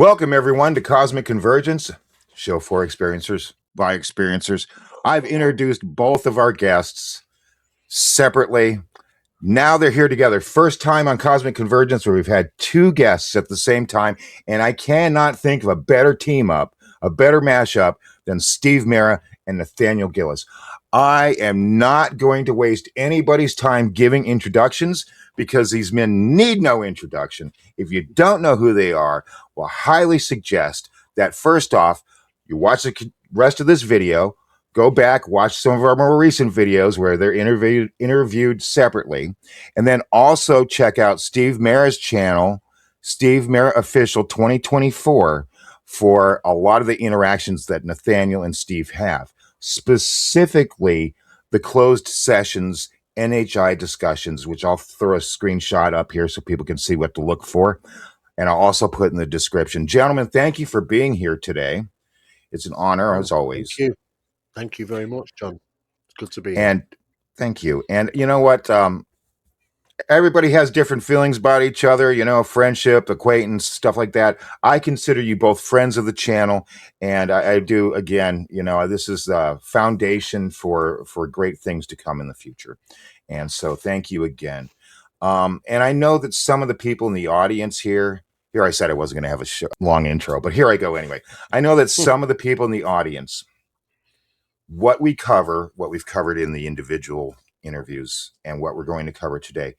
Welcome, everyone, to Cosmic Convergence, show for experiencers by experiencers. I've introduced both of our guests separately. Now they're here together. First time on Cosmic Convergence where we've had two guests at the same time, and I cannot think of a better team up, a better mashup than Steve Mera and Nathaniel Gillis. I am not going to waste anybody's time giving introductions because these men need no introduction. If you don't know who they are, will highly suggest that first off, you watch the rest of this video, go back, watch some of our more recent videos where they're interviewed separately, and then also check out Steve Mera's channel, Steve Mera Official 2024, for a lot of the interactions that Nathaniel and Steve have, specifically the closed sessions NHI discussions, which I'll throw a screenshot up here so people can see what to look for. And I'll also put in the description. Gentlemen, thank you for being here today. It's an honor, as always. Thank you. Thank you very much, John. It's good to be here. And thank you. And you know what? Everybody has different feelings about each other, friendship, acquaintance, stuff like that. I consider you both friends of the channel. And I do, again, this is the foundation for great things to come in the future. And so thank you again. And I know that some of the people in the audience here I said I wasn't going to have a long intro, but here I go anyway. I know that some of the people in the audience, what we've covered in the individual interviews and what we're going to cover today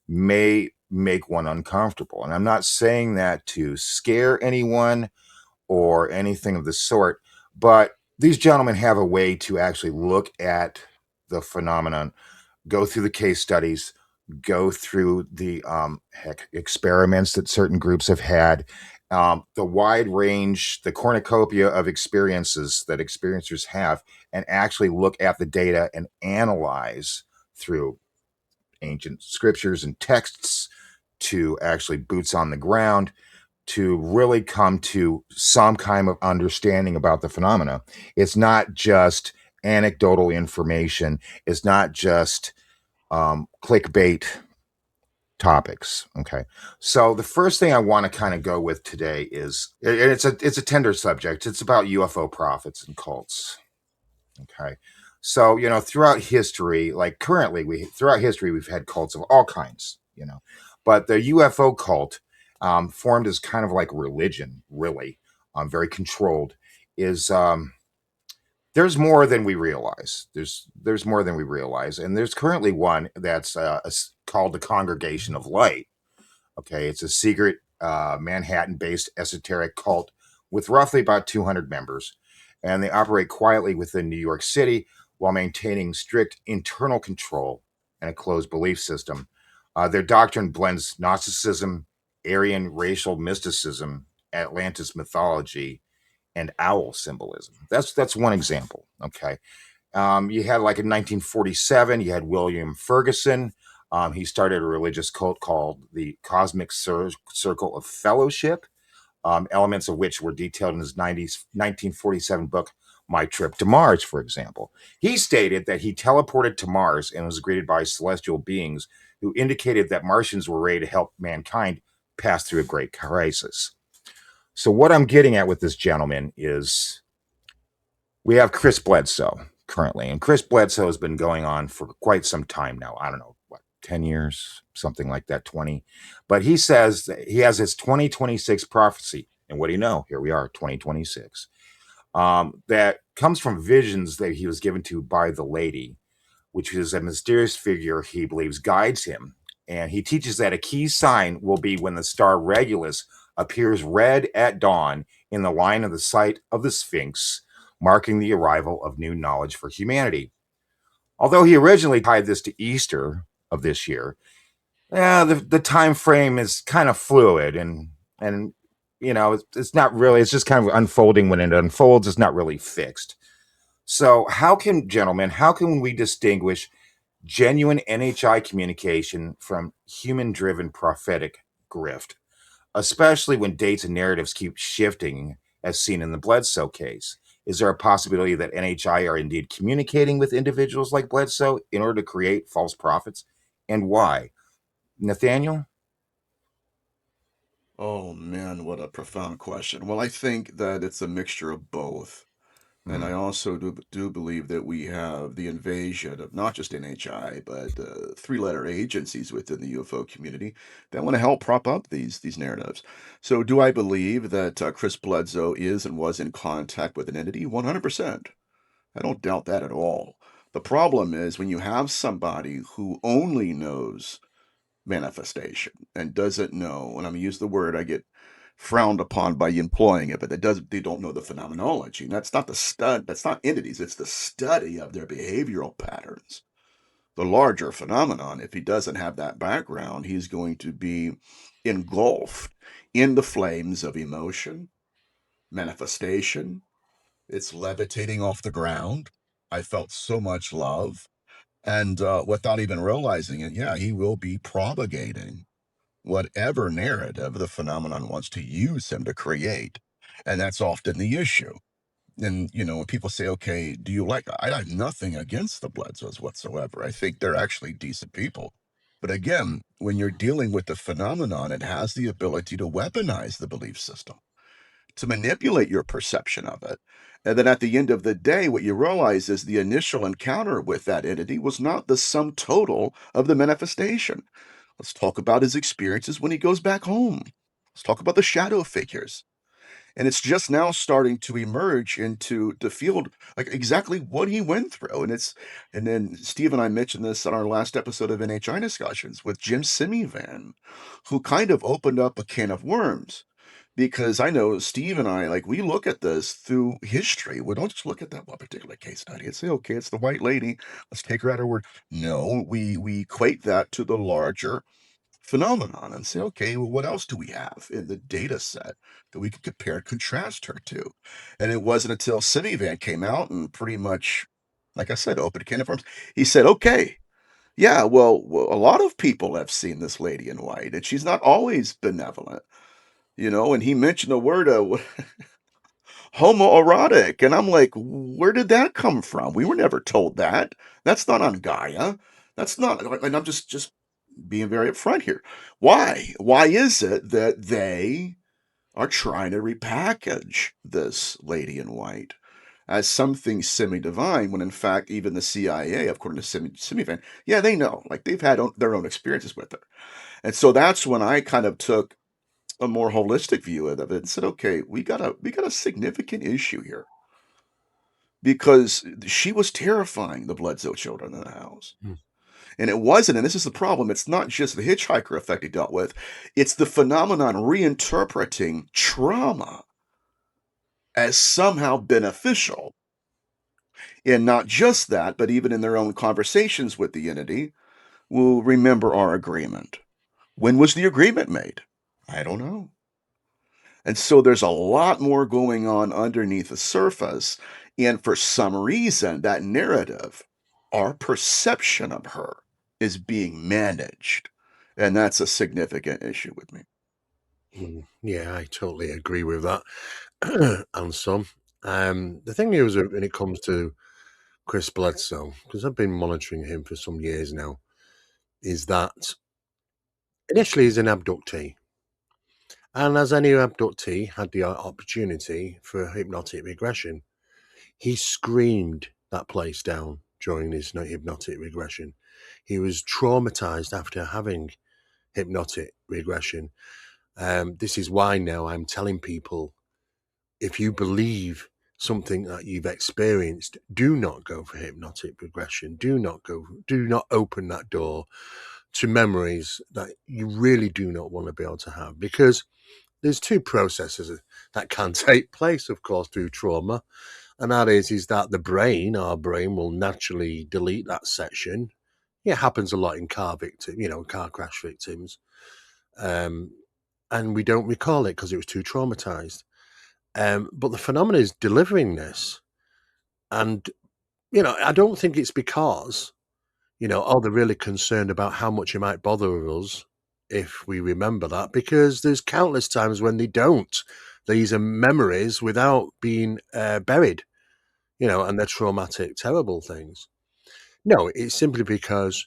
may make one uncomfortable. And I'm not saying that to scare anyone or anything of the sort, but these gentlemen have a way to actually look at the phenomenon, go through the case studies, go through the experiments that certain groups have had, the wide range, the cornucopia of experiences that experiencers have, and actually look at the data and analyze through ancient scriptures and texts to actually boots on the ground to really come to some kind of understanding about the phenomena. It's not just anecdotal information. It's not just clickbait topics. Okay. So the first thing I want to kind of go with today is, and it's a tender subject. It's about UFO prophets and cults. Okay. So, throughout history, like currently we've had cults of all kinds, but the UFO cult, formed as kind of like religion, really, very controlled, is, there's more than we realize. There's more than we realize. And there's currently one that's called the Congregation of Light. Okay. It's a secret Manhattan-based esoteric cult with roughly about 200 members. And they operate quietly within New York City while maintaining strict internal control and a closed belief system. Their doctrine blends Gnosticism, Aryan racial mysticism, Atlantis mythology, and owl symbolism. That's one example. Okay. You had, like, in 1947, you had William Ferguson. He started a religious cult called the Cosmic Circle of Fellowship, elements of which were detailed in his 1947 book, My Trip to Mars, for example. He stated that he teleported to Mars and was greeted by celestial beings who indicated that Martians were ready to help mankind pass through a great crisis. So what I'm getting at with this gentleman is we have Chris Bledsoe currently, and Chris Bledsoe has been going on for quite some time now. I don't know, 10 years, something like that, 20. But he says that he has his 2026 prophecy. And what do you know? Here we are, 2026. That comes from visions that he was given to by the lady, which is a mysterious figure he believes guides him. And he teaches that a key sign will be when the star Regulus appears red at dawn in the line of the sight of the Sphinx, marking the arrival of new knowledge for humanity. Although he originally tied this to Easter of this year, the time frame is kind of fluid, and it's not really, it's just kind of unfolding when it unfolds. It's not really fixed. So how can we distinguish genuine NHI communication from human-driven prophetic grift, especially when dates and narratives keep shifting, as seen in the Bledsoe case? Is there a possibility that NHI are indeed communicating with individuals like Bledsoe in order to create false prophets? And why? Nathaniel? Oh man, what a profound question. Well, I think that it's a mixture of both. And I Mm. also do believe that we have the invasion of not just NHI, but three-letter agencies within the UFO community that want to help prop up these narratives. So, do I believe that Chris Bledsoe is and was in contact with an entity? 100%. I don't doubt that at all. The problem is when you have somebody who only knows manifestation and doesn't know, and I'm gonna use the word I get frowned upon by employing it, but they don't know the phenomenology. And that's not entities, it's the study of their behavioral patterns. The larger phenomenon, if he doesn't have that background, he's going to be engulfed in the flames of emotion, manifestation. It's levitating off the ground. I felt so much love. And without even realizing it, yeah, he will be propagating whatever narrative the phenomenon wants to use him to create. And that's often the issue. And, when people say, okay, do you like, I have nothing against the Bledsoes whatsoever. I think they're actually decent people. But again, when you're dealing with the phenomenon, it has the ability to weaponize the belief system, to manipulate your perception of it. And then at the end of the day, what you realize is the initial encounter with that entity was not the sum total of the manifestation. Let's talk about his experiences when he goes back home. Let's talk about the shadow figures. And it's just now starting to emerge into the field, like exactly what he went through. And then Steve and I mentioned this on our last episode of NHI discussions with Jim Simivan, who kind of opened up a can of worms. Because I know Steve and I, like, we look at this through history. We don't just look at that one particular case study and say, okay, it's the white lady. Let's take her at her word. No, we equate that to the larger phenomenon and say, okay, well, what else do we have in the data set that we could compare and contrast her to? And it wasn't until Simivan came out and pretty much, like I said, opened a can of worms. He said, okay, yeah, well, a lot of people have seen this lady in white, and she's not always benevolent, and he mentioned the word homoerotic. And I'm like, where did that come from? We were never told that. That's not on Gaia. That's not, and I'm just being very upfront here. Why? Why is it that they are trying to repackage this lady in white as something semi-divine when in fact even the CIA, according to Simivan, yeah, they know, like they've had their own experiences with her. And so that's when I kind of took a more holistic view of it and said, okay, we got a significant issue here because she was terrifying the Bledsoe children in the house. Mm. And it wasn't, and this is the problem, it's not just the hitchhiker effect he dealt with, it's the phenomenon reinterpreting trauma as somehow beneficial. And not just that, but even in their own conversations with the entity, will remember our agreement. When was the agreement made? I don't know. And so there's a lot more going on underneath the surface. And for some reason, that narrative, our perception of her, is being managed. And that's a significant issue with me. Yeah, I totally agree with that. And some. The thing is, when it comes to Chris Bledsoe, because I've been monitoring him for some years now, is that initially he's an abductee. And as any abductee had the opportunity for hypnotic regression, he screamed that place down during his hypnotic regression. He was traumatized after having hypnotic regression. This is why now I'm telling people, if you believe something that you've experienced, do not go for hypnotic regression. Do not open that door to memories that you really do not want to be able to have, because there's two processes that can take place, of course, through trauma. And that is that our brain will naturally delete that section. It happens a lot in car crash victims. Um, and we don't recall it because it was too traumatized. But the phenomenon is delivering this. And, I don't think it's because, oh, they're really concerned about how much it might bother us if we remember that, because there's countless times when they don't. These are memories without being buried, and they're traumatic, terrible things. No, it's simply because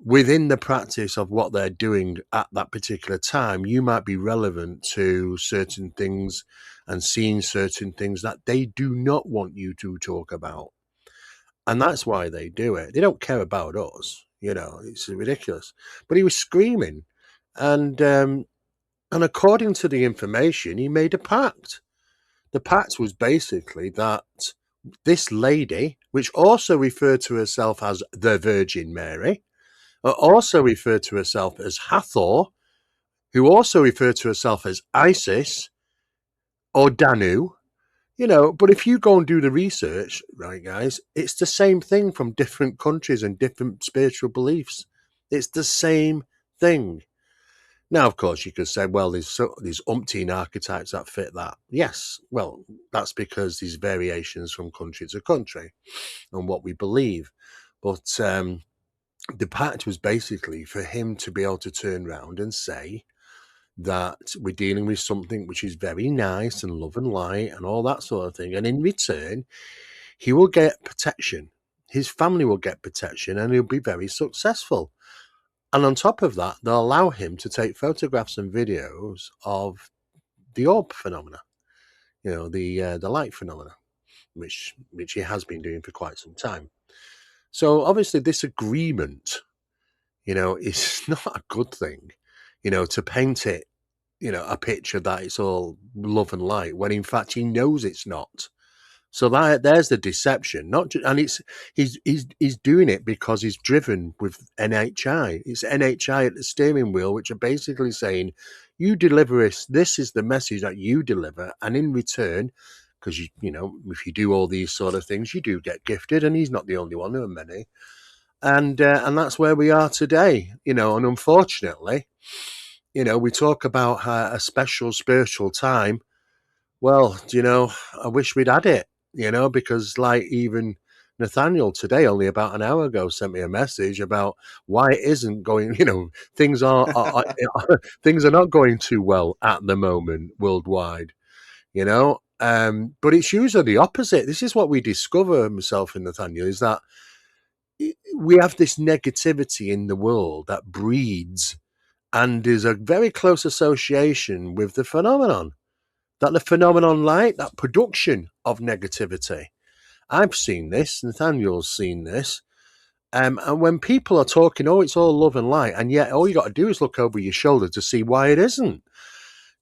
within the practice of what they're doing at that particular time, you might be relevant to certain things and seeing certain things that they do not want you to talk about. And that's why they do it. They don't care about us. It's ridiculous. But he was screaming. And according to the information, he made a pact. The pact was basically that this lady, which also referred to herself as the Virgin Mary, also referred to herself as Hathor, who also referred to herself as Isis or Danu. But if you go and do the research, right, guys, it's the same thing from different countries and different spiritual beliefs. It's the same thing. Now, of course, you could say, well, there's umpteen archetypes that fit that. Yes, well, that's because there's variations from country to country and what we believe. But the pact was basically for him to be able to turn around and say that we're dealing with something which is very nice and love and light and all that sort of thing. And in return, he will get protection. His family will get protection and he'll be very successful. And on top of that, they'll allow him to take photographs and videos of the orb phenomena, the light phenomena, which he has been doing for quite some time. So obviously, this agreement, is not a good thing. To paint it, a picture that it's all love and light, when in fact he knows it's not. So there's the deception, and he's doing it because he's driven with NHI. It's NHI at the steering wheel, which are basically saying, "You deliver this. This is the message that you deliver, and in return, because if you do all these sort of things, you do get gifted." And he's not the only one; there are many, and that's where we are today. And unfortunately, we talk about a special spiritual time. Well, I wish we'd had it, because like even Nathaniel today, only about an hour ago, sent me a message about why it isn't going, things things are not going too well at the moment worldwide, but it's usually the opposite. This is what we discover, myself and Nathaniel, is that we have this negativity in the world that breeds and is a very close association with the phenomenon. That the phenomenon light, that production of negativity. I've seen this, Nathaniel's seen this. And when people are talking, oh, it's all love and light, and yet all you got to do is look over your shoulder to see why it isn't.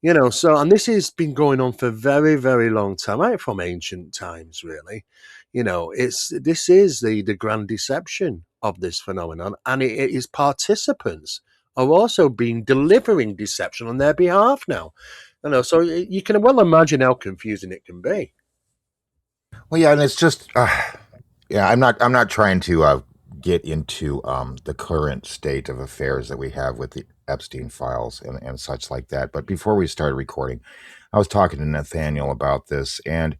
And this has been going on for a very, very long time, right from ancient times, really. This is the grand deception of this phenomenon, and it is participants are also being delivering deception on their behalf now. So you can well imagine how confusing it can be. Well, yeah, and it's just, yeah, I'm not trying to get into the current state of affairs that we have with the Epstein files and such like that. But before we started recording, I was talking to Nathaniel about this, and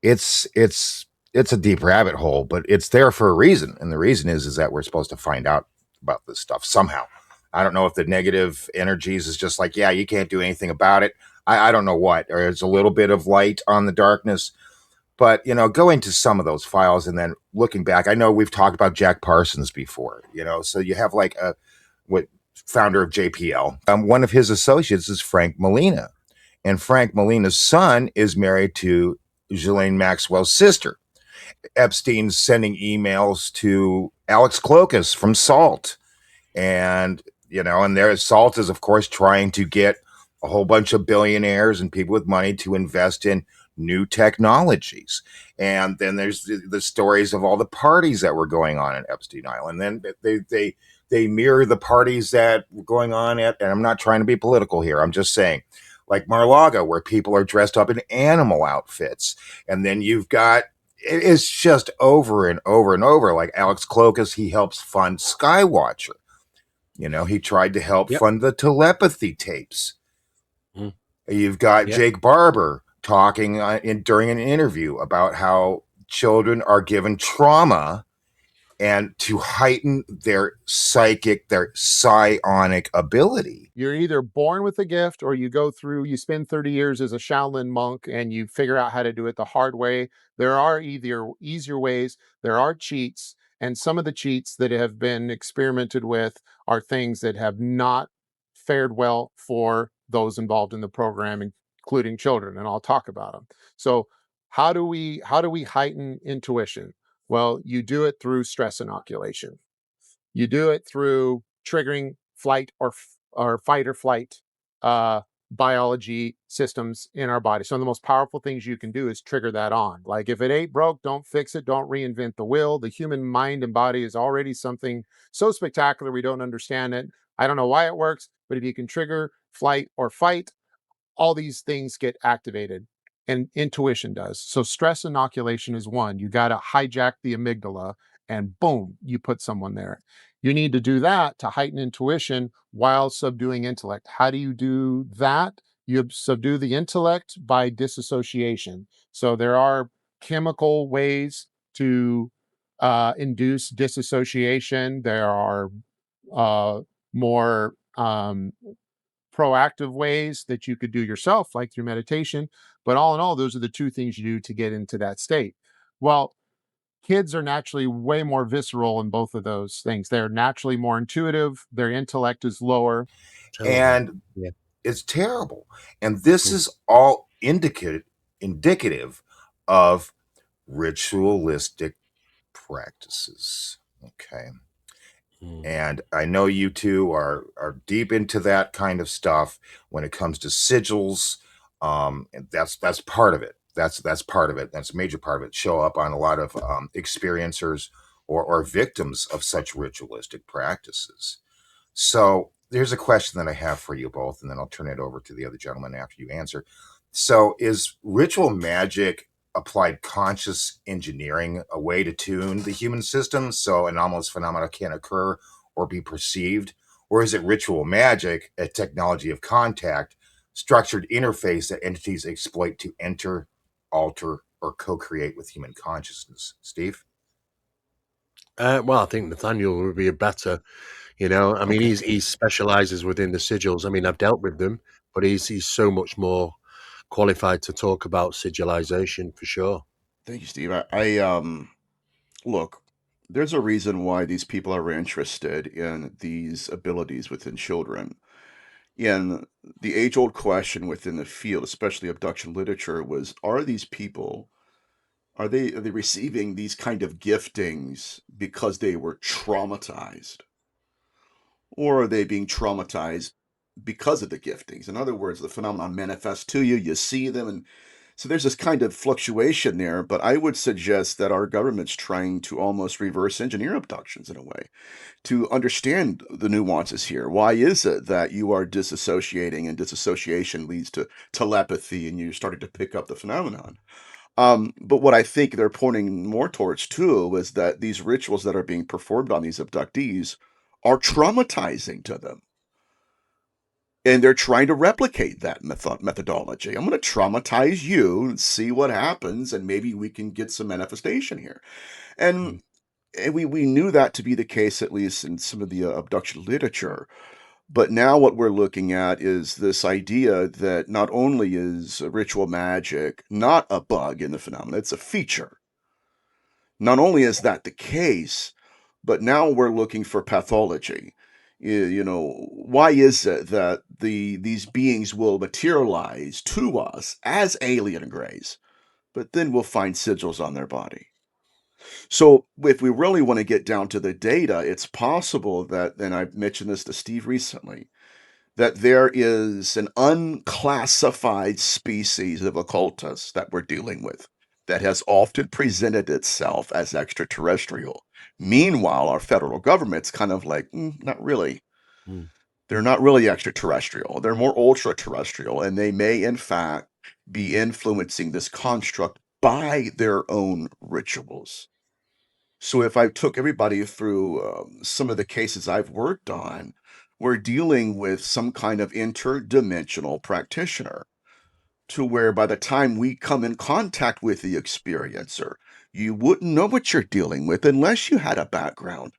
it's it's it's a deep rabbit hole, but it's there for a reason, and the reason is that we're supposed to find out about this stuff somehow. I don't know if the negative energies is just like, yeah, you can't do anything about it. I don't know what, or it's a little bit of light on the darkness. But going to some of those files and then looking back, I know we've talked about Jack Parsons before. So you have like a what founder of JPL. One of his associates is Frank Molina, and Frank Molina's son is married to Ghislaine Maxwell's sister. Epstein's sending emails to Alex Clokas from Salt, and and there Salt is of course trying to get a whole bunch of billionaires and people with money to invest in new technologies. And then there's the stories of all the parties that were going on in Epstein Island. Then they mirror the parties that were going on at, and I'm not trying to be political here, I'm just saying, like Mar-a-Lago, where people are dressed up in animal outfits. And then you've got, it's just over and over and over. Like Alex Clokas, he helps fund Skywatcher. He tried to help Yep. fund the telepathy tapes. Mm. You've got Yep. Jake Barber talking during an interview about how children are given trauma and to heighten their psychic, their psionic ability. You're either born with a gift or you spend 30 years as a Shaolin monk and you figure out how to do it the hard way. There are either easier ways, there are cheats, And some of the cheats that have been experimented with are things that have not fared well for those involved in the program, including children, and I'll talk about them. So, how do we heighten intuition? Well, you do it through stress inoculation. You do it through triggering flight or fight or flight uh, biology systems in our body. Some of the most powerful things you can do is trigger that on. Like if it ain't broke, don't fix it. Don't reinvent the wheel. The human mind and body is already something so spectacular we don't understand it. I don't know why it works, but if you can trigger flight or fight, all these things get activated, and intuition does. So stress inoculation is one. You got to hijack the amygdala and boom, you put someone there. You need to do that to heighten intuition while subduing intellect. How do you do that? You subdue the intellect by disassociation. So there are chemical ways to induce disassociation. There are uh, more proactive ways that you could do yourself, like through meditation. But all in all, those are the two things you do to get into that state. Well, kids are naturally way more visceral in both of those things. They're naturally more intuitive, their intellect is lower. Terrible. And Yeah. it's terrible. And this Mm, is all indicative of ritualistic practices. Okay. mm, And I know you two are deep into that kind of stuff when it comes to sigils. And that's part of it. That's part of it. That's a major part of it. Show up on a lot of experiencers or victims of such ritualistic practices. So here's a question that I have for you both, and then I'll turn it over to the other gentleman after you answer. So, is ritual magic applied conscious engineering a way to tune the human system so anomalous phenomena can occur or be perceived? Or is it ritual magic, a technology of contact, structured interface that entities exploit to enter, alter, or co create with human consciousness? Steve? well, I think Nathaniel would be a better, I mean, Okay. he specializes within the sigils. I mean, I've dealt with them, but he's so much more qualified to talk about sigilization for sure. Thank you, Steve. I look. There's a reason why these people are interested in these abilities within children. And the age-old question within the field, especially abduction literature, was: Are these people are they receiving these kind of giftings because they were traumatized, or are they being traumatized because of the giftings? In other words, the phenomenon manifests to you, you see them, and so there's this kind of fluctuation there. But I would suggest that our government's trying to almost reverse engineer abductions in a way to understand the nuances here. Why is it that you are disassociating, and disassociation leads to telepathy, and you're starting to pick up the phenomenon? But what I think they're pointing more towards too is that these rituals that are being performed on these abductees are traumatizing to them. And they're trying to replicate that methodology. I'm going to traumatize you and see what happens, and maybe we can get some manifestation here. Mm, And, and we knew that to be the case, at least in some of the abduction literature. But now what we're looking at is this idea that not only is ritual magic not a bug in the phenomenon, it's a feature. Not only is that the case, but now we're looking for pathology. Why is it that these beings will materialize to us as alien grays, but then we'll find sigils on their body? So if we really want to get down to the data, it's possible that, and I've mentioned this to Steve recently, that there is an unclassified species of occultus that we're dealing with that has often presented itself as extraterrestrial. Meanwhile, our federal government's kind of like, not really. mm, They're not really extraterrestrial. They're more ultra terrestrial, and they may, in fact, be influencing this construct by their own rituals. So if I took everybody through some of the cases I've worked on, we're dealing with some kind of interdimensional practitioner to where by the time we come in contact with the experiencer, you wouldn't know what you're dealing with unless you had a background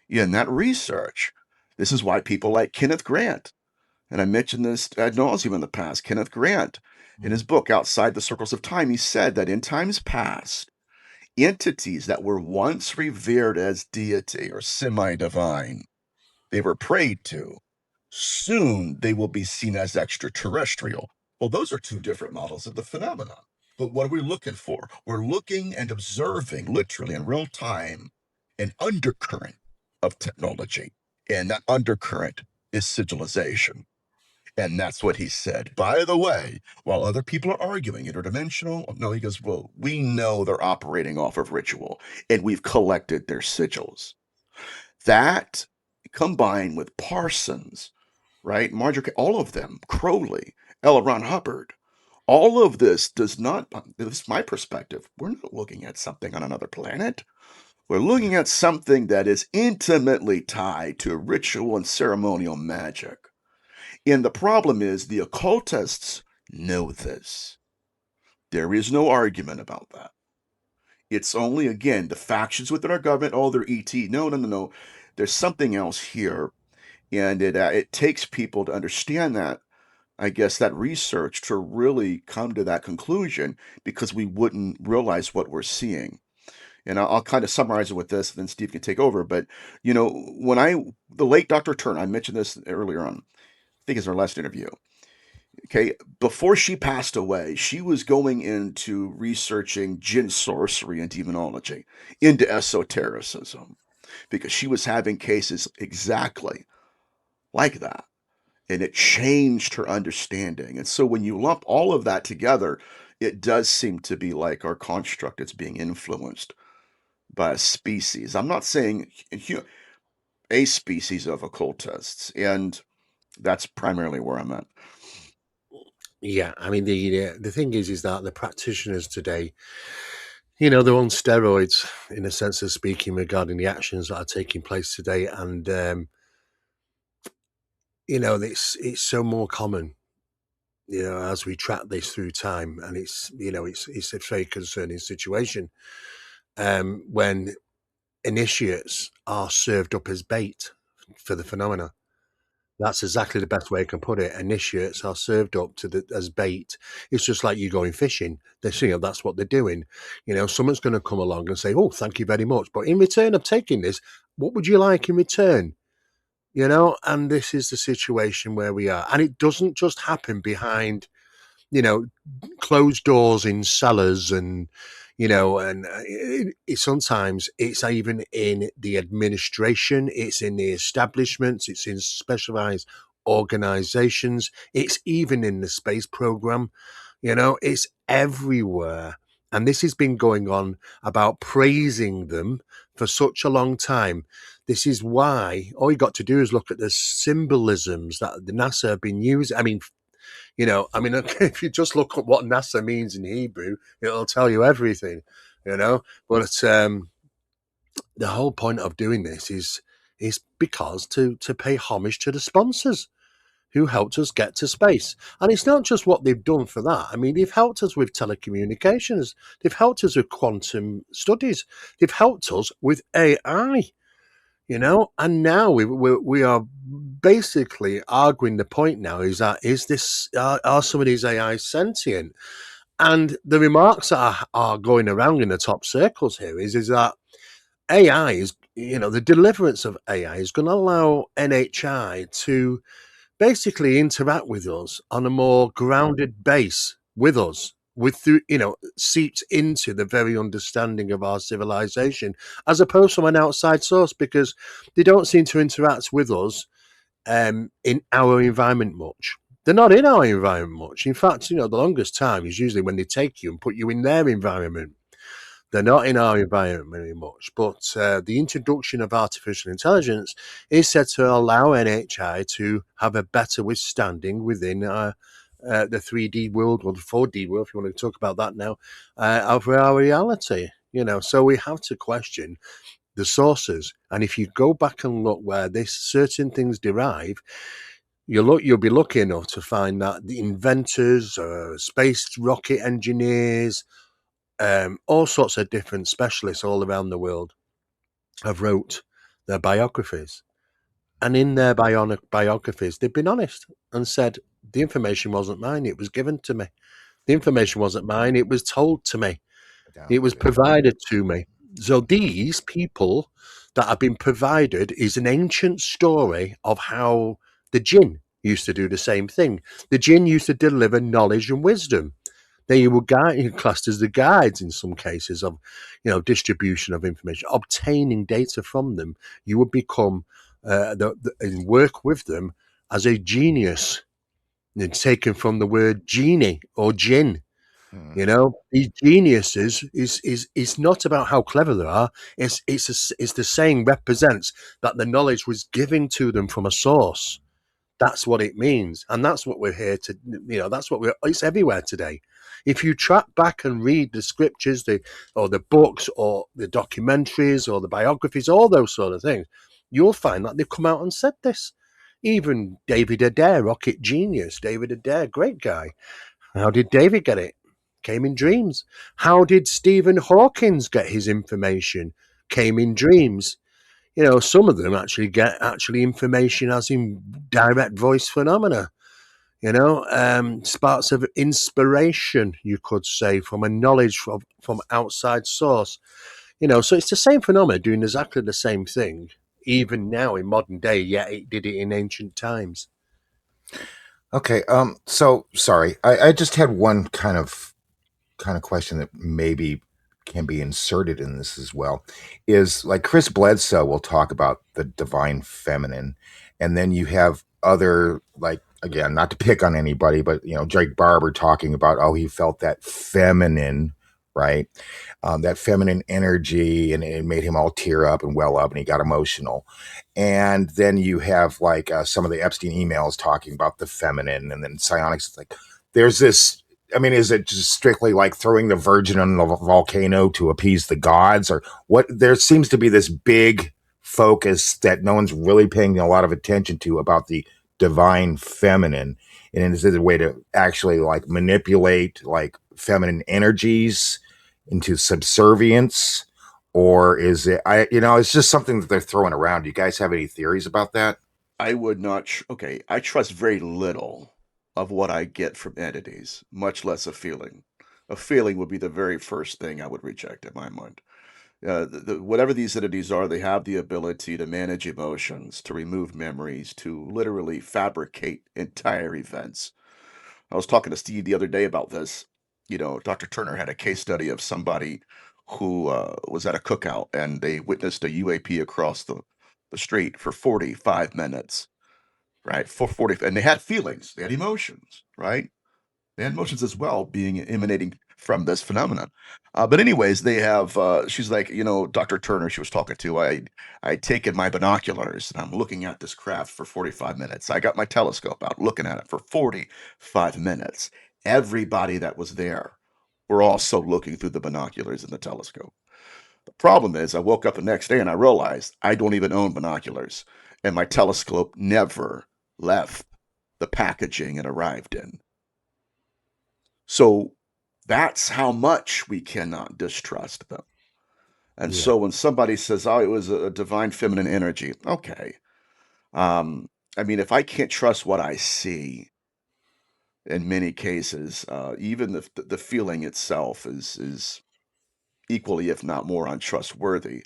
in that research. This is why people like Kenneth Grant, and I mentioned this ad nauseum in the past, Kenneth Grant, in mm, his book Outside the Circles of Time, he said that in times past, entities that were once revered as deity or semi-divine. They were prayed to. Soon they will be seen as extraterrestrial. Well, those are two different models of the phenomenon. But what are we looking for? We're looking and observing literally in real time an undercurrent of technology. And that undercurrent is sigilization. And that's what he said. By the way, while other people are arguing interdimensional, no, he goes, well, we know they're operating off of ritual and we've collected their sigils. That combined with Parsons, right? Marjorie, all of them, Crowley, L. Ron Hubbard, all of this does not, this is my perspective, we're not looking at something on another planet. We're looking at something that is intimately tied to ritual and ceremonial magic. And the problem is the occultists know this. There is no argument about that. It's only, again, the factions within our government, oh, they're ET. No, no, no, no. There's something else here. And it takes people to understand that, I guess, that research to really come to that conclusion because we wouldn't realize what we're seeing. And I'll kind of summarize it with this, and then Steve can take over. But, you know, the late Dr. Turner, I mentioned this earlier on, I think it's our last interview. Okay, before she passed away, she was going into researching jinn sorcery and demonology, into esotericism, because she was having cases exactly like that. And it changed her understanding. And so when you lump all of that together, it does seem to be like our construct is being influenced by a species. I'm not saying a species of occultists, and that's primarily where I'm at. Yeah, I mean the thing is that the practitioners today, you know, they're on steroids in a sense of speaking regarding the actions that are taking place today, and you know, it's so more common, you know, as we track this through time, and it's, you know, it's a very concerning situation when initiates are served up as bait for the phenomena. That's exactly the best way I can put it. Initiates are served up as bait. It's just like you going fishing. You know, that's what they're doing. You know, someone's going to come along and say, "Oh, thank you very much," but in return of taking this, what would you like in return? You know, and this is the situation where we are, and it doesn't just happen behind, you know, closed doors in cellars, and you know, and sometimes it's even in the administration, it's in the establishments, it's in specialized organizations, it's even in the space program. You know, it's everywhere. And this has been going on about praising them for such a long time. This is why all you got to do is look at the symbolisms that the NASA have been using. I mean, you know, I mean, if you just look at what NASA means in Hebrew, it'll tell you everything, you know. But the whole point of doing this is because to pay homage to the sponsors who helped us get to space. And it's not just what they've done for that. I mean, they've helped us with telecommunications. They've helped us with quantum studies. They've helped us with AI, you know. And now we are basically arguing the point now is that are some of these AI sentient? And the remarks that are going around in the top circles here is that AI is, you know, the deliverance of AI is going to allow NHI to basically interact with us on a more grounded base with us, through, you know, seeped into the very understanding of our civilization, as opposed from an outside source, because they don't seem to interact with us in our environment much. They're not in our environment much. In fact, you know, the longest time is usually when they take you and put you in their environment. They're not in our environment very much. But the introduction of artificial intelligence is said to allow NHI to have a better withstanding within the 3D world, or the 4D world, if you want to talk about that now, of our reality. You know, so we have to question the sources. And if you go back and look where this certain things derive, you'll be lucky enough to find that the inventors, space rocket engineers, all sorts of different specialists all around the world have wrote their biographies. And in their biographies, they've been honest and said, the information wasn't mine, it was given to me. The information wasn't mine, it was told to me. down It was with it. provided to me. So these people that have been provided is an ancient story of how the jinn used to do the same thing. The jinn used to deliver knowledge and wisdom. They were classed as the guides in some cases of, distribution of information, obtaining data from them. You would become and work with them as a genius. It's taken from the word genie or jinn. Hmm. These geniuses is not about how clever they are. It's the saying represents that the knowledge was given to them from a source. That's what it means, and that's what we're here to. That's what we're. It's everywhere today. If you track back and read the scriptures, or the books, or the documentaries, or the biographies, all those sort of things, you'll find that they've come out and said this. Even David Adair, rocket genius, David Adair, great guy. How did David get it? Came in dreams. How did Stephen Hawkins get his information? Came in dreams. Some of them actually get information as in direct voice phenomena. Sparks of inspiration, you could say, from a knowledge from outside source. So it's the same phenomena doing exactly the same thing, even now in modern day. Yet it did it in ancient times. Okay. So sorry, I just had one kind of question that maybe can be inserted in this as well. Is like Chris Bledsoe will talk about the divine feminine, and then you have other, like, again, not to pick on anybody, but Jake Barber talking about, oh, he felt that feminine, right? That feminine energy, and it made him all tear up and well up, and he got emotional. And then you have like some of the Epstein emails talking about the feminine, and then psionics. It's like there's this. I mean, is it just strictly like throwing the virgin on the volcano to appease the gods, or what? There seems to be this big focus that no one's really paying a lot of attention to about the divine feminine, and is it a way to actually like manipulate like feminine energies into subservience, or is it? It's just something that they're throwing around. Do you guys have any theories about that? I would not. Okay, I trust very little of what I get from entities, much less a feeling. A feeling would be the very first thing I would reject in my mind. Whatever these entities are, they have the ability to manage emotions, to remove memories, to literally fabricate entire events. I was talking to Steve the other day about this. Dr. Turner had a case study of somebody who was at a cookout and they witnessed a UAP across the street for 45 minutes, right? For 40, and they had feelings, they had emotions, right? They had emotions as well, being emanating from this phenomenon. But anyways, they have. She's like, Dr. Turner. She was talking to. I taken my binoculars and I'm looking at this craft for 45 minutes. I got my telescope out, looking at it for 45 minutes. Everybody that was there were also looking through the binoculars and the telescope. The problem is, I woke up the next day and I realized I don't even own binoculars, and my telescope never left the packaging it arrived in. So that's how much we cannot distrust them. And Yeah. so when somebody says, "Oh, it was a divine feminine energy," okay. I mean, if I can't trust what I see, in many cases, even the feeling itself is equally, if not more, untrustworthy.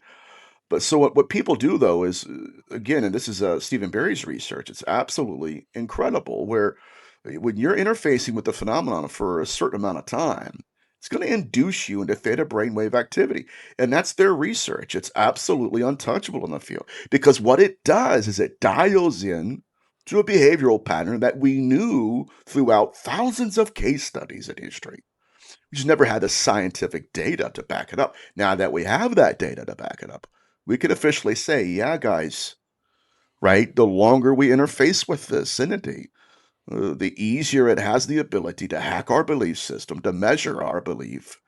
But so what people do though is, again, and this is Stephen Barry's research, it's absolutely incredible. Where when you're interfacing with the phenomenon for a certain amount of time, it's going to induce you into theta brainwave activity, and that's their research. It's absolutely untouchable in the field because what it does is it dials in to a behavioral pattern that we knew throughout thousands of case studies in history. We just never had the scientific data to back it up. Now that we have that data to back it up, we can officially say, yeah, guys, right? The longer we interface with this entity, the easier it has the ability to hack our belief system, to measure our belief,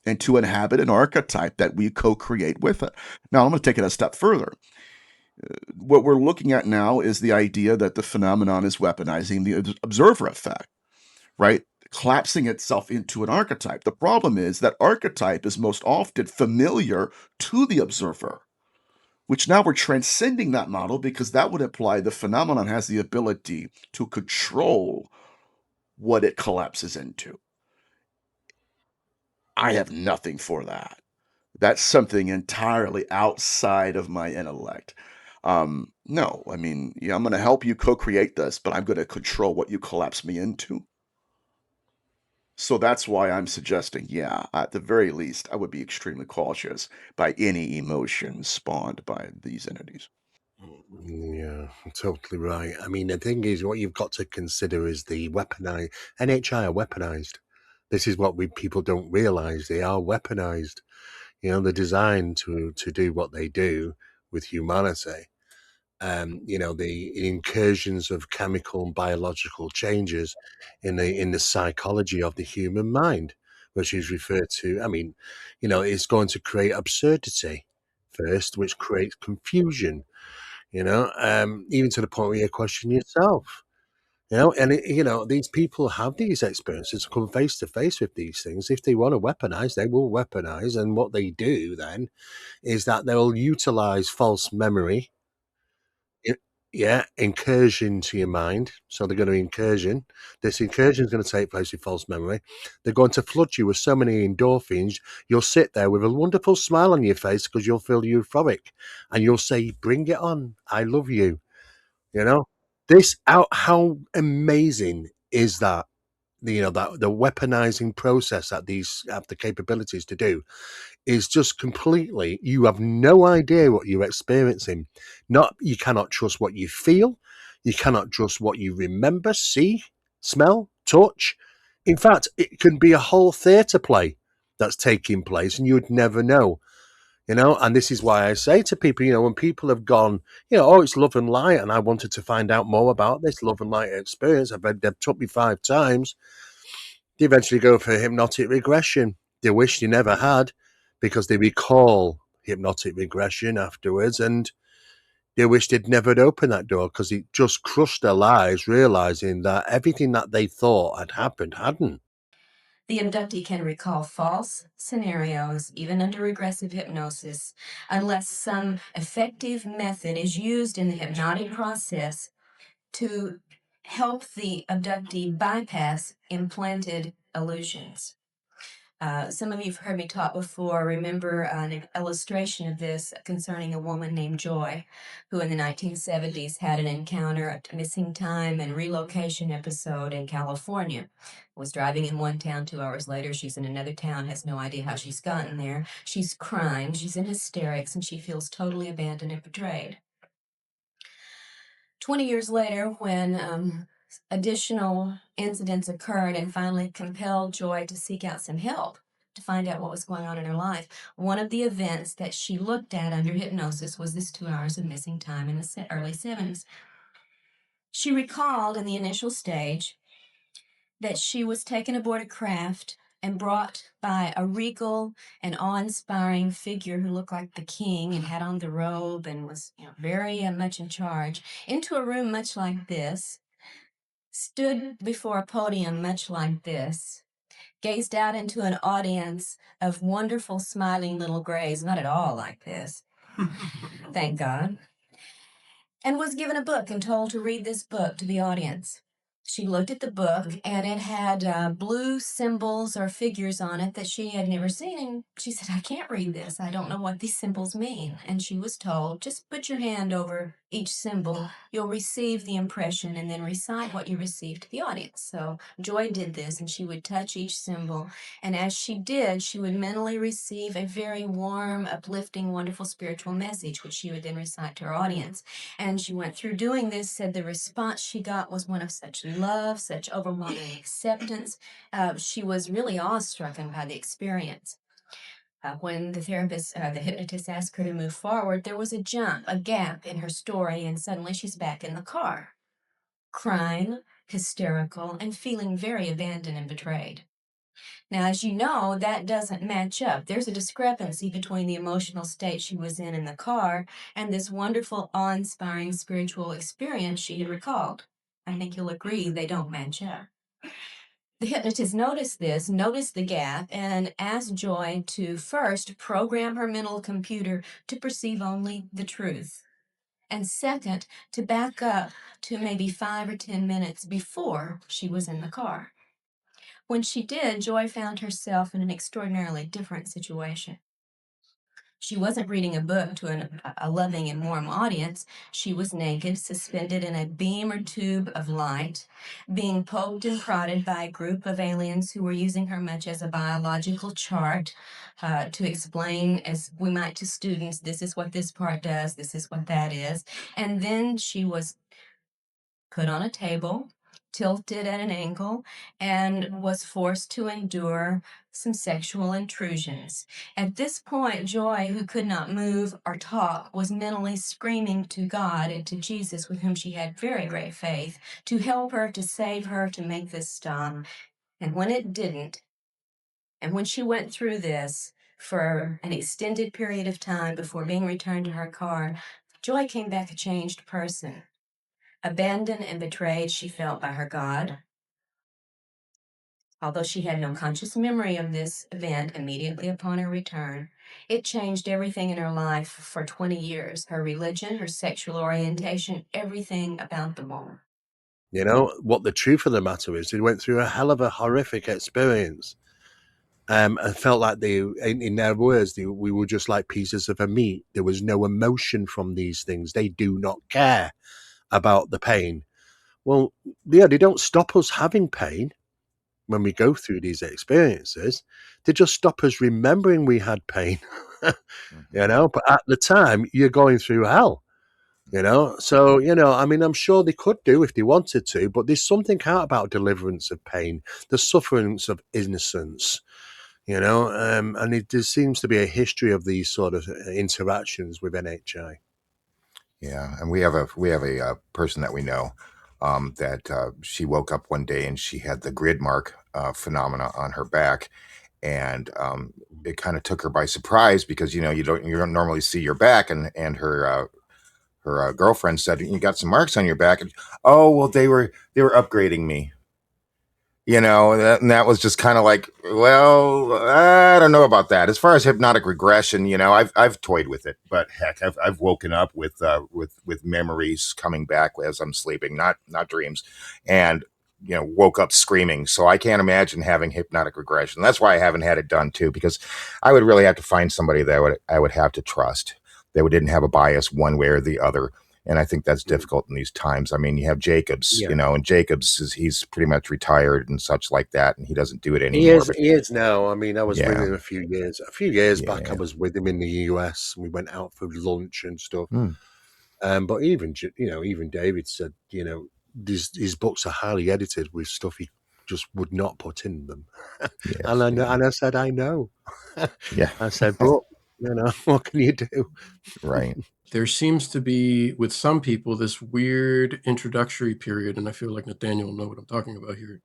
and to inhabit an archetype that we co create with it. Now, I'm going to take it a step further. What we're looking at now is the idea that the phenomenon is weaponizing the observer effect, right? Collapsing itself into an archetype. The problem is that archetype is most often familiar to the observer, which now we're transcending that model because that would imply the phenomenon has the ability to control what it collapses into. I have nothing for that. That's something entirely outside of my intellect. No, I mean, yeah, I'm going to help you co-create this, but I'm going to control what you collapse me into. So that's why I'm suggesting, yeah, at the very least, I would be extremely cautious by any emotions spawned by these entities. Yeah, totally right. I mean, the thing is, what you've got to consider is the weaponized NHI are weaponized. This is what people don't realize. They are weaponized. You know, they're designed to do what they do with humanity. You know, the incursions of chemical and biological changes in the psychology of the human mind, which is referred to. I mean, you know, it's going to create absurdity first, which creates confusion. You know, even to the point where you question yourself. You know, and you know, these people have these experiences, come face to face with these things. If they want to weaponize, they will weaponize. And what they do then is that they'll utilize false memory. Y- Yeah, incursion to your mind. So they're going to incursion. This incursion is going to take place with false memory. They're going to flood you with so many endorphins. You'll sit there with a wonderful smile on your face because you'll feel euphoric, and you'll say, "Bring it on! I love you." You know, this out. How amazing is that? You know, that the weaponizing process that these have the capabilities to do is just completely, you have no idea what you're experiencing. Not, you cannot trust what you feel, you cannot trust what you remember, see, smell, touch. In fact, it can be a whole theatre play that's taking place and you would never know. You know, and this is why I say to people, you know, when people have gone, you know, oh, it's love and light, and I wanted to find out more about this love and light experience. They've took me 5 times. They eventually go for hypnotic regression. They wish they never had because they recall hypnotic regression afterwards, and they wish they'd never had opened that door because it just crushed their lives, realizing that everything that they thought had happened hadn't. The abductee can recall false scenarios, even under regressive hypnosis, unless some effective method is used in the hypnotic process to help the abductee bypass implanted illusions. Some of you have heard me talk before. Remember an illustration of this concerning a woman named Joy, who in the 1970s had an encounter, a missing time and relocation episode in California. Was driving in one town, 2 hours later, she's in another town, has no idea how she's gotten there. She's crying, she's in hysterics, and she feels totally abandoned and betrayed. 20 years later, when additional incidents occurred and finally compelled Joy to seek out some help to find out what was going on in her life, one of the events that she looked at under hypnosis was this 2 hours of missing time in the early 70s. She recalled in the initial stage that she was taken aboard a craft and brought by a regal and awe-inspiring figure who looked like the king and had on the robe and was, very much in charge, into a room much like this, stood before a podium much like this, gazed out into an audience of wonderful smiling little grays, not at all like this, thank God, and was given a book and told to read this book to the audience. She looked at the book, and it had blue symbols or figures on it that she had never seen. And she said, I can't read this. I don't know what these symbols mean. And she was told, just put your hand over each symbol. You'll receive the impression and then recite what you received to the audience. So Joy did this, and she would touch each symbol. And as she did, she would mentally receive a very warm, uplifting, wonderful spiritual message, which she would then recite to her audience. And she went through doing this, said the response she got was one of such love, such overwhelming acceptance. She was really awestruck by the experience. When the hypnotist asked her to move forward, there was a jump, a gap in her story, and suddenly she's back in the car, crying, hysterical, and feeling very abandoned and betrayed. Now, as you know, that doesn't match up. There's a discrepancy between the emotional state she was in the car and this wonderful, awe-inspiring spiritual experience she had recalled. I think you'll agree they don't match up. The hypnotist noticed this, noticed the gap, and asked Joy to first program her mental computer to perceive only the truth. And second, to back up to maybe 5 or 10 minutes before she was in the car. When she did, Joy found herself in an extraordinarily different situation. She wasn't reading a book to a loving and warm audience. She was naked, suspended in a beam or tube of light, being poked and prodded by a group of aliens who were using her much as a biological chart to explain, as we might to students, this is what this part does, this is what that is. And then she was put on a table, tilted at an angle, and was forced to endure some sexual intrusions. At this point, Joy, who could not move or talk, was mentally screaming to God and to Jesus, with whom she had very great faith, to help her, to save her, to make this stop. And when it didn't, and when she went through this for an extended period of time before being returned to her car, Joy came back a changed person. Abandoned and betrayed, she felt by her God. Although she had no conscious memory of this event immediately upon her return, it changed everything in her life for 20 years. Her religion, her sexual orientation, everything about the woman. You know, what the truth of the matter is, they went through a hell of a horrific experience. And felt like in their words, we were just like pieces of a meat. There was no emotion from these things. They do not care about the pain. Well, yeah, they don't stop us having pain when we go through these experiences. They just stop us remembering we had pain, Mhm. But at the time, you're going through hell. So I mean, I'm sure they could do if they wanted to, but there's something out about deliverance of pain, the sufferance of innocence, and there seems to be a history of these sort of interactions with NHI. Yeah, and we have a person that we know that she woke up one day and she had the grid mark phenomena on her back, and it kind of took her by surprise because you don't normally see your back, and her girlfriend said, "You got some marks on your back," and oh well, they were upgrading me. And that was just kind of like, well, I don't know about that. As far as hypnotic regression, I've toyed with it, but heck, I've woken up with memories coming back as I'm sleeping, not dreams, and woke up screaming. So I can't imagine having hypnotic regression. That's why I haven't had it done too, because I would really have to find somebody that I would have to trust. Didn't have a bias one way or the other, and I think that's Mm. difficult in these times. I mean, you have Jacobs, Yeah, and Jacobs he's pretty much retired and such like that, and he doesn't do it he anymore. is. But He is now. I mean, I was with yeah, him a few years back. I yeah, was with him in the US, and we went out for lunch and stuff. mm, But even David said, his books are highly edited with stuff he just would not put in them. And yes, I know, yeah, and I said, I know. yeah, I said, but what can you do? right, There seems to be, with some people, this weird introductory period, and I feel like Nathaniel will know what I'm talking about here.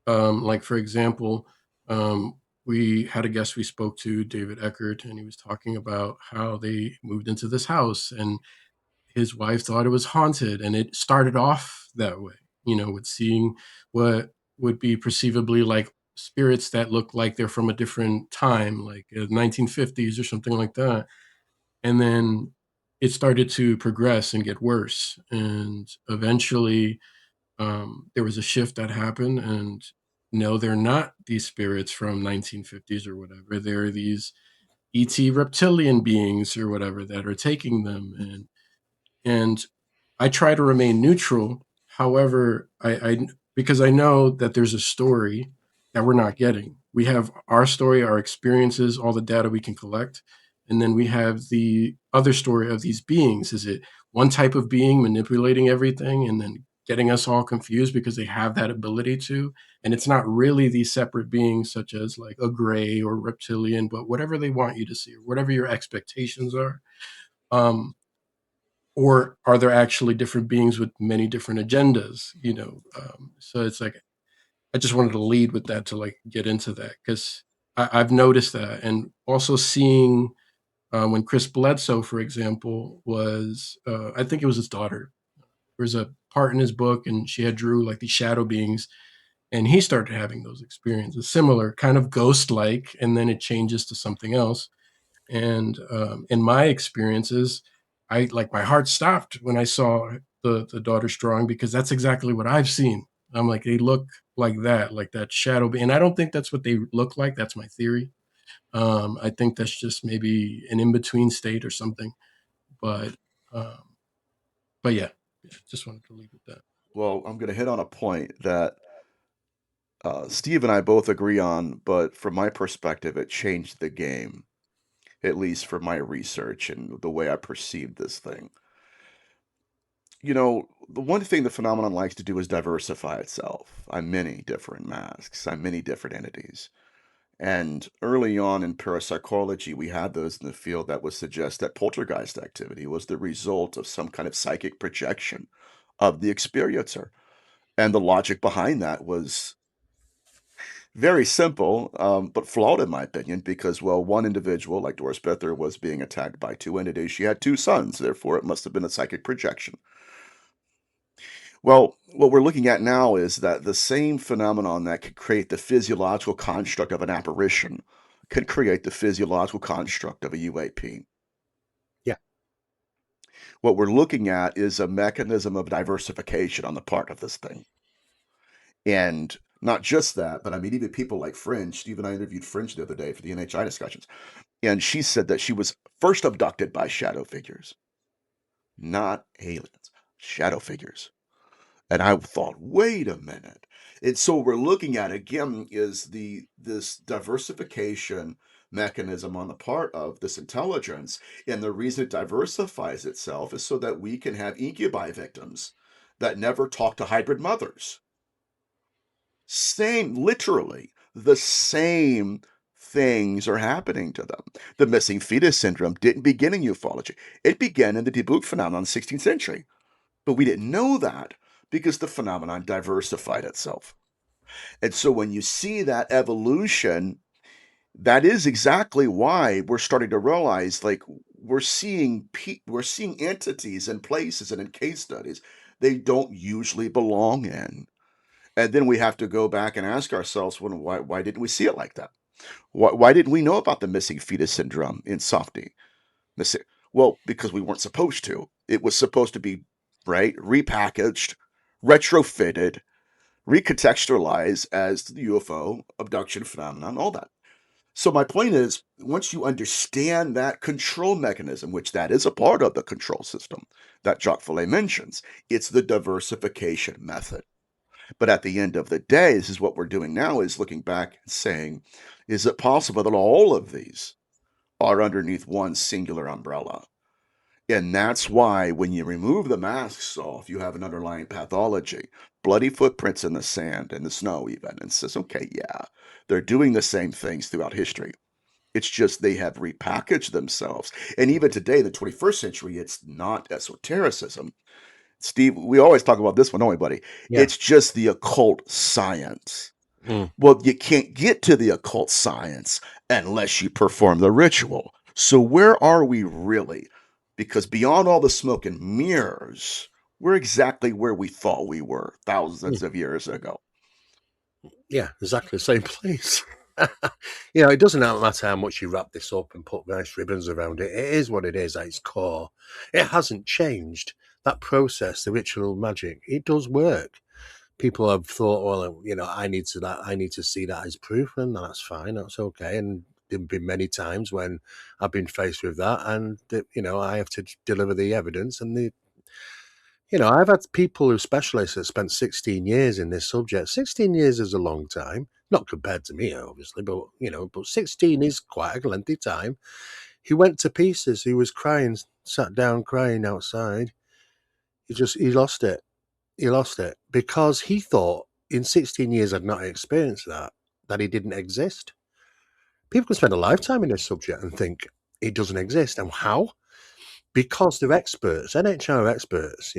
Like, for example, um, we had a guest we spoke to, David Eckert, and he was talking about how they moved into this house and his wife thought it was haunted. And it started off that way, with seeing what would be perceivably like spirits that look like they're from a different time, like 1950s or something like that. And then it started to progress and get worse. And eventually, there was a shift that happened. And no, they're not these spirits from 1950s or whatever. They're these ET reptilian beings or whatever that are taking them. And I try to remain neutral. However, I because I know that there's a story that we're not getting. We have our story, our experiences, all the data we can collect, and then we have the other story of these beings. Is it one type of being manipulating everything and then getting us all confused because they have that ability to? And it's not really these separate beings, such as like a gray or reptilian, but whatever they want you to see, or whatever your expectations are. Um, or are there actually different beings with many different agendas, so it's like I just wanted to lead with that to like get into that because I've noticed that. And also seeing when Chris Bledsoe, for example, was I think it was his daughter. There was a part in his book and she had drew like these shadow beings, and he started having those experiences, similar kind of ghost like, and then it changes to something else. And in my experiences, I like my heart stopped when I saw the daughter drawing because that's exactly what I've seen. I'm like, they look like that shadow. And I don't think that's what they look like. That's my theory. I think that's just maybe an in-between state or something. But um, but yeah, just wanted to leave it at that. Well, I'm going to hit on a point that Steve and I both agree on, but from my perspective, it changed the game, at least for my research and the way I perceived this thing. You know, the one thing the phenomenon likes to do is diversify itself on many different masks, on many different entities. And early on in parapsychology, we had those in the field that would suggest that poltergeist activity was the result of some kind of psychic projection of the experiencer. And the logic behind that was very simple, but flawed in my opinion, because, well, one individual, like Doris Bither, was being attacked by two entities. She had two sons, therefore it must have been a psychic projection. Well, what we're looking at now is that the same phenomenon that could create the physiological construct of an apparition could create the physiological construct of a UAP. Yeah. What we're looking at is a mechanism of diversification on the part of this thing. And not just that, but I mean, even people like Fringe. Steve and I interviewed Fringe the other day for the NHI discussions. And she said that she was first abducted by shadow figures, not aliens, shadow figures. And I thought, wait a minute. And so what we're looking at again is this diversification mechanism on the part of this intelligence. And the reason it diversifies itself is so that we can have incubi victims that never talk to hybrid mothers. Same, literally, the same things are happening to them. The missing fetus syndrome didn't begin in ufology. It began in the debug phenomenon in the 16th century. But we didn't know that because the phenomenon diversified itself. And so when you see that evolution, that is exactly why we're starting to realize, like, we're seeing entities in places and in case studies they don't usually belong in. And then we have to go back and ask ourselves, why didn't we see it like that? Why didn't we know about the missing fetus syndrome in Softy? Well, because we weren't supposed to. It was supposed to be, right, repackaged, retrofitted, recontextualized as the UFO abduction phenomenon, all that. So my point is, once you understand that control mechanism, which that is a part of the control system that Jacques Vallée mentions, it's the diversification method. But at the end of the day, this is what we're doing now, is looking back and saying, is it possible that all of these are underneath one singular umbrella? And that's why when you remove the masks off, you have an underlying pathology. Bloody footprints in the sand and the snow even. And says, okay, yeah, they're doing the same things throughout history. It's just they have repackaged themselves. And even today, the 21st century, it's not esotericism. Steve, we always talk about this one, don't we, buddy? Yeah. It's just the occult science. Mm. Well, you can't get to the occult science unless you perform the ritual. So where are we really? Because beyond all the smoke and mirrors, we're exactly where we thought we were thousands of years ago. Yeah, exactly the same place. You know, it doesn't matter how much you wrap this up and put nice ribbons around it. It is what it is at its core. It hasn't changed. That process, the ritual magic, it does work. People have thought, well, you know, I need to see that as proof, and that's fine, that's okay. And there've been many times when I've been faced with that, and you know, I have to deliver the evidence. And I've had people who specialists that spent 16 years in this subject. 16 years is a long time, not compared to me, obviously, but 16 is quite a lengthy time. He went to pieces. He was crying, sat down crying outside. He lost it. He lost it because he thought in 16 years I'd not experienced that he didn't exist. People can spend a lifetime in this subject and think it doesn't exist. And how? Because they're experts, NHR experts,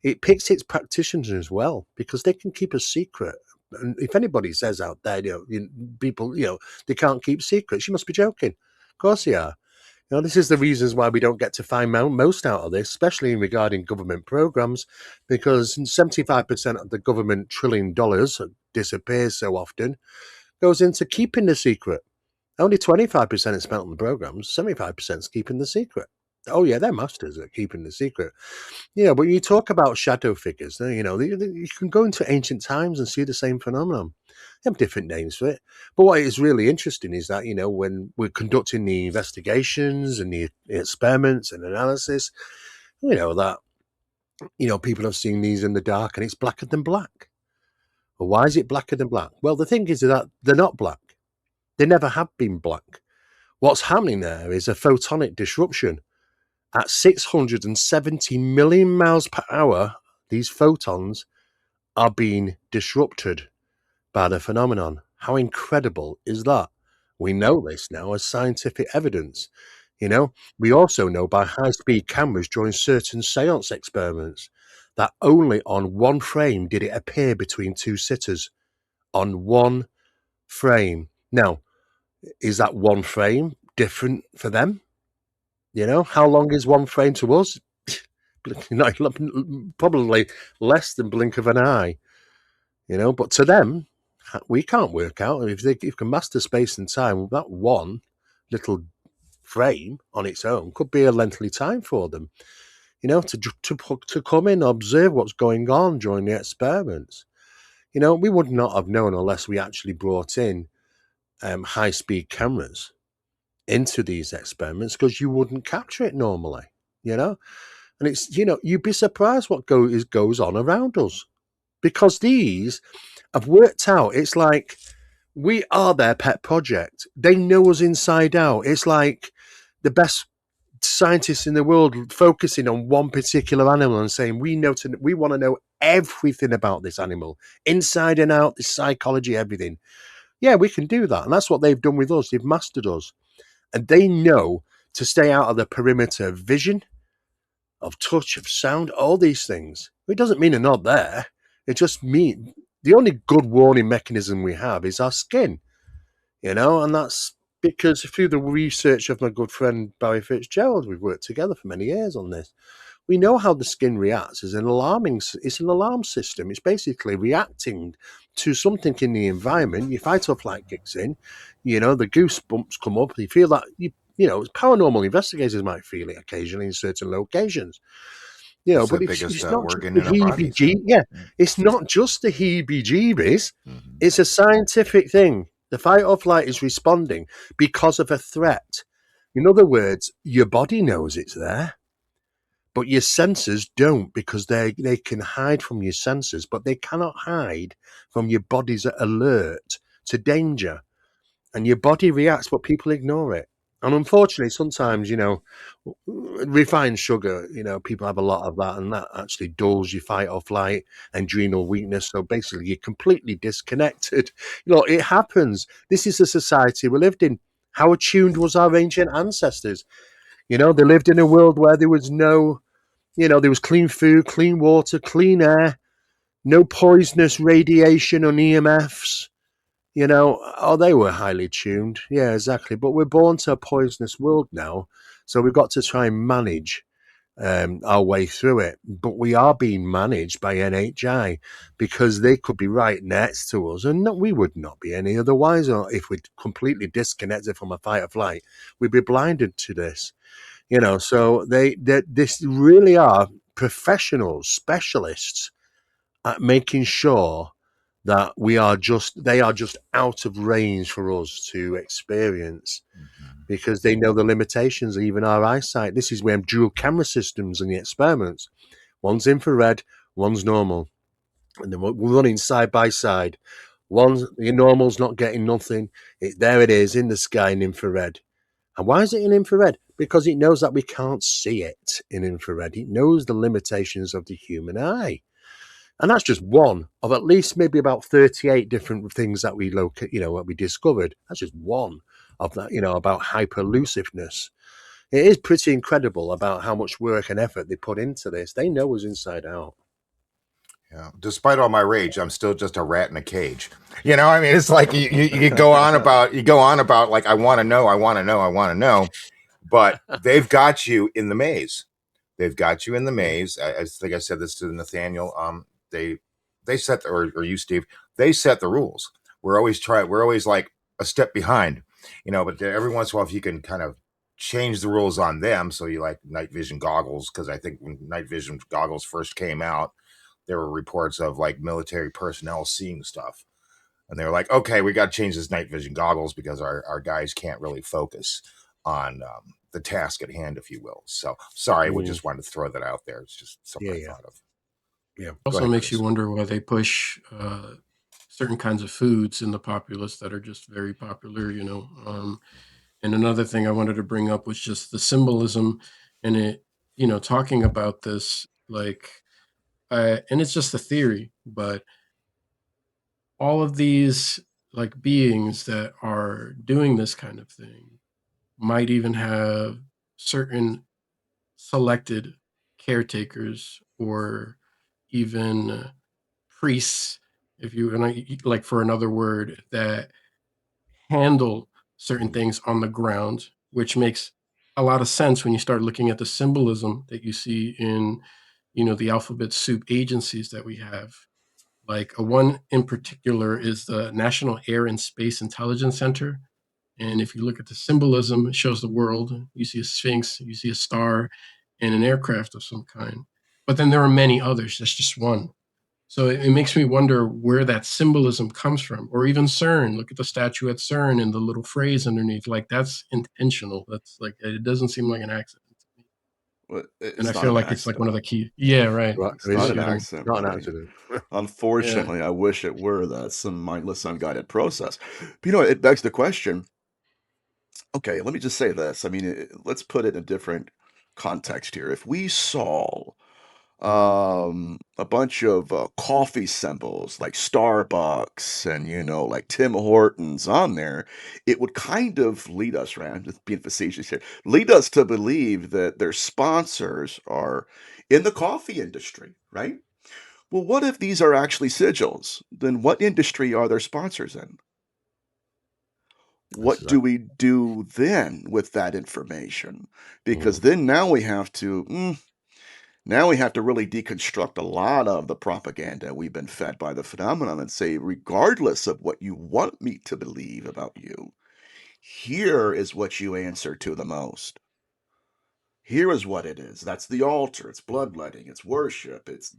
it picks its practitioners as well because they can keep a secret. And if anybody says out there, people, they can't keep secrets, you must be joking. Of course they are. This is the reasons why we don't get to find most out of this, especially in regarding government programs, because 75% of the government $1 trillion disappears so often, goes into keeping the secret. Only 25% is spent on the programs, 75% is keeping the secret. Oh yeah, they're masters at keeping the secret. But you talk about shadow figures. You can go into ancient times and see the same phenomenon. They have different names for it. But what is really interesting is that when we're conducting the investigations and the experiments and analysis, that people have seen these in the dark and it's blacker than black. Well, why is it blacker than black? Well, the thing is that they're not black. They never have been black. What's happening there is a photonic disruption. At 670 million miles per hour, these photons are being disrupted by the phenomenon. How incredible is that? We know this now as scientific evidence. We also know by high-speed cameras during certain seance experiments that only on one frame did it appear between two sitters. On one frame. Now, is that one frame different for them? How long is one frame to us? Probably less than blink of an eye. But to them, we can't work out if they can master space and time. That one little frame on its own could be a lengthy time for them. To come in and observe what's going on during the experiments. We would not have known unless we actually brought in high-speed cameras into these experiments, because you wouldn't capture it normally. And it's you'd be surprised what goes on around us, because these have worked out. It's like we are their pet project. They know us inside out. It's like the best scientists in the world focusing on one particular animal and saying we want to know everything about this animal, inside and out, the psychology, everything. Yeah, we can do that, and that's what they've done with us. They've mastered us, and they know to stay out of the perimeter of vision, of touch, of sound, all these things. It doesn't mean they're not there. It just means the only good warning mechanism we have is our skin, and that's because through the research of my good friend Barry Fitzgerald, we've worked together for many years on this. We know how the skin reacts as it's an alarm system. It's basically reacting to something in the environment. Your fight or flight kicks in, the goosebumps come up. You feel that, paranormal investigators might feel it occasionally in certain locations. It's But the it's biggest not just organ the in our bodies. heebie-jeebies. Yeah, it's not just the heebie-jeebies. Mhm. It's a scientific thing. The fight or flight is responding because of a threat. In other words, your body knows it's there, but your senses don't, because they can hide from your senses, but they cannot hide from your body's alert to danger. And your body reacts, but people ignore it. And unfortunately, sometimes, refined sugar, people have a lot of that, and that actually dulls your fight or flight, adrenal weakness. So basically, you're completely disconnected. It happens. This is the society we lived in. How attuned was our ancient ancestors? They lived in a world where there was there was clean food, clean water, clean air, no poisonous radiation on EMFs. They were highly tuned. Yeah, exactly. But we're born to a poisonous world now. So we've got to try and manage our way through it. But we are being managed by NHI, because they could be right next to us, and we would not be any otherwise. Or if we're completely disconnected from a fight or flight, we'd be blinded to this. So this really are professionals, specialists at making sure that they are just out of range for us to experience, Mhm. because they know the limitations of even our eyesight. This is where dual camera systems and the experiments, one's infrared, one's normal, and then we're running side by side. The normal's not getting nothing. There it is in the sky in infrared. And why is it in infrared? Because it knows that we can't see it in infrared. It knows the limitations of the human eye. And that's just one of at least maybe about 38 different things that we what we discovered. That's just one of that, about hyperlusiveness. It is pretty incredible about how much work and effort they put into this. They know us inside out. Yeah. Despite all my rage, I'm still just a rat in a cage. I mean, it's like you go on about like I want to know, I want to know, I want to know, but they've got you in the maze. They've got you in the Yeah. maze. I think I said this to Nathaniel. They set or you, Steve. They set the rules. We're always like a step behind, but every once in a while, if you can kind of change the rules on them. So you like night vision goggles, because I think when night vision goggles first came out, there were reports of like military personnel seeing stuff. And they were like, okay, we got to change this night vision goggles because our guys can't really focus on the task at hand, if you will. So sorry, we just wanted to throw that out there. It's just something I thought of. Yeah. It Go also ahead, makes you Chris. wonder why they push certain kinds of foods in the populace that are just very popular, you know. And another thing I wanted to bring up was just the symbolism and it, you know, talking about this, like, and it's just a theory, but all of these like beings that are doing this kind of thing might even have certain selected caretakers or even priests, if you and I like for another word, that handle certain things on the ground, which makes a lot of sense when you start looking at the symbolism that you see in, you know, the alphabet soup agencies that we have. Like a one in particular is the National Air and Space Intelligence Center. And if you look at the symbolism, it shows the world. You see a sphinx, you see a star, and an aircraft of some kind. But then there are many others. That's just one. So it makes me wonder where that symbolism comes from, or even CERN. Look at the statue at CERN and the little phrase underneath. Like that's intentional. That's like it doesn't seem like an accident to me. Well, And I it's not feel an like it's like one accident. of the key. Yeah, right. Right. It's Is not it? an Considering, accident, Not an buddy. accident. yeah. Unfortunately, I wish it were. That's some mindless, unguided process. But you know, it begs the question. Okay, let me just say this. I mean, let's put it in a different context here. If we saw a bunch of coffee symbols like Starbucks and like Tim Hortons on there, it would kind of lead us, right? I'm just being facetious here. Lead us to believe that their sponsors are in the coffee industry, right? Well, what if these are actually sigils? Then what industry are their sponsors in? That's What do exactly. we do then with that information? Because Mm. then now we have to really deconstruct a lot of the propaganda we've been fed by the phenomenon and say, regardless of what you want me to believe about you, here is what you answer to the most. Here is what it is. That's the altar. It's bloodletting. It's worship. It's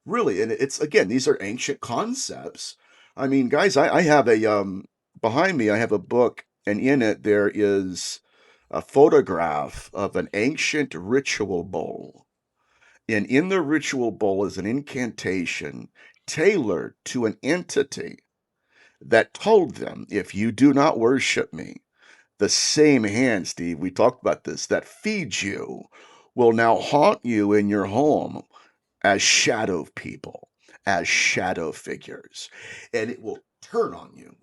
really, and it's again, these are ancient concepts. I mean, guys, I have behind me, I have a book, and in it there is a photograph of an ancient ritual bowl. And in the ritual bowl is an incantation tailored to an entity that told them, if you do not worship me, the same hand, Steve, we talked about this, that feeds you will now haunt you in your home as shadow people, as shadow figures, and it will turn on you.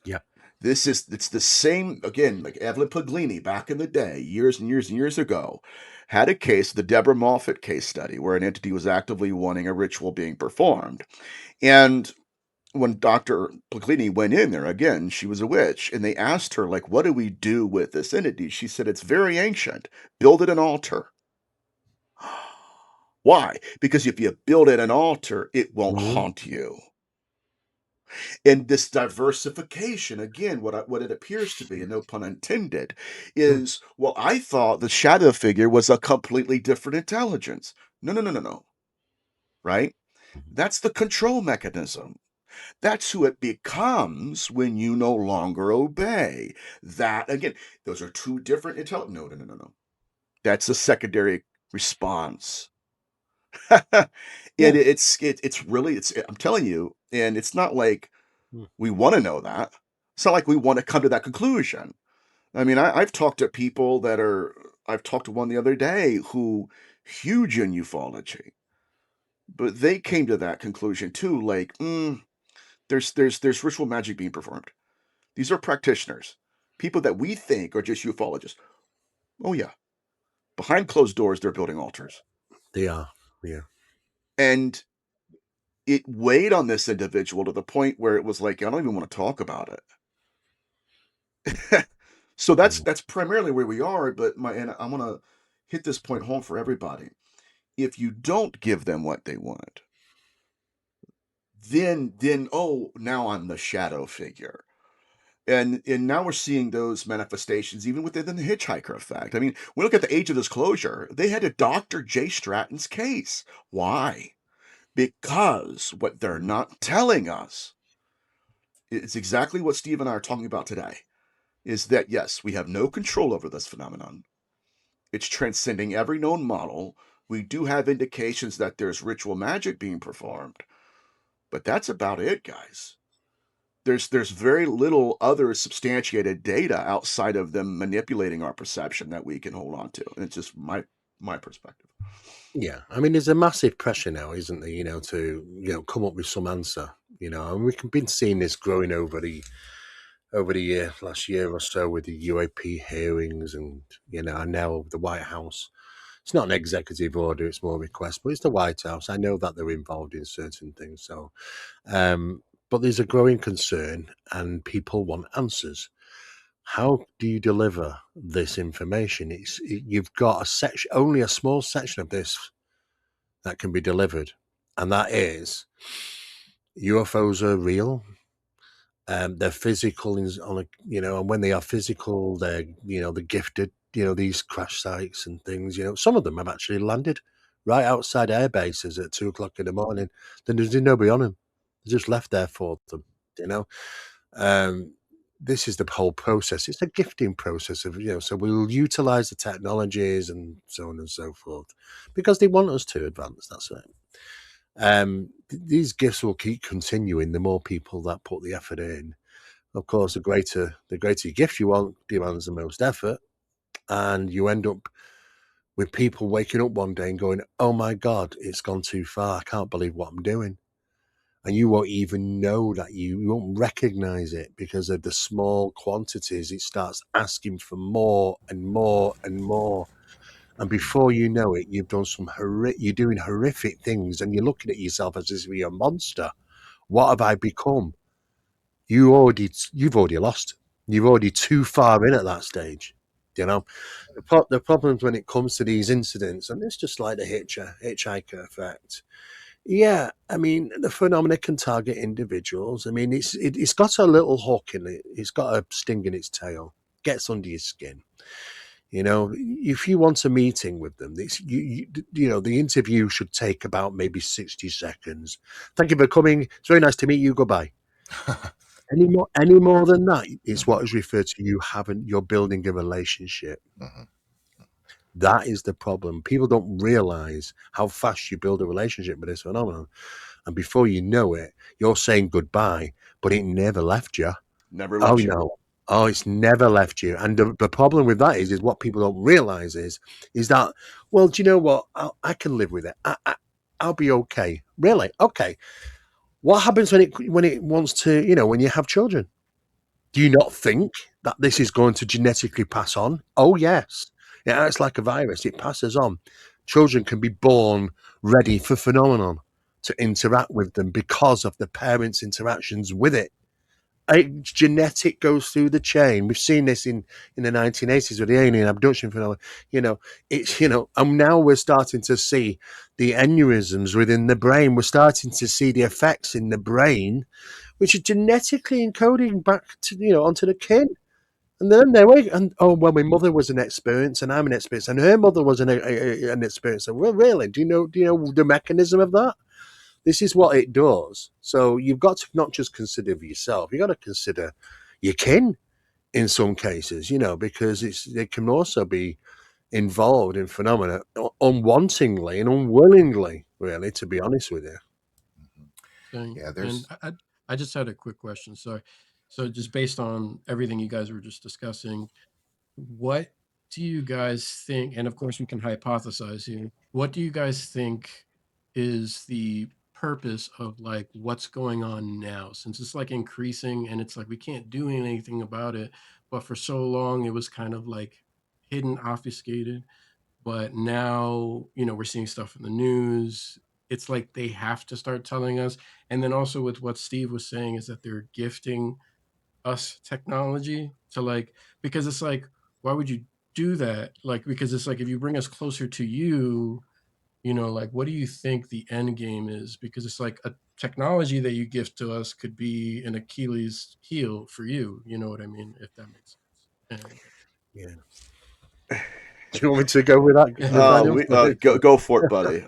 Yep. It's the same again, like Evelyn Puglini back in the day, years and years and years ago, had a case, the Deborah Moffat case study, where an entity was actively wanting a ritual being performed. And when Dr. Puglini went in there, again, she was a witch, and they asked her, like, what do we do with this entity? She said, it's very ancient. Build it an altar. Why? Because if you build it an altar, it won't Mhm. haunt you. And this diversification, again, what it appears to be, and no pun intended, is, well, I thought the shadow figure was a completely different intelligence. No, no, no, no, no. Right? That's the control mechanism. That's who it becomes when you no longer obey. That, again, those are two different intelligence. No, no, no, no, no. That's a secondary response. Yeah. It's really, I'm telling you, and it's not like Mm. we want to know that. It's not like we want to come to that conclusion. I mean, I've talked to people I've talked to one the other day who huge in ufology, but they came to that conclusion too. Like, there's ritual magic being performed. These are practitioners, people that we think are just ufologists. Oh yeah, behind closed doors, they're building altars, They are. Yeah. and it weighed on this individual to the point where it was like, I don't even want to talk about it. So Mm. that's primarily where we are. But and I want to hit this point home for everybody. If you don't give them what they want, then oh, now I'm the shadow figure. And now we're seeing those manifestations even within the hitchhiker effect. I mean, we look at the age of disclosure. They had to doctor Jay Stratton's case. Why? Because what they're not telling us is exactly what Steve and I are talking about today. Is that yes, we have no control over this phenomenon. It's transcending every known model. We do have indications that there's ritual magic being performed, but that's about it, guys. There's very little other substantiated data outside of them manipulating our perception that we can hold on to. And it's just my perspective. Yeah, I mean, there's a massive pressure now, isn't there? To come up with some answer. And we've been seeing this growing over the last year or so with the UAP hearings, and now the White House. It's not an executive order; it's more a request, but it's the White House. I know that they're involved in certain things, so. But there's a growing concern, and people want answers. How do you deliver this information? You've got only a small section of this that can be delivered, and that is UFOs are real. They're physical and when they are physical, they're gifted. These crash sites and things. Some of them have actually landed right outside air bases at 2 o'clock in the morning. Then there's nobody on them. They're just left there for them. You know, um, this is the whole process. It's a gifting process so we'll utilize the technologies and so on and so forth because they want us to advance. That's it. These gifts will keep continuing the more people that put the effort in. Of course, the greater gift you want demands the most effort, and you end up with people waking up one day and going, "Oh my God, it's gone too far. I can't believe what I'm doing." And you won't even know that you won't recognize it because of the small quantities. It starts asking for more and more and more. And before you know it, you've done you're doing horrific things, and you're looking at yourself as if you're a monster. What have I become? You've already lost. You're already too far in at that stage. You know, the problems when it comes to these incidents, and it's just like the hitchhiker effect. Yeah, I mean, the phenomena can target individuals. I mean, it's got a little hook in it. It's got a sting in its tail. Gets under your skin. If you want a meeting with them, the interview should take about maybe 60 seconds. Thank you for coming. It's very nice to meet you. Goodbye. Any more than that, it's what is referred to you're building a relationship. Mhm. That is the problem. People don't realize how fast you build a relationship with this phenomenon. And before you know it, you're saying goodbye, but it never left you. Never Oh left you. no. Oh, it's never left you. And the problem with that is what people don't realize is that, well, do you know what? I can live with it. I'll be okay. Really? Okay. What happens when it wants to, when you have children? Do you not think that this is going to genetically pass on? Oh, yes. It acts like a virus. It passes on. Children can be born ready for phenomenon to interact with them because of the parents' interactions with it. Genetic goes through the chain. We've seen this in the 1980s with the alien abduction phenomenon. And now we're starting to see the aneurysms within the brain. We're starting to see the effects in the brain which are genetically encoding back to onto the kin. And then they wait, and oh well, my mother was an experience, and I'm an experience, and her mother was an experience. And well, really, do you know the mechanism of that? This is what it does. So you've got to not just consider yourself; you got to consider your kin in some cases, because they can also be involved in phenomena unwantingly and unwillingly. Really, to be honest with you. Thing. Yeah, And there's I just had a quick question. So just based on everything you guys were just discussing, what do you guys think? And of course, we can hypothesize here. What do you guys think is the purpose of like what's going on now? Since it's like increasing and it's like we can't do anything about it, but for so long it was kind of like hidden, obfuscated. But now, we're seeing stuff in the news. It's like they have to start telling us. And then also with what Steve was saying is that they're gifting us technology to like, because it's like, why would you do that? Like, because it's like if you bring us closer to you, like what do you think the end game is? Because it's like technology that you gift to us could be an Achilles heel for you. You know what I mean? If that makes sense. And Yeah. Do you want me to go with that, Nathaniel? We go for it, buddy.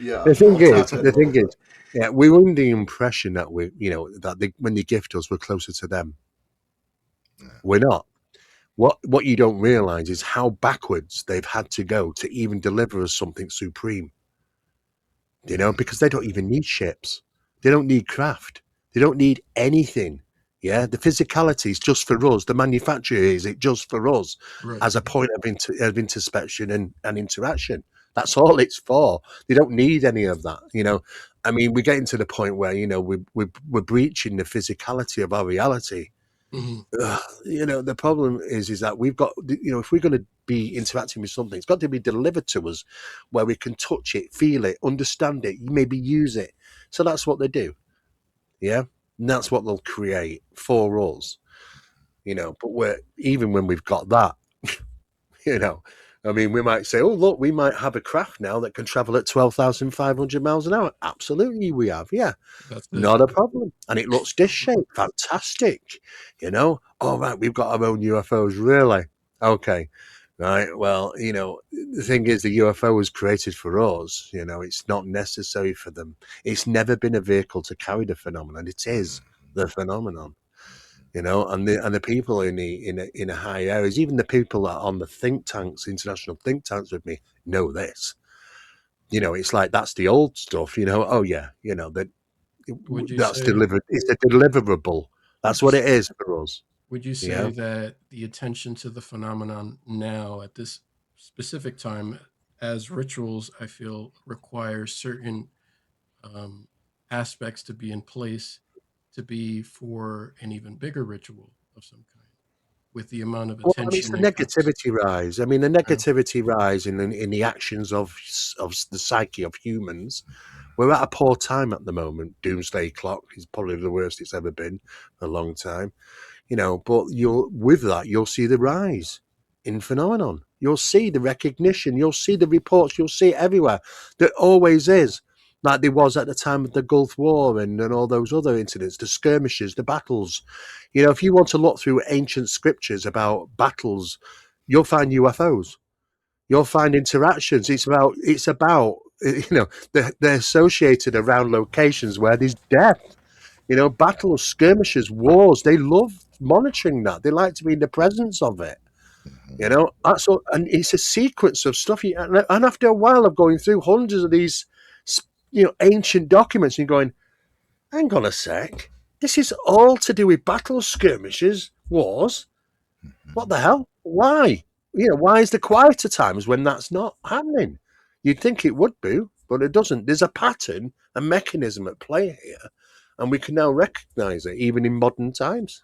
Yeah, The thing I'll is, tap in a the little thing bit. is, yeah, we're under the impression that when they gift us, we're closer to them. We're not. What you don't realize is how backwards they've had to go to even deliver us something supreme. Because they don't even need ships. They don't need craft. They don't need anything. Yeah, the physicality is just for us. The manufacturer is it just for us right. as a point of introspection and interaction. That's all it's for. They don't need any of that. I mean, we're getting to the point where we're breaching the physicality of our reality. Mhm. The problem is that we've got, if we're going to be interacting with something, it's got to be delivered to us where we can touch it, feel it, understand it, maybe use it. So that's what they do. Yeah. And that's what they'll create for us, but even when we've got that, you know, I mean, we might say, oh, look, we might have a craft now that can travel at 12,500 miles an hour. Absolutely, we have. Yeah. That's it. Not a problem. And it looks this shape. Fantastic. All right, we've got our own UFOs. Really? Okay. Right. Well, the thing is, the UFO was created for us. It's not necessary for them. It's never been a vehicle to carry the phenomenon. It is the phenomenon. And the people in the high areas, even the people that are on the think tanks, international think tanks with me, know this. It's like that's the old stuff. Oh yeah, that Would you that's say? delivered. It's a deliverable. Would That's you what s- it is for us. would you Yeah. say that the attention to the phenomenon now at this specific time, as rituals, I feel require certain um, aspects to be in place to be for an even bigger ritual of some kind, with the amount of Well, I mean, it's attention the and focus. negativity rise. I mean, the Yeah. negativity rise in the actions of the psyche of humans. We're at a poor time at the moment. Doomsday clock is probably the worst it's ever been for a long time. But you'll see the rise in phenomenon. You'll see the recognition. You'll see the reports. You'll see it everywhere. There always is, like there was at the time of the Gulf War and all those other incidents, the skirmishes, the battles. If you want to look through ancient scriptures about battles, you'll find UFOs. You'll find interactions. It's about they're associated around locations where there's death. Battles, skirmishes, wars. They love monitoring that. They like to be in the presence of it. That's all, and it's a sequence of stuff. And after a while of going through hundreds of these, ancient documents, and you're going, hang on a sec. This is all to do with battles, skirmishes, wars. What the hell? Why? Why is the quieter times when that's not happening? You'd think it would be, but it doesn't. There's a pattern, a mechanism at play here, and we can now recognize it even in modern times.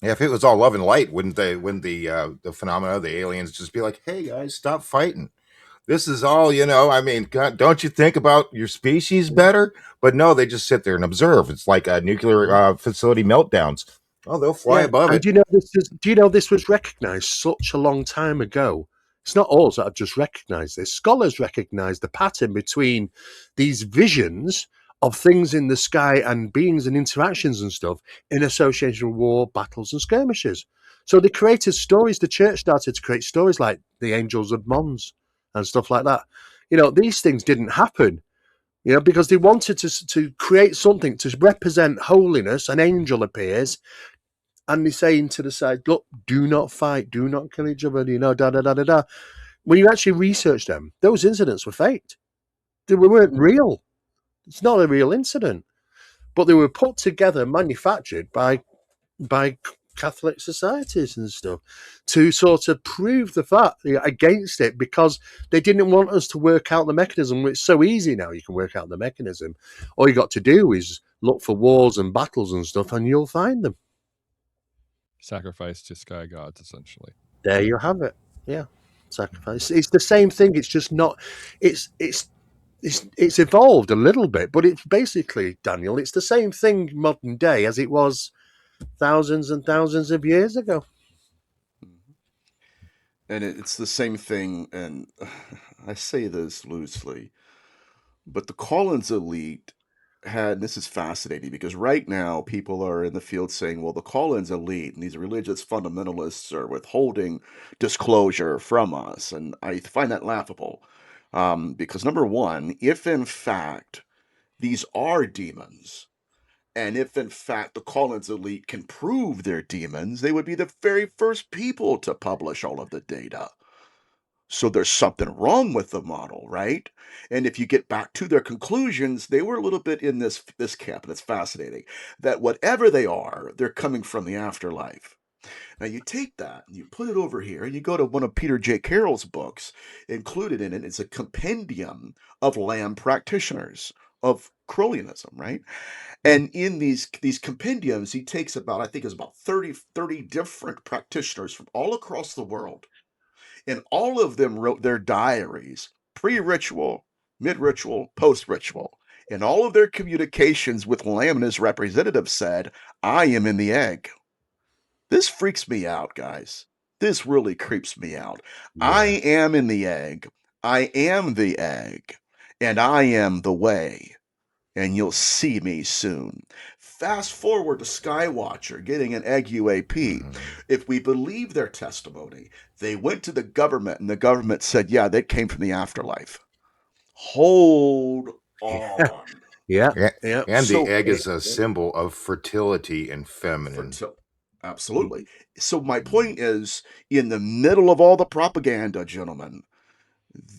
Yeah, if it was all love and light, wouldn't the phenomena, the aliens just be like, "Hey guys, stop fighting. This is all, I mean, God, don't you think about your species better?" But no, they just sit there and observe. It's like nuclear facility meltdowns. Oh, they'll fly Yeah, above and it. do you know this was recognised such a long time ago? It's not us that have just recognised this. Scholars recognise the pattern between these visions of things in the sky and beings and interactions and stuff in association with war, battles, and skirmishes. So they created stories. The church started to create stories like the angels of Mons and stuff like that. These things didn't happen. Because they wanted to create something to represent holiness. An angel appears, and they're saying to the side, look, do not fight, do not kill each other, da da da da da. When you actually research them, those incidents were faked. They weren't real. It's not a real incident, but they were put together, manufactured by Catholic societies and stuff to sort of prove the fact against it, because they didn't want us to work out the mechanism. It's so easy now. You can work out the mechanism. All you got to do is look for wars and battles and stuff, and you'll find them. Sacrifice to sky gods, essentially. There you have it. Yeah, sacrifice. It's the same thing. It's just not. It's evolved a little bit, but it's basically, Daniel. It's the same thing modern day as it was thousands and thousands of years ago. Mhm. And it's the same thing, and I say this loosely, but the Collins elite had, this is fascinating because right now people are in the field saying, well, the call-in's elite and these religious fundamentalists are withholding disclosure from us. And I find that laughable. Because number one, if in fact these are demons, and if in fact the Collins elite can prove they're demons, they would be the very first people to publish all of the data. So there's something wrong with the model, right? And if you get back to their conclusions, they were a little bit in this camp, and it's fascinating that whatever they are, they're coming from the afterlife. Now you take that and you put it over here, and you go to one of Peter J. Carroll's books. Included in it is a compendium of Lamb practitioners of Crowleyanism, right? And in these compendiums, he takes about, I think it's about 30 different practitioners from all across the world. And all of them wrote their diaries, pre-ritual, mid-ritual, post-ritual. And all of their communications with Lamb and his representatives said, I am in the egg. This freaks me out, guys. This really creeps me out. I Yeah. am in the egg. I am the egg. And I am the way. And you'll see me soon. Fast forward to Skywatcher getting an egg UAP. If we believe their testimony, they went to the government and the government said, yeah, that came from the afterlife. Hold on. Yeah. Yeah. Yeah. And the So, egg is a symbol of fertility and feminine. absolutely. So my point is, in the middle of all the propaganda, gentlemen,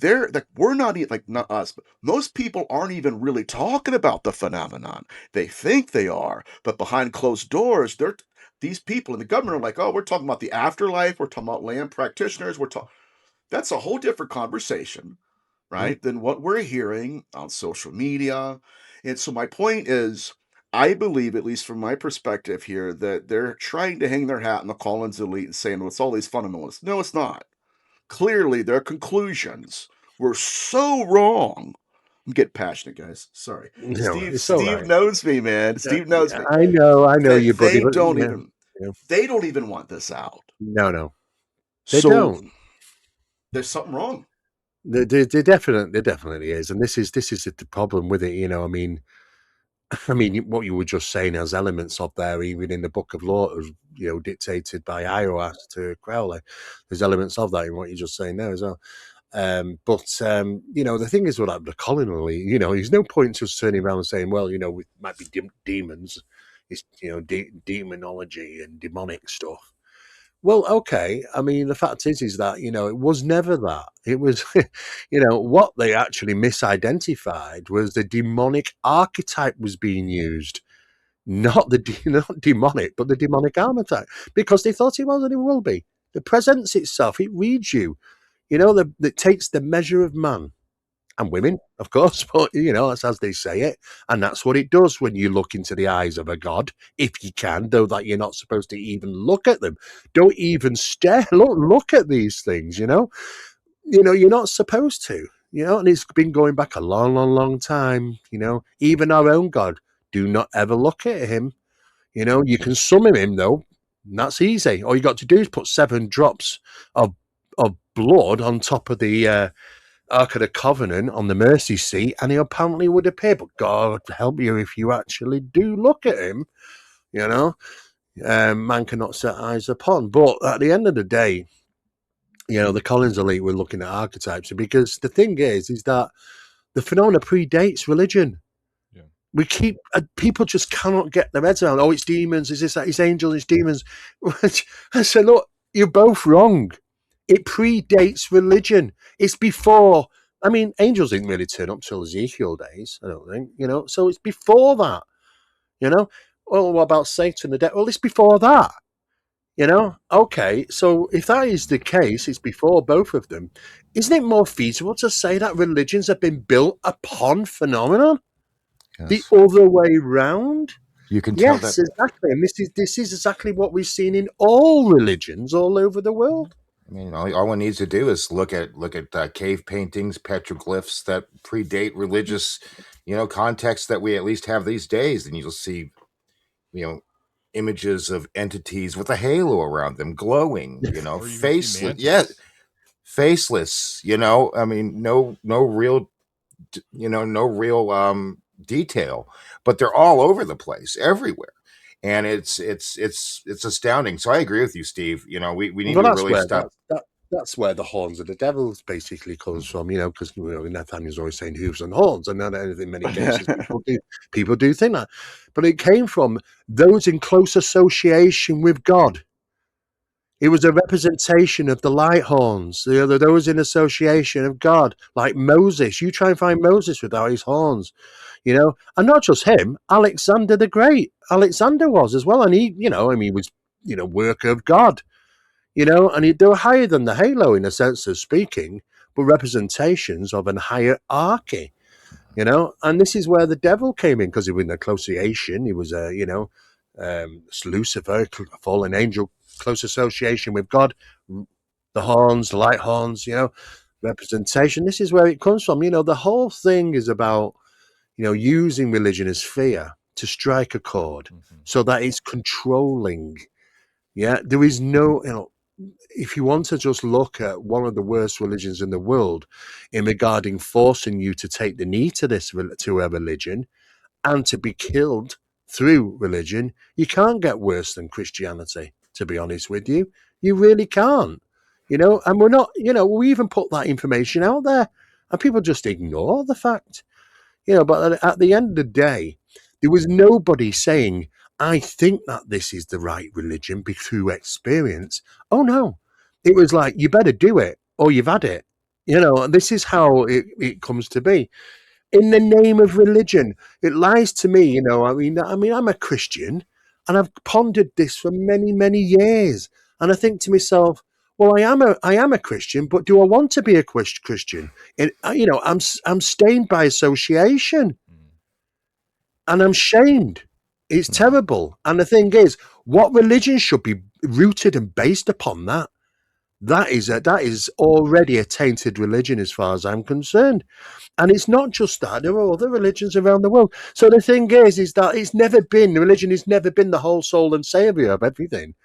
they're like, we're not even, like, not us, but most people aren't even really talking about the phenomenon. They think they are, but behind closed doors, these people in the government are like, oh, we're talking about the afterlife, we're talking about land practitioners, that's a whole different conversation, right, than what we're hearing on social media. And so my point is, I believe, at least from my perspective here, that they're trying to hang their hat on the Collins elite and saying, well, it's all these fundamentalists. No, it's not. Clearly, their conclusions were so wrong. I'm getting passionate, guys. Sorry. No, it's all Steve right. knows me, man. Steve knows me. I know That you, buddy, but yeah. they don't even want this out. No, they So don't. there's something wrong. There definitely is, and this is the problem with it. I mean, what you were just saying has elements of there, even in the Book of Law, dictated by Iowa to Crowley. There's elements of that in what you're just saying there as well. But the thing is with the colony, there's no point to us turning around and saying, well, it might be demons, it's demonology and demonic stuff. Well, okay. I mean, the fact is that it was never that. It was, what they actually misidentified was the demonic archetype was being used, not not demonic, but the demonic archetype, because they thought it was and it will be. It presents itself. It reads you. That takes the measure of man and women, of course, but that's as they say it, and that's what it does when you look into the eyes of a god, if you can, though that you're not supposed to even look at them. Don't even stare. Look at these things. You're not supposed to. And it's been going back a long, long, long time. Even our own God, do not ever look at him. You can summon him though. And that's easy. All you got to do is put 7 drops of blood on top of the Ark of the Covenant on the mercy seat, and he apparently would appear. But God help you if you actually do look at him. Man cannot set eyes upon. But at the end of the day, the Collins elite were looking at archetypes, because the thing is that the phenomena predates religion. Yeah. We keep people just cannot get their heads around. Oh, it's demons. Is this that? It's angels. It's demons. I said, look, you're both wrong. It predates religion. It's before. I mean, angels didn't really turn up till Ezekiel days, I don't think. So it's before that. Well, what about Satan? The devil? Well, it's before that. Okay. So if that is the case, it's before both of them. Isn't it more feasible to say that religions have been built upon phenomenon? Yes. The other way round? You can tell Yes, that. exactly. And this is exactly what we've seen in all religions all over the world. I mean, all one needs to do is look at cave paintings, petroglyphs that predate religious, contexts that we at least have these days, and you'll see, images of entities with a halo around them, glowing, Or even see faceless. mantis. Yeah, faceless. I mean, no real, no real detail, but they're all over the place, everywhere. And it's astounding. So I agree with you, Steve. You know, we need Well, to that's really where stop. that's where the horns of the devils basically comes from, you know, because Nathaniel's always saying hooves and horns, and not in many cases people do think that, but it came from those in close association with God. It was a representation of the light horns, those in association of God, like Moses. You try and find Moses without his horns, you know, and not just him. Alexander the Great, Alexander was as well, and he, you know, I mean, he was, you know, work of God, you know, and they were higher than the halo in a sense of speaking, but representations of an hierarchy, you know. And this is where the devil came in because he was in a association. He was a, you know, Lucifer, a fallen angel, close association with God, the horns, the light horns, you know, representation. This is where it comes from. You know, the whole thing is about, you know, using religion as fear to strike a chord so that it's controlling. Yeah, there is no, you know, if you want to just look at one of the worst religions in the world in regarding forcing you to take the knee to to a religion and to be killed through religion, you can't get worse than Christianity, to be honest with you. You really can't. You know, and we're not, you know, we even put that information out there and people just ignore the fact. You know, but at the end of the day, there was nobody saying, I think that this is the right religion through experience. Oh, no. It was like, you better do it or you've had it. You know, and this is how it comes to be. In the name of religion, it lies to me, you know, I mean, I'm a Christian and I've pondered this for many, many years. And I think to myself, well, I am a Christian, but do I want to be a Christian? And you know, I'm stained by association, and I'm shamed. It's terrible. And the thing is, what religion should be rooted and based upon that? That is already a tainted religion, as far as I'm concerned. And it's not just that; there are other religions around the world. So the thing is that religion has never been the whole soul and savior of everything.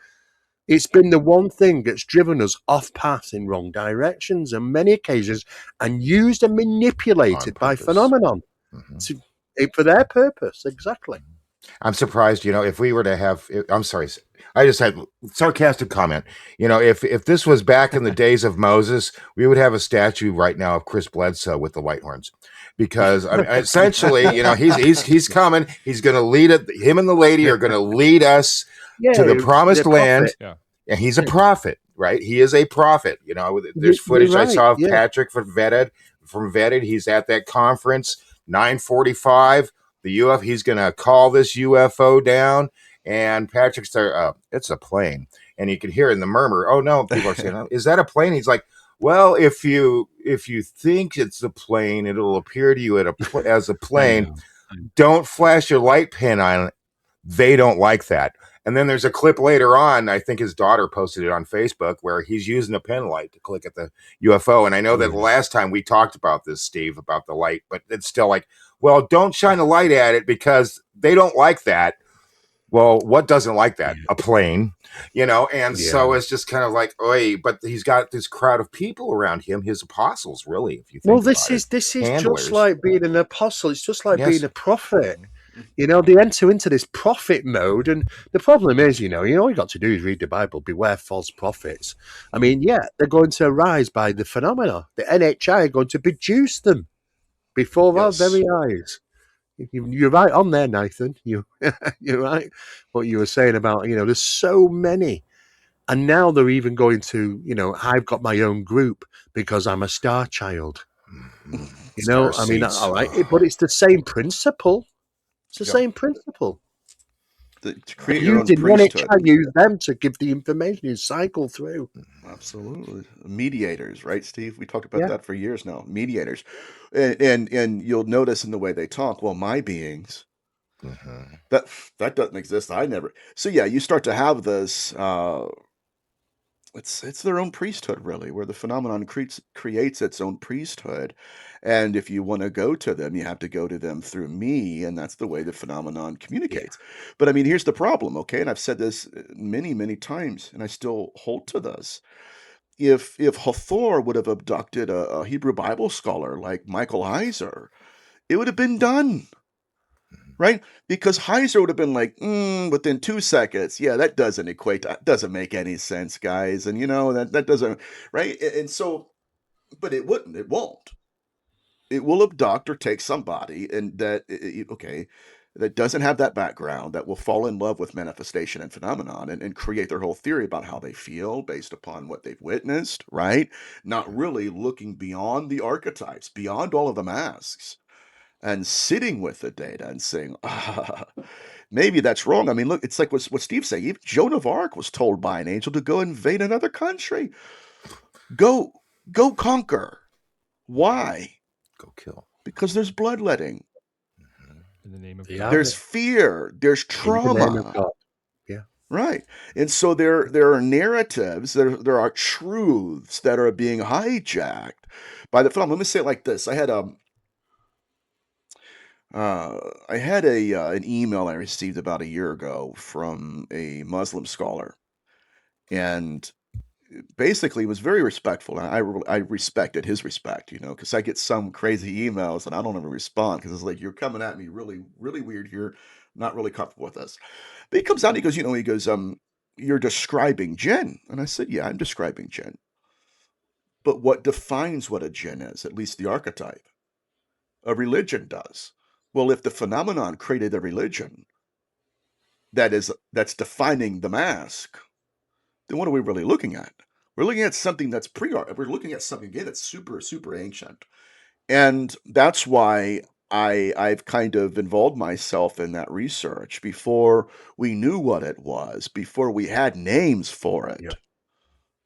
It's been the one thing that's driven us off path in wrong directions on many occasions and used and manipulated by phenomenon for their purpose. Exactly. I'm surprised, you know, if we were to have, I'm sorry, I just had sarcastic comment. You know, if this was back in the days of Moses, we would have a statue right now of Chris Bledsoe with the white horns, because I mean, essentially, you know, he's coming. He's going to lead it. Him and the lady are going to lead us Yeah, to the promised land. Yeah. And he's a prophet, right? He is a prophet. You know, there's you're footage I right. saw of Yeah. Patrick from Vetted. He's at that conference, 9:45. The he's going to call this UFO down, and Patrick's there. It's a plane, and you can hear in the murmur. Oh no, people are saying, "Is that a plane?" He's like, "Well, if you think it's a plane, it'll appear to you as a plane. Don't flash your light pin on it. They don't like that." And then there's a clip later on, I think his daughter posted it on Facebook, where he's using a pen light to click at the UFO. And I know that last time we talked about this, Steve, about the light, but it's still like, well, don't shine a light at it because they don't like that. Well, what doesn't like that? A plane, you know? And so it's just kind of like, oi, but he's got this crowd of people around him, his apostles, really, if you think Well, about this is handlers. just like being an apostle. It's just like Yes. being a prophet. You know, they enter into this prophet mode, and the problem is, you know, all you got to do is read the Bible. Beware false prophets. I mean, yeah, they're going to arise by the phenomena. The NHI are going to produce them before our very eyes. You're right on there, Nathan. You're right. What you were saying about, you know, there's so many. And now they're even going to, you know, I've got my own group because I'm a star child. You know, I mean, all right, but it's the same principle. It's the same principle. To create your own priesthood. NHI use them to give the information you cycle through. Absolutely. Mediators, right, Steve? We talked about that for years now. Mediators. And you'll notice in the way they talk, well, my beings, that doesn't exist. I never. So yeah, you start to have this it's their own priesthood, really, where the phenomenon creates its own priesthood. And if you want to go to them, you have to go to them through me, and that's the way the phenomenon communicates. But I mean, here's the problem, okay? And I've said this many, many times, and I still hold to this. If Hathor would have abducted a Hebrew Bible scholar like Michael Heiser, it would have been done. right? Because Heiser would have been like, within 2 seconds. Yeah, that doesn't equate. That doesn't make any sense, guys. And that doesn't, right? And so, but it wouldn't. It won't. It will abduct or take somebody, and okay, that doesn't have that background, that will fall in love with manifestation and phenomenon, and create their whole theory about how they feel based upon what they've witnessed, right? Not really looking beyond the archetypes, beyond all of the masks, and sitting with the data and saying, maybe that's wrong. I mean, look, it's like what Steve's saying. Even Joan of Arc was told by an angel to go invade another country. Go, go conquer. Why? Go kill. Because there's bloodletting. In the name of Yeah. God. There's fear. There's In the name of trauma. God. Yeah. Right. And so there are narratives, there are truths that are being hijacked by the film. Let me say it like this. I had an email I received about a year ago from a Muslim scholar, and basically was very respectful. And I respected his respect, because I get some crazy emails and I don't ever respond because it's like, you're coming at me really, really weird here, not really comfortable with this. But he comes out and he goes, you're describing jinn. And I said, yeah, I'm describing jinn. But what defines what a jinn is, at least the archetype? A religion does. Well, if the phenomenon created a religion that's defining the mask, then what are we really looking at? We're looking at something that's we're looking at something again that's super, super ancient. And that's why I've kind of involved myself in that research before we knew what it was, before we had names for it. Yeah.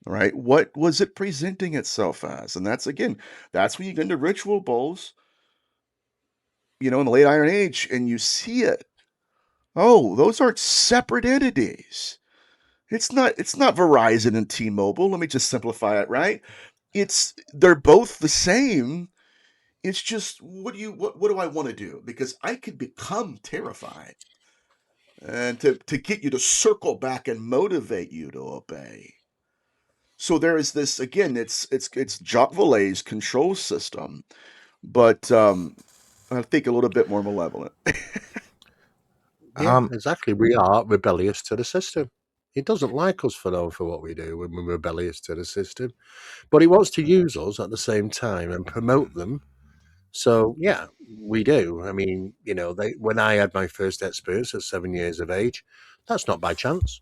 Right? What was it presenting itself as? And that's when you get into ritual bowls, in the late Iron Age, and you see it. Oh, those aren't separate entities. It's not Verizon and T-Mobile. Let me just simplify it, right? They're both the same. It's just, what do I want to do? Because I could become terrified. And to get you to circle back and motivate you to obey. So there is this, again, it's Jacques Vallée's control system, but I think a little bit more malevolent. Yeah, exactly. We are rebellious to the system. He doesn't like us for what we do when we're rebellious to the system, but he wants to use us at the same time and promote them. So yeah, we do. I mean, when I had my first experience at 7 years of age, that's not by chance.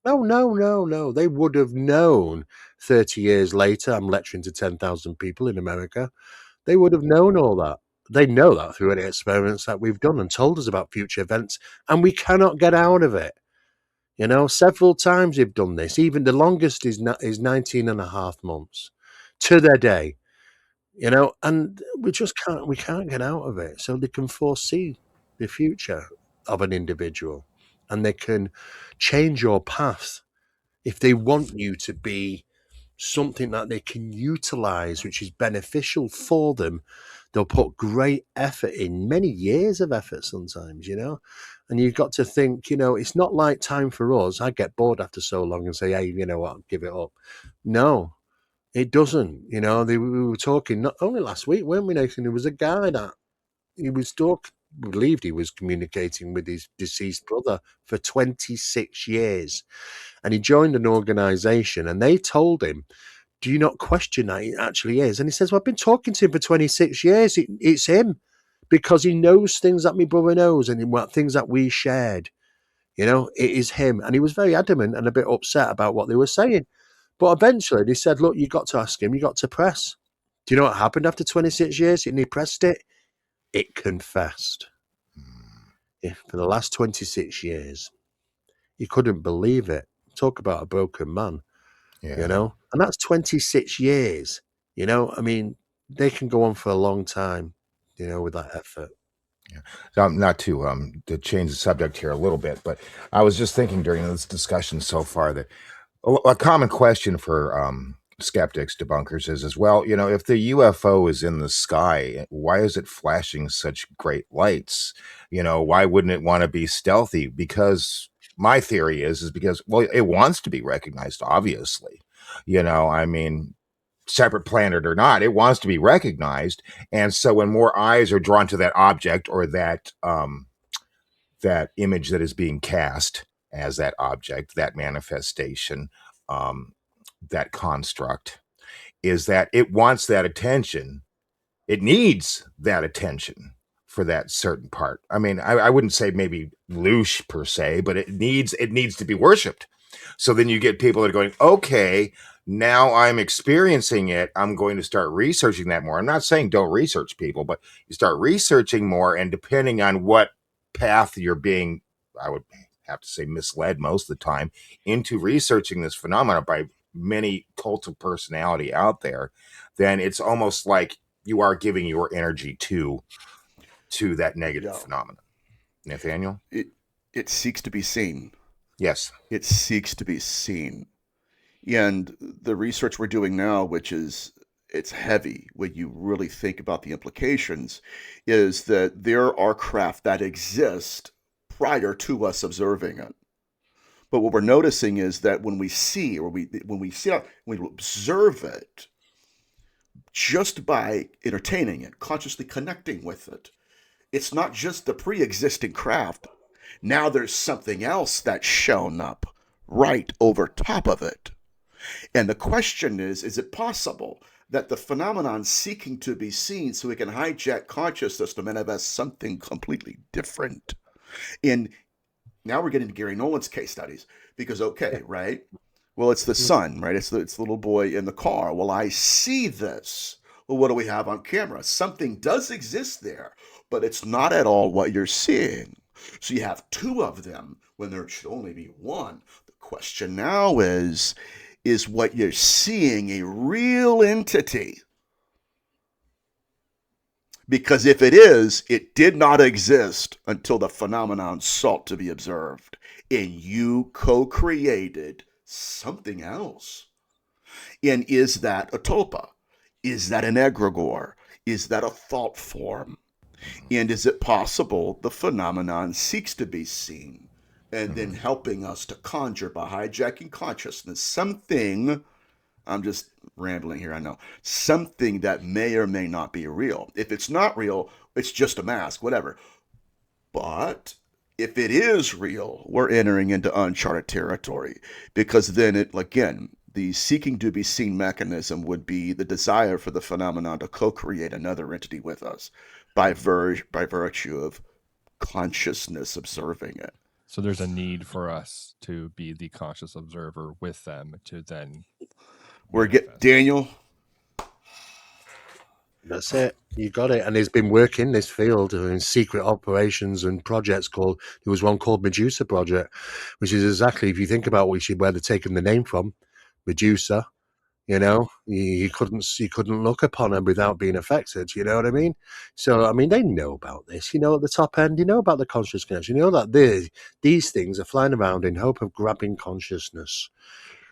No, no, no, no. They would have known 30 years later. I'm lecturing to 10,000 people in America. They would have known all that. They know that through any experiments that we've done and told us about future events, and we cannot get out of it. Several times they've done this. Even the longest is 19 and a half months to their day. And we just can't get out of it. So they can foresee the future of an individual, and they can change your path if they want you to be something that they can utilize, which is beneficial for them. They'll put great effort in, many years of effort sometimes, and you've got to think, it's not like time for us. I get bored after so long and say, hey, you know what, give it up. No, it doesn't. We were talking not only last week, weren't we, Nathan? There was a guy that believed he was communicating with his deceased brother for 26 years. And he joined an organization and they told him, do you not question that it actually is? And he says, well, I've been talking to him for 26 years. It's him, because he knows things that my brother knows and things that we shared. It is him. And he was very adamant and a bit upset about what they were saying. But eventually they said, look, you got to ask him, you got to press. Do you know what happened after 26 years? And he pressed it. It confessed. Yeah, for the last 26 years. He couldn't believe it. Talk about a broken man. Yeah. And that's 26 years. I mean, they can go on for a long time, with that effort. Yeah. So not to change the subject here a little bit, but I was just thinking during this discussion so far that a common question for skeptics, debunkers is, well, if the UFO is in the sky, why is it flashing such great lights? Why wouldn't it want to be stealthy? Because my theory is because, well, it wants to be recognized, obviously. I mean, separate planet or not, it wants to be recognized. And so when more eyes are drawn to that object or that that image that is being cast as that object, that manifestation, that construct, is that it wants that attention. It needs that attention for that certain part. I mean, I wouldn't say maybe louche per se, but it needs to be worshipped. So then you get people that are going, okay, now I'm experiencing it. I'm going to start researching that more. I'm not saying don't research people, but you start researching more, and depending on what path you're being, I would have to say misled most of the time into researching this phenomenon by many cult of personality out there, then it's almost like you are giving your energy to that negative phenomenon. Nathaniel? It seeks to be seen. Yes. It seeks to be seen. And the research we're doing now, which is it's heavy when you really think about the implications, is that there are craft that exist prior to us observing it. But what we're noticing is that when we see, or when we observe it, just by entertaining it, consciously connecting with it, it's not just the pre-existing craft. Now there's something else that's shown up right over top of it. And the question is it possible that the phenomenon seeking to be seen so it can hijack consciousness to manifest something completely different? And now we're getting to Gary Nolan's case studies because, okay, right? Well, it's the son, right? It's the little boy in the car. Well, I see this. Well, what do we have on camera? Something does exist there, but it's not at all what you're seeing. So you have two of them when there should only be one. The question now is what you're seeing a real entity? Because if it is, it did not exist until the phenomenon sought to be observed. And you co-created something else. And is that a tulpa? Is that an egregore? Is that a thought form? And is it possible the phenomenon seeks to be seen and then helping us to conjure by hijacking consciousness something, I'm just rambling here, I know, something that may or may not be real. If it's not real, it's just a mask, whatever. But if it is real, we're entering into uncharted territory, because then it, again, the seeking to be seen mechanism would be the desire for the phenomenon to co-create another entity with us by virtue of consciousness observing it. So there's a need for us to be the conscious observer with them to then Daniel. That's it. You got it. And he's been working this field in secret operations and projects there was one called Medusa Project, which is exactly, if you think about where they're taking the name from, Medusa, you couldn't look upon him without being affected. You know what I mean? So, I mean, they know about this, at the top end, about the conscious connection, that these things are flying around in hope of grabbing consciousness,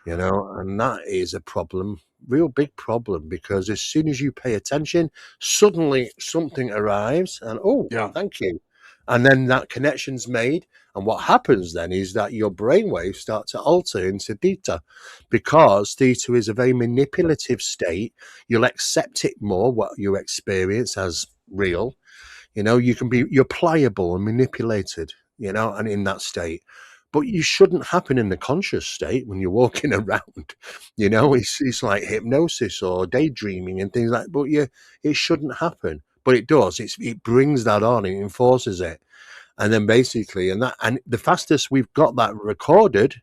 and that is a problem, real big problem, because as soon as you pay attention, suddenly something arrives and, thank you. And then that connection's made. And what happens then is that your brainwaves start to alter into theta, because theta is a very manipulative state. You'll accept it more, what you experience as real. You're pliable and manipulated, and in that state. But you shouldn't happen in the conscious state when you're walking around. It's like hypnosis or daydreaming and things like that. But it shouldn't happen. But it does. It brings that on. It enforces it. And then basically, and the fastest we've got that recorded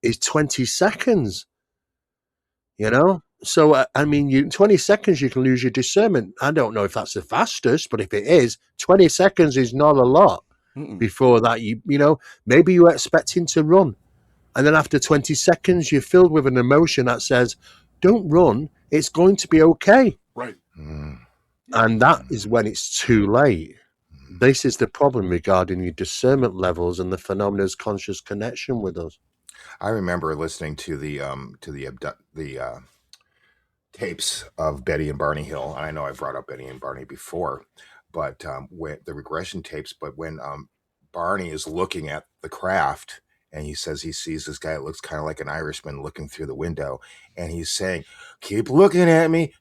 is 20 seconds. So, I mean, 20 seconds, you can lose your discernment. I don't know if that's the fastest, but if it is, 20 seconds is not a lot. Before that, maybe you're expecting to run. And then after 20 seconds, you're filled with an emotion that says, don't run. It's going to be okay. Right. And that is when it's too late. This is the problem regarding your discernment levels and the phenomena's conscious connection with us. I remember listening to the tapes of Betty and Barney Hill. I know I brought up Betty and Barney before, but when the regression tapes. But when Barney is looking at the craft, and he says he sees this guy that looks kind of like an Irishman looking through the window, and he's saying, keep looking at me,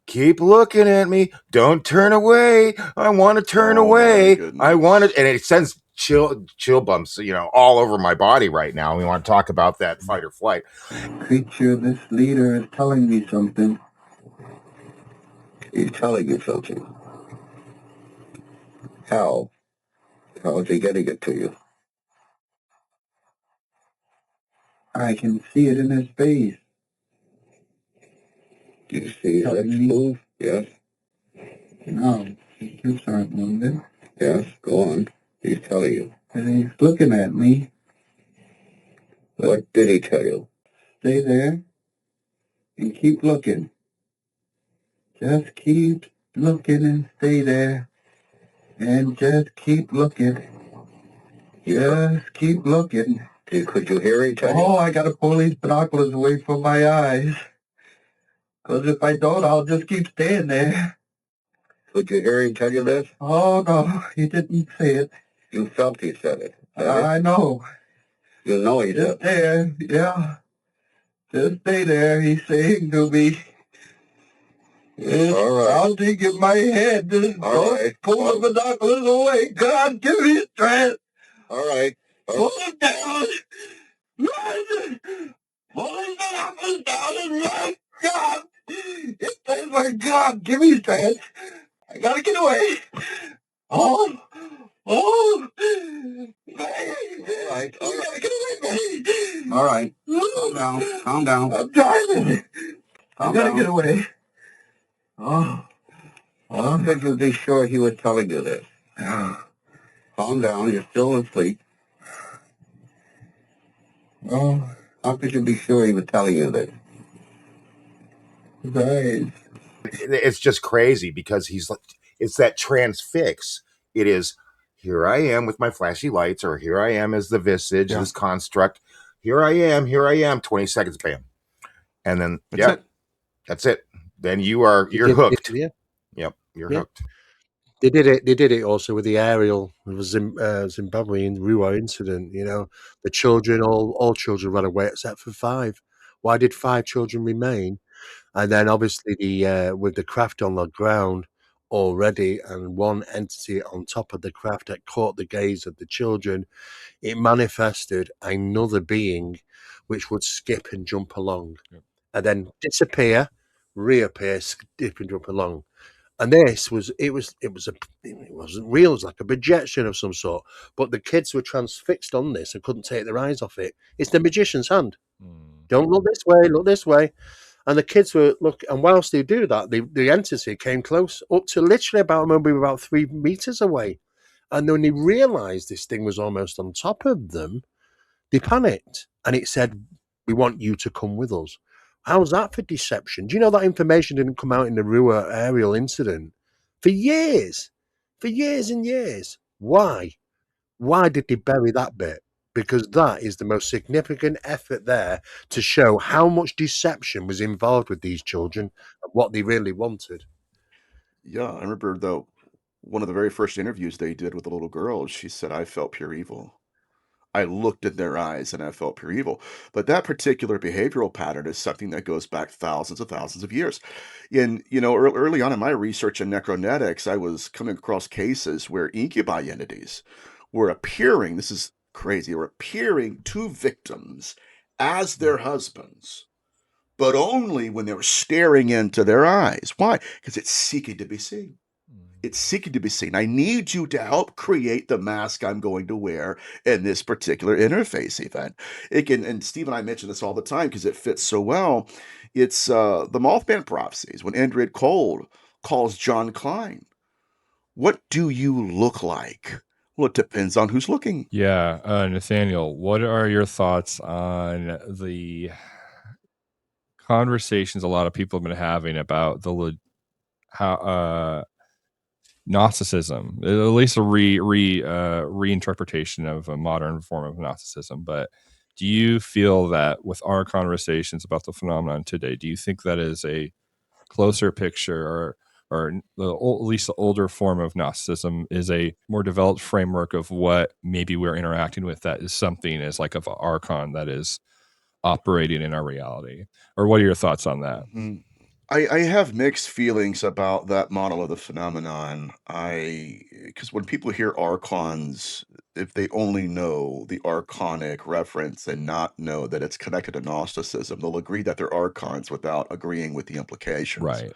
don't turn away. I want to turn away. I want it. And it sends chill bumps, all over my body right now. We want to talk about that fight or flight. Creature, this leader is telling me something. He's telling you something. How? How is he getting it to you? I can see it in his face. Do you see his lips move? Yes. No, his lips aren't moving. Yes, go on. He's telling you. And he's looking at me. What did he tell you? Stay there and keep looking. Just keep looking and stay there. And just keep looking. Just keep looking. Could you hear him tell you? Oh, I gotta pull these binoculars away from my eyes. Because if I don't, I'll just keep staying there. Could you hear him tell you this? Oh, no, he didn't say it. You felt he said it. I know. You know he did. Just there, yeah. Just stay there, he's saying to me. All right. I'll dig in my head. Just pull the binoculars away. God, give me strength. All right. Pull it down. Run. Pull the binoculars down and run. God. Oh, my God, give me strength. I gotta get away. Oh. All right. You gotta get away, buddy. All right. Calm down. Calm down. I'm driving. I gotta get away. Oh. How could you be sure he was telling you this? Calm down. You're still asleep. Oh. How could you be sure he was telling you this? Right. It's just crazy because he's like, it's that transfix. It is, here I am with my flashy lights, or here I am as the visage, this construct. Here I am. 20 seconds, bam. And then, that's it. Then you're hooked. Yep, you're hooked. They did it also with the aerial, the Zimbabwean Ruwa incident. The children, all children ran away except for 5. Why did 5 children remain? And then obviously with the craft on the ground already, and one entity on top of the craft that caught the gaze of the children, it manifested another being which would skip and jump along, and then disappear, reappear, skip and jump along. And this was it wasn't real. It was like a projection of some sort. But the kids were transfixed on this and couldn't take their eyes off it. It's the magician's hand. Don't look this way. Look this way. And the kids were and whilst they do that, the entity came close up to literally about 3 meters away. And when they realised this thing was almost on top of them, they panicked. And it said, "We want you to come with us." How's that for deception? Do you know that information didn't come out in the Ruwa aerial incident for years and years? Why? Why did they bury that bit? Because that is the most significant effort there to show how much deception was involved with these children and what they really wanted. Yeah, I remember though, one of the very first interviews they did with a little girl, she said, "I felt pure evil. I looked in their eyes and I felt pure evil." But that particular behavioral pattern is something that goes back thousands of years. And, early on in my research in necronetics, I was coming across cases where incubi entities were appearing, this is crazy, were appearing to victims as their husbands, but only when they were staring into their eyes. Why? Because it's seeking to be seen. It's seeking to be seen. I need you to help create the mask I'm going to wear in this particular interface event. And Steve and I mention this all the time because it fits so well. It's the Mothman prophecies when Indrid Cold calls John Klein. What do you look like? Well, it depends on who's looking. Yeah, Nathaniel, what are your thoughts on the conversations a lot of people have been having about how Gnosticism, at least a reinterpretation of a modern form of Gnosticism? But do you feel that with our conversations about the phenomenon today, do you think that is a closer picture, or at least the older form of Gnosticism is a more developed framework of what maybe we're interacting with that is something as like of an archon that is operating in our reality? Or what are your thoughts on that? I have mixed feelings about that model of the phenomenon. Because when people hear archons, if they only know the archonic reference and not know that it's connected to Gnosticism, they'll agree that they're archons without agreeing with the implications. Right.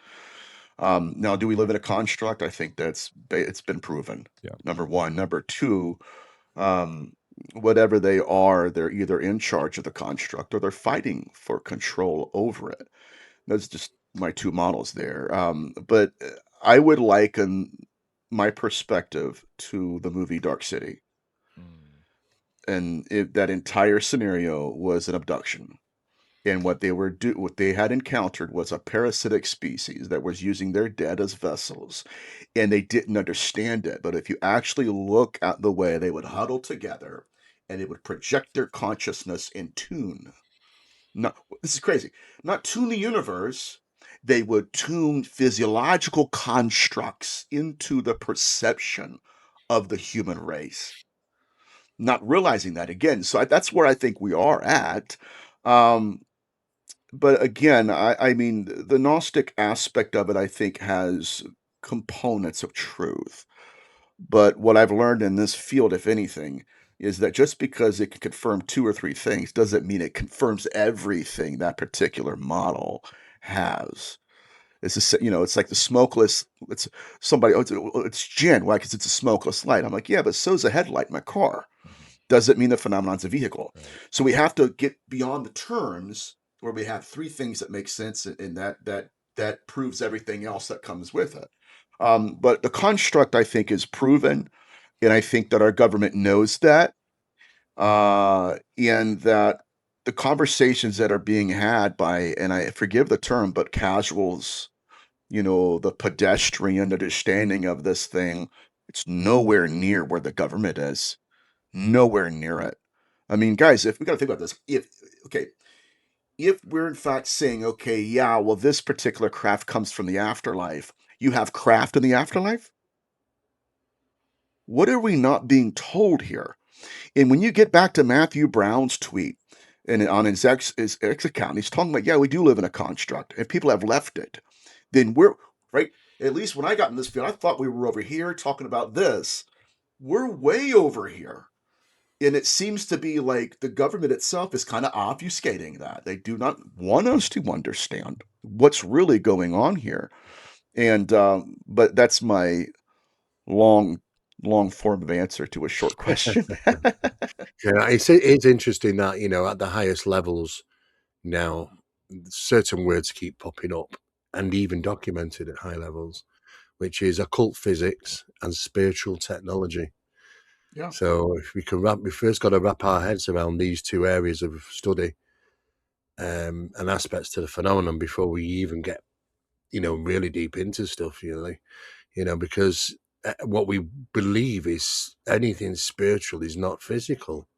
Now, do we live in a construct? I think it's been proven. Yeah. Number one. Number two, um, whatever they are, they're either in charge of the construct or they're fighting for control over it. That's just my two models there. But I would liken my perspective to the movie Dark City, and that entire scenario was an abduction. And what they had encountered was a parasitic species that was using their dead as vessels, and they didn't understand it. But if you actually look at the way they would huddle together and they would project their consciousness in tune, not this is crazy, not tune the universe, they would tune physiological constructs into the perception of the human race, not realizing that again. So that's where I think we are at. Um, but again, I mean, the Gnostic aspect of it, I think, has components of truth. But what I've learned in this field, if anything, is that just because it can confirm two or three things doesn't mean it confirms everything that particular model has. It's like the smokeless. It's somebody. It's gin. Why? Because it's a smokeless light. I'm like, yeah, but so's a headlight in my car. Doesn't mean the phenomenon's a vehicle. Right. So we have to get beyond the terms where we have three things that make sense, and that proves everything else that comes with it. But the construct, I think, is proven, and I think that our government knows that, and that the conversations that are being had by, and I forgive the term, but casuals, the pedestrian understanding of this thing, it's nowhere near where the government is. Nowhere near it. I mean, guys, if we got to think about this, if we're in fact saying, okay, yeah, well, this particular craft comes from the afterlife, you have craft in the afterlife? What are we not being told here? And when you get back to Matthew Brown's tweet and on his X account, he's talking about, yeah, we do live in a construct and people have left it. Then we're right. At least when I got in this field, I thought we were over here talking about this. We're way over here. And it seems to be like the government itself is kind of obfuscating that. They do not want us to understand what's really going on here. And but that's my long, long form of answer to a short question. Yeah, it's interesting that, at the highest levels now, certain words keep popping up and even documented at high levels, which is occult physics and spiritual technology. Yeah. So if we first got to wrap our heads around these two areas of study and aspects to the phenomenon before we even get, really deep into stuff, really, because what we believe is anything spiritual is not physical.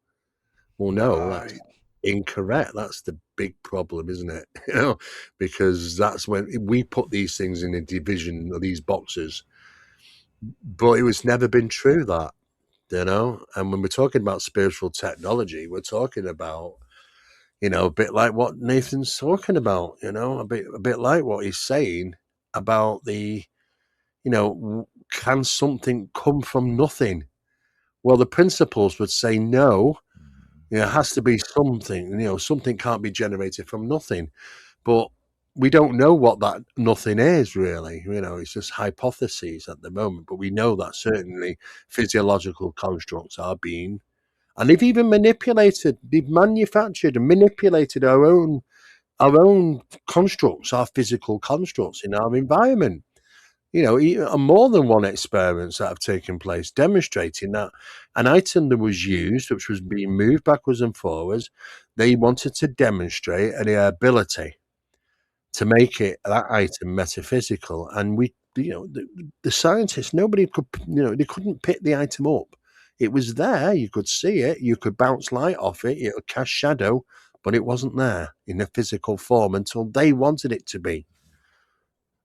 Well, no, that's Right. incorrect. That's the big problem, isn't it? Because that's when we put these things in a division of these boxes, but it was never been true that, and when we're talking about spiritual technology, we're talking about, a bit like what Nathan's talking about, a bit like what he's saying about the, can something come from nothing? Well, the principles would say no. It has to be something, something can't be generated from nothing. But we don't know what that nothing is, really. It's just hypotheses at the moment. But we know that certainly physiological constructs are being, and they've even manipulated, they've manufactured and manipulated our own constructs, our physical constructs in our environment. More than one experiments that have taken place demonstrating that an item that was used, which was being moved backwards and forwards, they wanted to demonstrate the ability to make that item metaphysical. And the scientists, nobody could, they couldn't pick the item up. It was there, you could see it, you could bounce light off it, it would cast shadow, but it wasn't there in a physical form until they wanted it to be.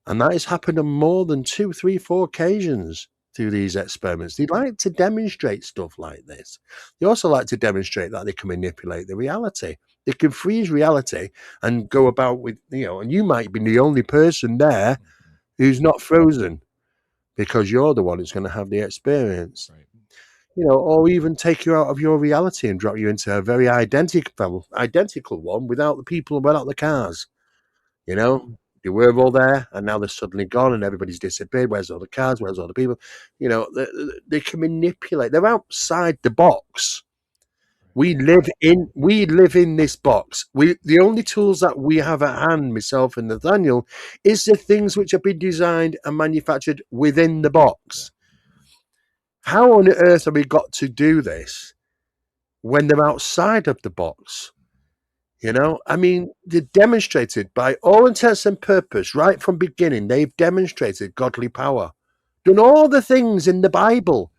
And that has happened on more than 2, 3, 4 occasions through these experiments. They like to demonstrate stuff like this. They also like to demonstrate that they can manipulate the reality. They can freeze reality and go about with, and you might be the only person there who's not frozen because you're the one who's going to have the experience. Right. Or even take you out of your reality and drop you into a very identical one without the people, without the cars. They were all there, and now they're suddenly gone, and everybody's disappeared. Where's all the cars? Where's all the people? They can manipulate. They're outside the box. We live in this box. The only tools that we have at hand, myself and Nathaniel, is the things which have been designed and manufactured within the box. How on earth have we got to do this when they're outside of the box? They demonstrated by all intents and purpose, right from beginning, they've demonstrated godly power. Done all the things in the Bible.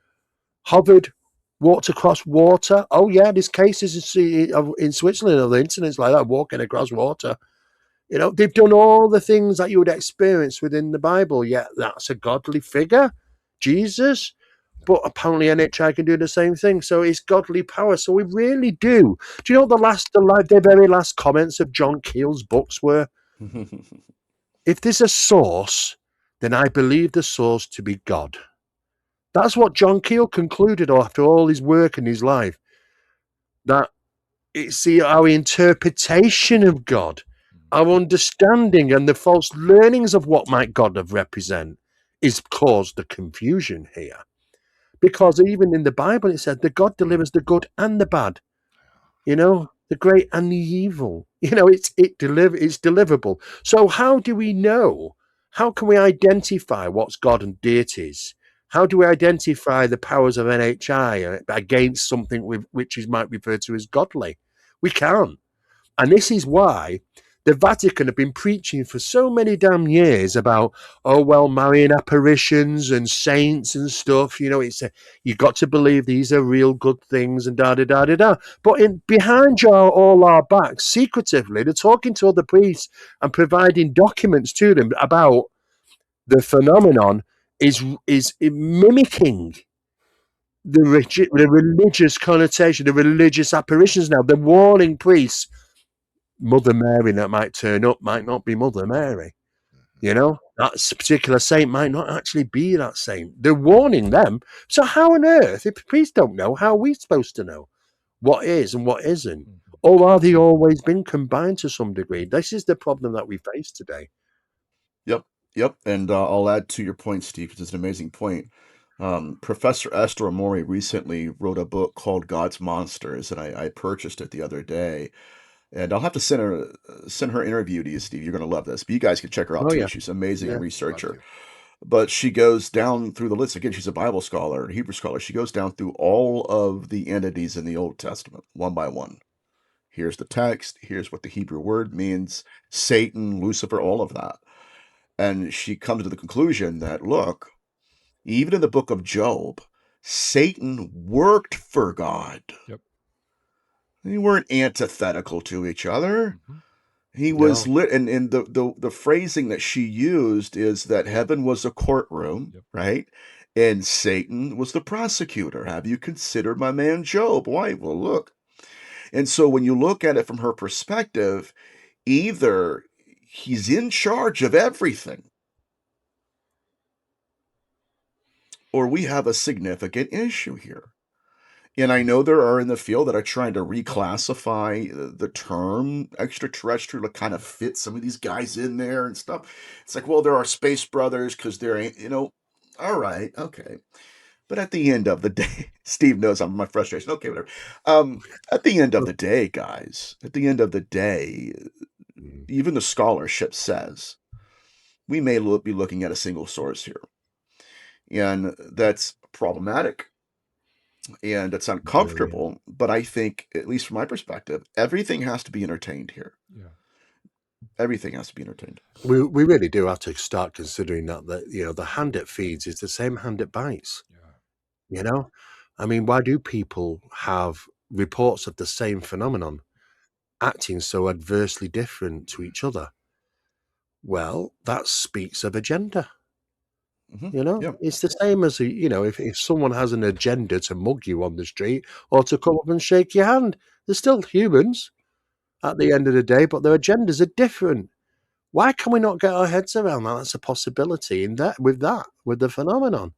Hovered, walked across water. Oh, yeah, there's cases in Switzerland of the incidents like that, walking across water. They've done all the things that you would experience within the Bible. Yeah, that's a godly figure, Jesus. But apparently NHI can do the same thing. So it's godly power. So we really do. Do you know what the very last comments of John Keel's books were? If there's a source, then I believe the source to be God. That's what John Keel concluded after all his work in his life. That it's our interpretation of God, our understanding and the false learnings of what might God have represent is caused the confusion here. Because even in the Bible, it said that God delivers the good and the bad, the great and the evil. It's deliverable. So how do we know? How can we identify what's God and deities? How do we identify the powers of NHI against something which might refer to as godly? We can't. And this is why the Vatican have been preaching for so many damn years about, Marian apparitions and saints and stuff. You've got to believe these are real good things and da-da-da-da-da. But behind all our backs, secretively, they're talking to other priests and providing documents to them about the phenomenon is mimicking the religious connotation, the religious apparitions now. They're warning priests, Mother Mary that might turn up might not be Mother Mary. That particular saint might not actually be that saint. They're warning them. So how on earth, if priests don't know, how are we supposed to know what is and what isn't? Or are they always been combined to some degree? This is the problem that we face today. Yep. And I'll add to your point, Steve, because it's an amazing point. Professor Esther Amori recently wrote a book called God's Monsters, and I purchased it the other day. And I'll have to send her interview to you, Steve. You're going to love this. But you guys can check her out Oh, too. yeah. She's an amazing Yeah. researcher. But she goes down through the list. Again, she's a Bible scholar, a Hebrew scholar. She goes down through all of the entities in the Old Testament, one by one. Here's the text. Here's what the Hebrew word means. Satan, Lucifer, all of that. And she comes to the conclusion that, look, even in the book of Job, Satan worked for God. Yep. They weren't antithetical to each other. He No. was lit, and the phrasing that she used is that heaven was a courtroom, Yep. right? And Satan was the prosecutor. Have you considered my man Job? Why? Well, look. And so when you look at it from her perspective, either he's in charge of everything, or we have a significant issue here. And I know there are in the field that are trying to reclassify the term extraterrestrial to kind of fit some of these guys in there and stuff. It's like, well, there are space brothers because they're, all right, okay. But at the end of the day, Steve knows my frustration. Okay, whatever. At the end of the day, guys, at the end of the day, even the scholarship says we may be looking at a single source here. And that's problematic. And it's uncomfortable, but I think, at least from my perspective, everything has to be entertained here. Yeah. Everything has to be entertained. We really do have to start considering that the hand that feeds is the same hand that bites. Yeah. Why do people have reports of the same phenomenon acting so adversely different to each other? Well, that speaks of agenda. Yeah. It's the same as if someone has an agenda to mug you on the street or to come up and shake your hand, they're still humans. at the end of the day, but their agendas are different. Why can we not get our heads around that? That's a possibility in that with the phenomenon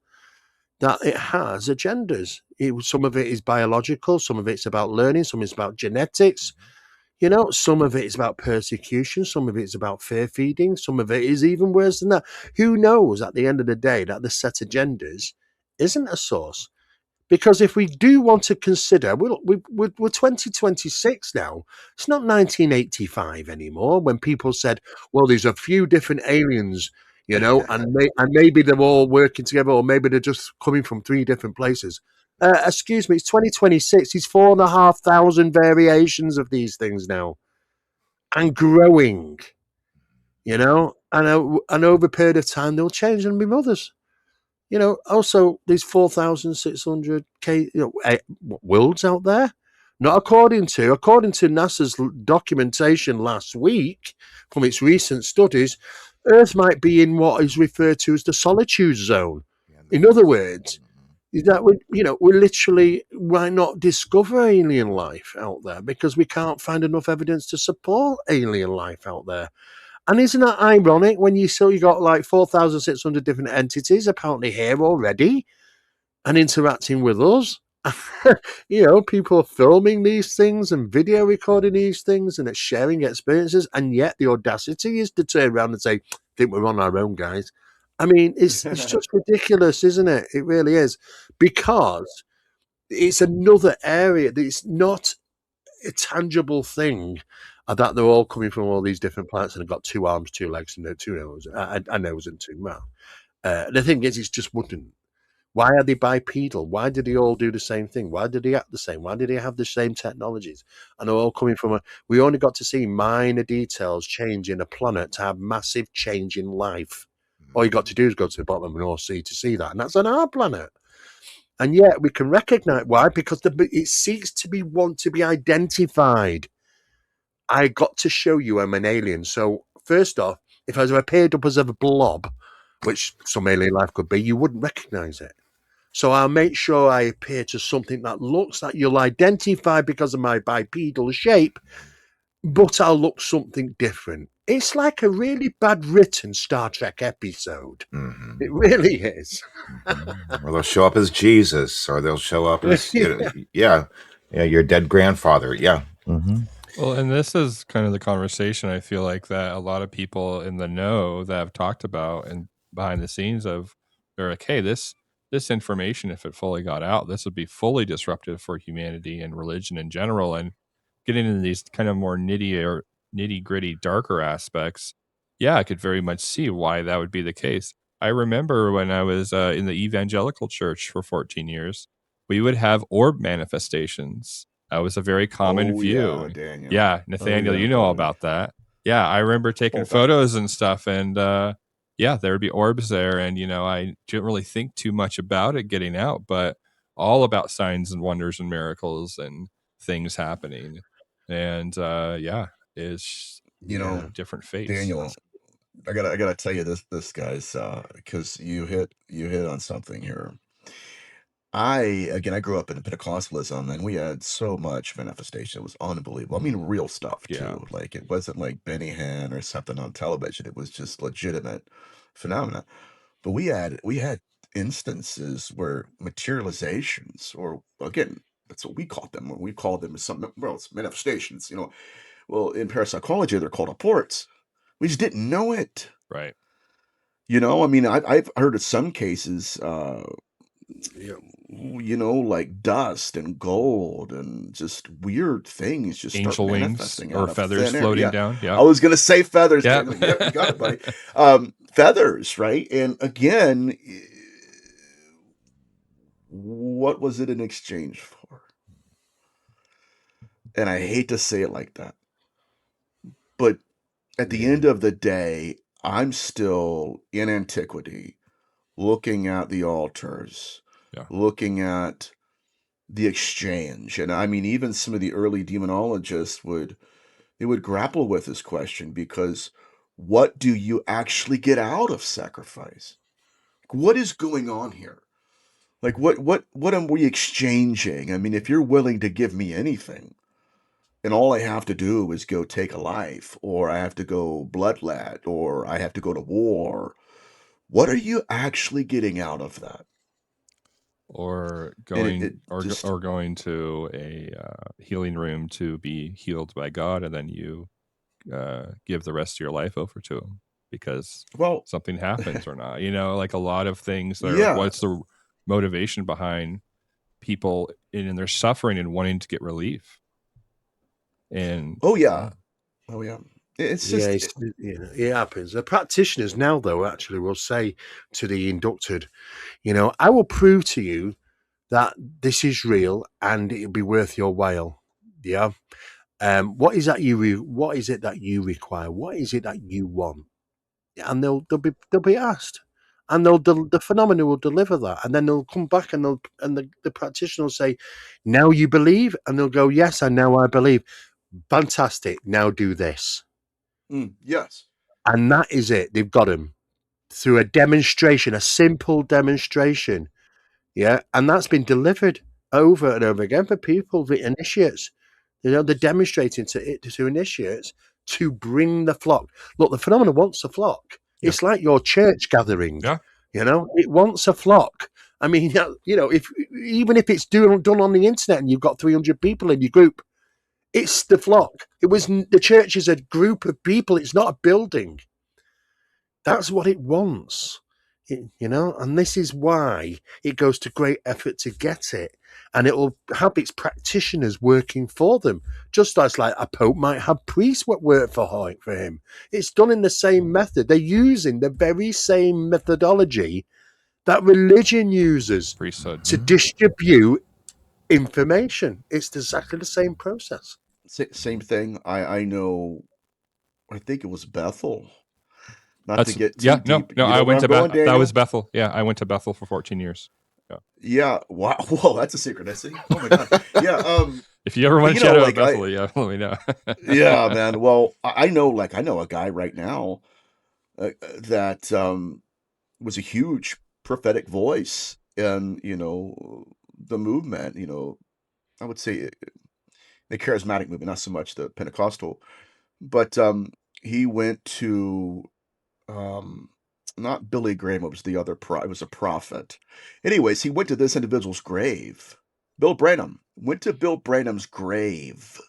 that it has agendas. Some of it is biological, some of it's about learning, some is about genetics. You know, some of it is about persecution, some of it is about fear feeding, some of it is even worse than that. Who knows at the end of the day that the set agendas isn't a source? Because if we do want to consider, we're 2026 now. It's not 1985 anymore when people said, well, there's a few different aliens, you know, and maybe they're all working together, or maybe they're just coming from 3 different places. Excuse me, it's 2026. It's 4,500 variations of these things now and growing, you know, and over a period of time, they'll change and be mothers. You know, also there's 4,600 worlds out there. Not according to NASA's documentation last week from its recent studies, Earth might be in what is referred to as the solitude zone. In other words, is that we're literally, why not discover alien life out there, because we can't find enough evidence to support alien life out there. And isn't that ironic when you got like 4,600 different entities apparently here already and interacting with us? You know, people are filming these things and video recording these things and it's sharing experiences, and yet the audacity is to turn around and say, I think we're on our own, guys. I mean, it's just ridiculous, isn't it? It really is. Because it's another area that it's not a tangible thing, that they're all coming from all these different planets and have got 2 arms, 2 legs, and 2 noses, a nose and 2 mouths. The thing is, it's just wouldn't. Why are they bipedal? Why did they all do the same thing? Why did they act the same? Why did they have the same technologies? And they're all coming from we only got to see minor details change in a planet to have massive change in life. All you got to do is go to the bottom of the North Sea to see that. And that's on our planet. And yet we can recognize why, because it seeks to want to be identified. I got to show you I'm an alien. So first off, if I appeared up as a blob, which some alien life could be, you wouldn't recognize it. So I'll make sure I appear to something that looks like you'll identify because of my bipedal shape, but I'll look something different. It's like a really bad written Star Trek episode. It really is. Or they'll show up as Jesus, or they'll show up as your dead grandfather. Yeah. Well, and this is kind of the conversation I feel like that a lot of people in the know that have talked about and behind the scenes of, they're like, hey, this information, if it fully got out, this would be fully disruptive for humanity and religion in general. And getting into these kind of more nitty gritty, darker aspects, yeah, I could very much see why that would be the case. I remember when I was in the evangelical church for 14 years, we would have orb manifestations. That was a very common view. Yeah, Daniel. Yeah, Nathaniel, you know all about that. Yeah, I remember taking photos and stuff, and yeah, there would be orbs there, and I didn't really think too much about it getting out, but all about signs and wonders and miracles and things happening, and yeah, it's different fates. Daniel, I gotta tell you this guys, because you hit on something here. I grew up in Pentecostalism, and we had so much manifestation. It was unbelievable. I mean, real stuff too. Yeah. Like, it wasn't like Benny Hinn or something on television. It was just legitimate phenomena. But we had instances where materializations, or again, that's what we called them. We called them it's manifestations. Well, in parapsychology, they're called apports. We just didn't know it. Right. I mean, I've heard of some cases, like dust and gold and just weird things just angel start wings manifesting or out of feathers thin air. floating down. Yeah, I was gonna say feathers. Yeah. Daniel. Yep, you got it, buddy. Feathers, right? And again, what was it in exchange for? And I hate to say it like that, but at the end of the day, I'm still in antiquity, looking at the altars, looking at the exchange. And I mean, even some of the early demonologists would grapple with this question, because what do you actually get out of sacrifice? What is going on here? Like, what am we exchanging? I mean, if you're willing to give me anything, and all I have to do is go take a life, or I have to go bloodlet, or I have to go to war. What are you actually getting out of that? Or And it, going it just, or going to a healing room to be healed by God, and then you give the rest of your life over to him because well, something happens or not. You know, like a lot of things that are like, yeah. what's the motivation behind people in their suffering and wanting to get relief? And Oh, yeah. Oh, yeah. It's Yeah, just, it happens. The practitioners now, though, actually will say to the inducted, I will prove to you that this is real and it'll be worth your while. Yeah. What is that what is it that you require? What is it that you want? And they'll be asked, and the phenomena will deliver that, and then they'll come back and the practitioner will say, "Now you believe," and they'll go, "Yes, and now I believe." Fantastic. Now do this, yes. and that is it. They've got him through a demonstration, a simple demonstration. Yeah, and that's been delivered over and over again for people, the initiates. They're demonstrating to initiates to bring the flock. Look, the phenomenon wants a flock. Yeah. It's like your church gathering. Yeah. It wants a flock. I mean, if even if it's done on the internet and you've got 300 people in your group, it's the flock. The church is a group of people. It's not a building. That's what it wants. And this is why it goes to great effort to get it, and it will have its practitioners working for them, just as like a pope might have priests work for him. It's done in the same method. They're using the very same methodology that religion uses Priesthood. to distribute information. It's exactly the same process. Same thing. I know, I think it was Bethel. Not to get too deep. No, You I know where went I'm to going, that Daniel? was Bethel. Yeah, I went to Bethel for 14 years. Yeah. Yeah. Wow. Whoa, that's a synchronicity. Oh my God. Yeah. If you ever But want you to know, chat about like Bethel, yeah, let me know. yeah, man. Well, I know, I know a guy right now that was a huge prophetic voice in, the movement. I would say the charismatic movement, not so much the Pentecostal, but he went to um, not Billy Graham. It was the other it was a prophet. Anyways, he went to this individual's grave. Bill Branham went to Bill Branham's grave,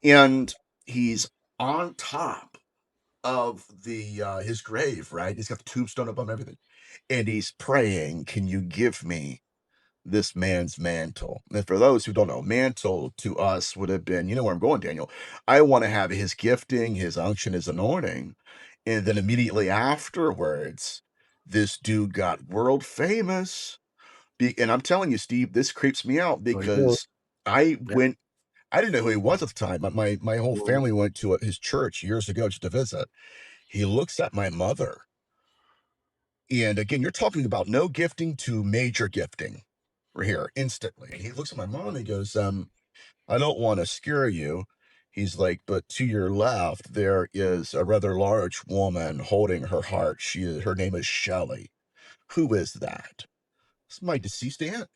and he's on top of the his grave, right? He's got the tombstone above everything, and he's praying, "Can you give me this man's mantle?" And for those who don't know, mantle to us would have been, you know where I'm going, Daniel. I want to have his gifting, his unction, his anointing. And then immediately afterwards, this dude got world famous. And I'm telling you, Steve, this creeps me out Oh, he will. because I Yeah. went, I didn't know who he was at the time. My whole Mm. family went to his church years ago just to visit. He looks at my mother. And again, you're talking about no gifting to major gifting. We're here instantly. And he looks at my mom and he goes, I don't want to scare you. He's like, but to your left, there is a rather large woman holding her heart. Her name is Shelley. Who is that? It's my deceased aunt.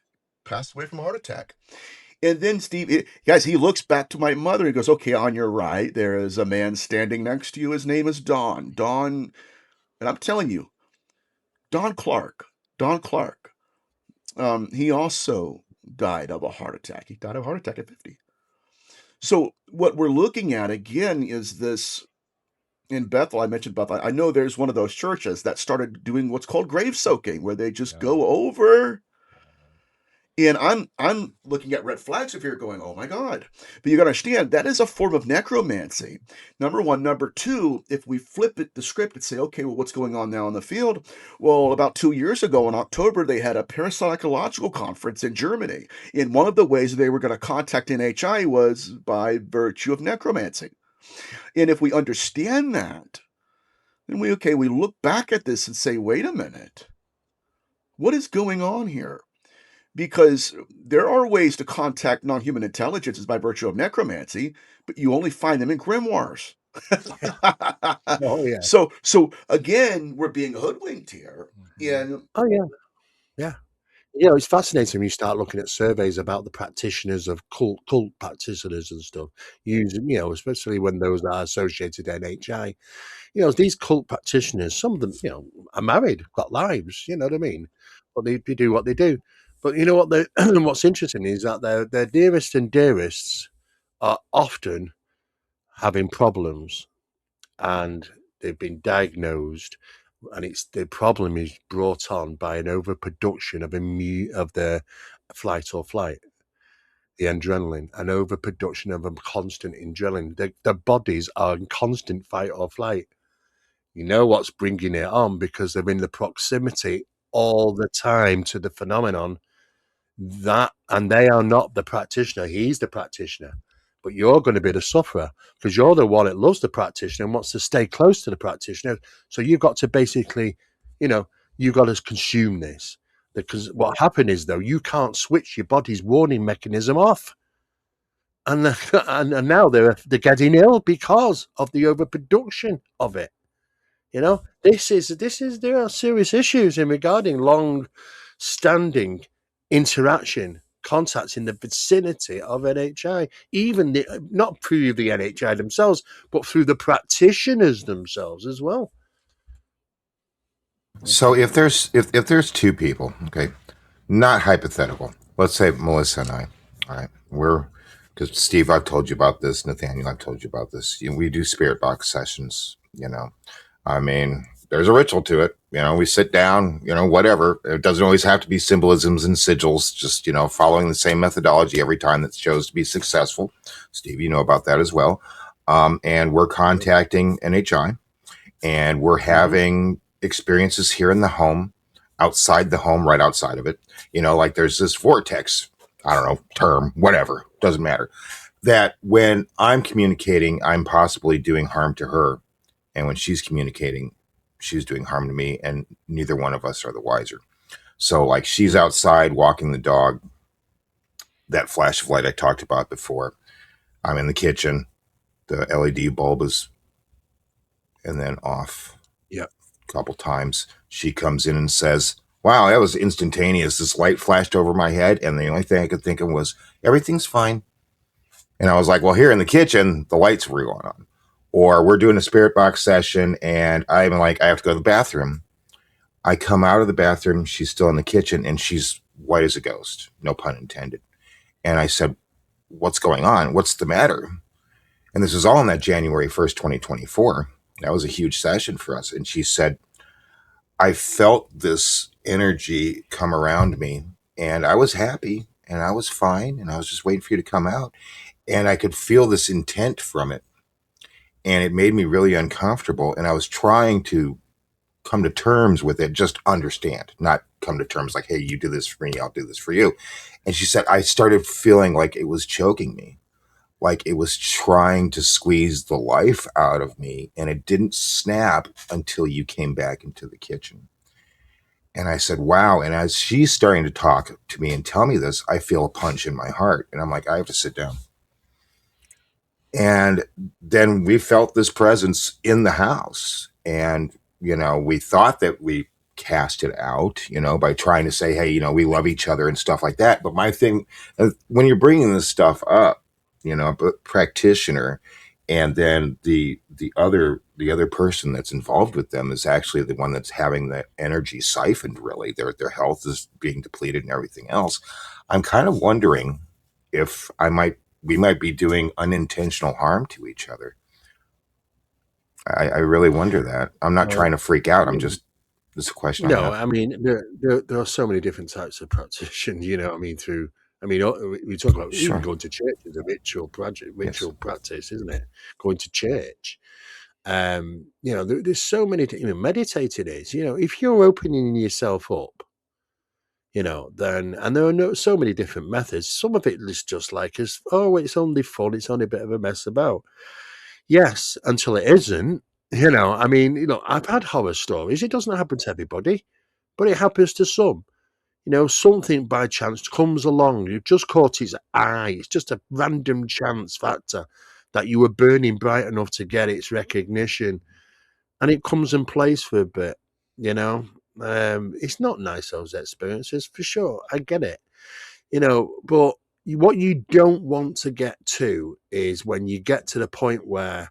Passed away from a heart attack. And then Steve, guys, he looks back to my mother and goes, okay, on your right, there is a man standing next to you. His name is Don. Don, and I'm telling you, Don Clark. Don Clark. He also died of a heart attack. He died of a heart attack at 50. So what we're looking at again is this in Bethel. I mentioned Bethel. I know there's one of those churches that started doing what's called grave soaking, where they just go over. And I'm looking at red flags if you're going, oh my God. But you got to understand that is a form of necromancy. Number one. Number two, if we flip it, the script and say, okay, well, what's going on now in the field? Well, about 2 years ago in October, they had a parapsychological conference in Germany. And one of the ways they were going to contact NHI was by virtue of necromancy. And if we understand that, then we look back at this and say, wait a minute, what is going on here? Because there are ways to contact non-human intelligences by virtue of necromancy, but you only find them in grimoires. Oh yeah. So again, we're being hoodwinked here. And Oh yeah. Yeah. you know, it's fascinating when you start looking at surveys about the practitioners of cult practitioners and stuff, using, you know, especially when those are associated NHI. You know, these cult practitioners, some of them, you know, are married, got lives, you know what I mean? But they do what they do. But you know what? What's interesting is that their dearest and dearests are often having problems, and they've been diagnosed, and it's the problem is brought on by an overproduction of the flight, the adrenaline, an overproduction of a constant adrenaline. Their bodies are in constant fight or flight. You know what's bringing it on because they're in the proximity all the time to the phenomenon. That, and they are not the practitioner. He's the practitioner, but you're going to be the sufferer because you're the one that loves the practitioner and wants to stay close to the practitioner. So you've got to basically, you know, you've got to consume this. Because what happened is though, you can't switch your body's warning mechanism off, and and now they're getting ill because of the overproduction of it. You know, there are serious issues in regarding long standing interaction, contacts in the vicinity of NHI, even not through the NHI themselves, but through the practitioners themselves as well. So if there's two people, okay, not hypothetical. Let's say Melissa and I. All right, we're because Steve, I've told you about this. Nathaniel, I've told you about this. We do spirit box sessions. I mean, there's a ritual to it. We sit down. Whatever. It doesn't always have to be symbolisms and sigils. Just following the same methodology every time that shows to be successful. Steve, you know about that as well. And we're contacting NHI, and we're having experiences here in the home, outside the home, right outside of it. Like there's this vortex, I don't know, term, whatever, doesn't matter. That when I'm communicating, I'm possibly doing harm to her. And when she's communicating, she's doing harm to me, and neither one of us are the wiser. So, like, she's outside walking the dog, that flash of light I talked about before. I'm in the kitchen, the LED bulb is, and then off. Yeah. Couple times she comes in and says, wow, that was instantaneous. This light flashed over my head, and the only thing I could think of was everything's fine. And I was like, well, here in the kitchen the lights were going on. Or we're doing a spirit box session and I'm like, I have to go to the bathroom. I come out of the bathroom, she's still in the kitchen, and she's white as a ghost, no pun intended. And I said, what's going on? What's the matter? And this is all on that January 1st, 2024. That was a huge session for us. And she said, I felt this energy come around me, and I was happy and I was fine, and I was just waiting for you to come out. And I could feel this intent from it, and it made me really uncomfortable. And I was trying to come to terms with it, just understand, not come to terms like, hey, you do this for me, I'll do this for you. And she said, I started feeling like it was choking me, like it was trying to squeeze the life out of me, and it didn't snap until you came back into the kitchen. And I said, wow. And as she's starting to talk to me and tell me this, I feel a punch in my heart. And I'm like, I have to sit down. And then we felt this presence in the house. And, we thought that we cast it out, by trying to say, hey, we love each other and stuff like that. But my thing, when you're bringing this stuff up, a practitioner, and then the other person that's involved with them is actually the one that's having the energy siphoned. Really, their health is being depleted and everything else. I'm kind of wondering if we might be doing unintentional harm to each other. I really wonder that. I'm not trying to freak out. I'm just, this is a question I No, have. I mean there are so many different types of practitioners. We talk about Sure. even going to church is a ritual project, Yes. practice, isn't it? Going to church. There's so many. Meditating is. If you're opening yourself up, then, and there are so many different methods. Some of it is just like, it's only fun. It's only a bit of a mess about. Yes, until it isn't. I've had horror stories. It doesn't happen to everybody, but it happens to some. Something by chance comes along. You've just caught its eye. It's just a random chance factor that you were burning bright enough to get its recognition, and it comes and plays for a bit. It's not nice, those experiences, for sure. I get it, but what you don't want to get to is when you get to the point where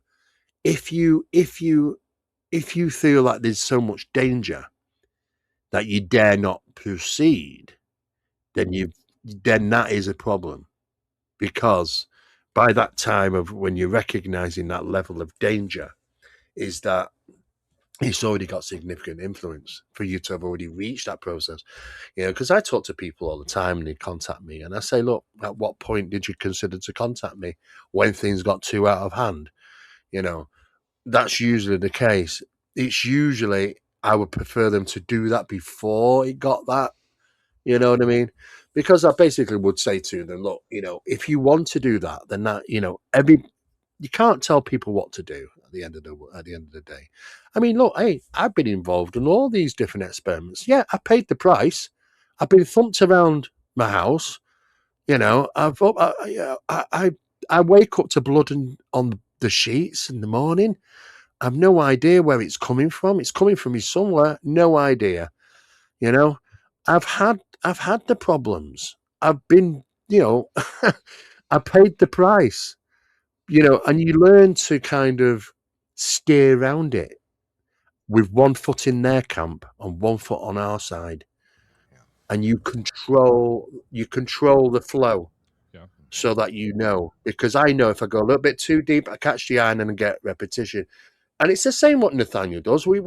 if you feel like there's so much danger that you dare not proceed, then that is a problem, because by that time of when you're recognizing that level of danger, is that it's already got significant influence for you to have already reached that process. Because I talk to people all the time and they contact me and I say, look, at what point did you consider to contact me when things got too out of hand? That's usually the case. It's usually, I would prefer them to do that before it got that, you know what I mean? Because I basically would say to them, look, if you want to do that, then that, you can't tell people what to do at the end of the day. I mean, look, hey, I've been involved in all these different experiments. Yeah, I paid the price. I've been thumped around my house. I wake up to blood on the sheets in the morning. I've no idea where it's coming from. It's coming from me somewhere. No idea. I've had the problems. I've been, I paid the price. And you learn to kind of steer around it with one foot in their camp and one foot on our side, and you control the flow. Yeah. So that because I know if I go a little bit too deep, I catch the iron and get repetition. And it's the same what Nathaniel does. We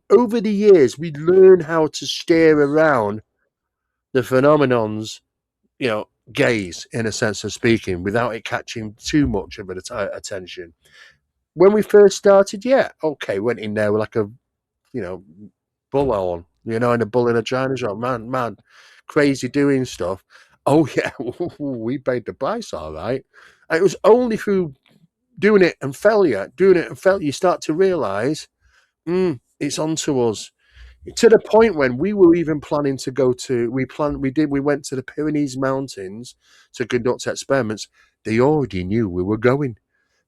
over the years we learn how to steer around the phenomenons, gaze, in a sense of speaking, without it catching too much of attention. When we first started, went in there with like a, bull on, and a bull in a china shop, man, crazy doing stuff. Oh yeah, we paid the price, all right. And it was only through doing it and failure, you start to realize, it's onto us. To the point when we were even planning to go to, we went to the Pyrenees Mountains to conduct experiments. They already knew we were going.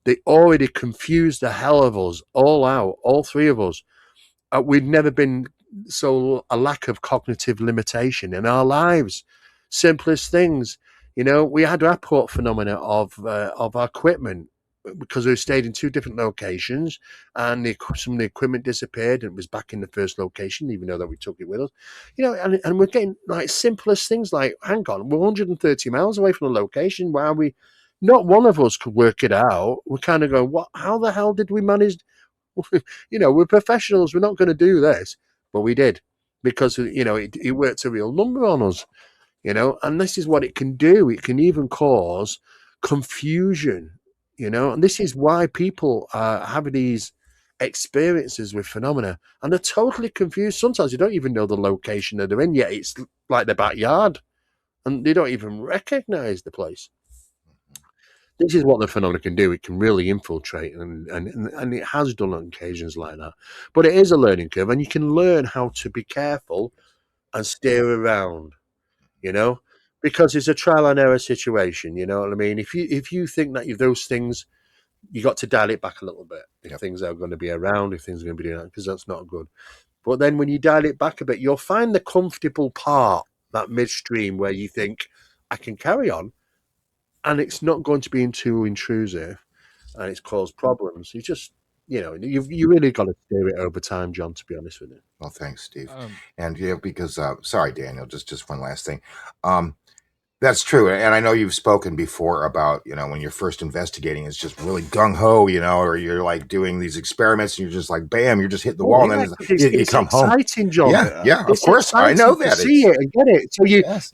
They already confused the hell of us all out, all three of us. We'd never been a lack of cognitive limitation in our lives. Simplest things, we had airport phenomena of our equipment, because we stayed in two different locations, and some of the equipment disappeared and it was back in the first location, even though that we took it with us. And we're getting like simplest things like, hang on, we're 130 miles away from the location. Why are we? Not one of us could work it out. We're kind of going, what? How the hell did we manage? We're professionals. We're not going to do this, but we did, because it worked a real number on us. And this is what it can do. It can even cause confusion. And this is why people have these experiences with phenomena, and they're totally confused. Sometimes you don't even know the location that they're in yet. It's like their backyard, and they don't even recognize the place. This is what the phenomena can do. It can really infiltrate, and it has done on occasions like that. But it is a learning curve, and you can learn how to be careful and steer around, because it's a trial and error situation. You know what I mean? If you think that those things, you got to dial it back a little bit. If things are going to be around, if things are going to be doing that, because that's not good. But then when you dial it back a bit, you'll find the comfortable part, that midstream where you think, I can carry on, and it's not going to be too intrusive, and it's caused problems. You just, you really got to steer it over time, John, to be honest with you. Well, thanks, Steve. And because sorry, Daniel, just one last thing. That's true, and I know you've spoken before about when you're first investigating, it's just really gung ho, or you're like doing these experiments, and you're just like, bam, you're just hitting the wall, and then you come home. It's exciting, John. Yeah, of course, I know that. See it and get it. So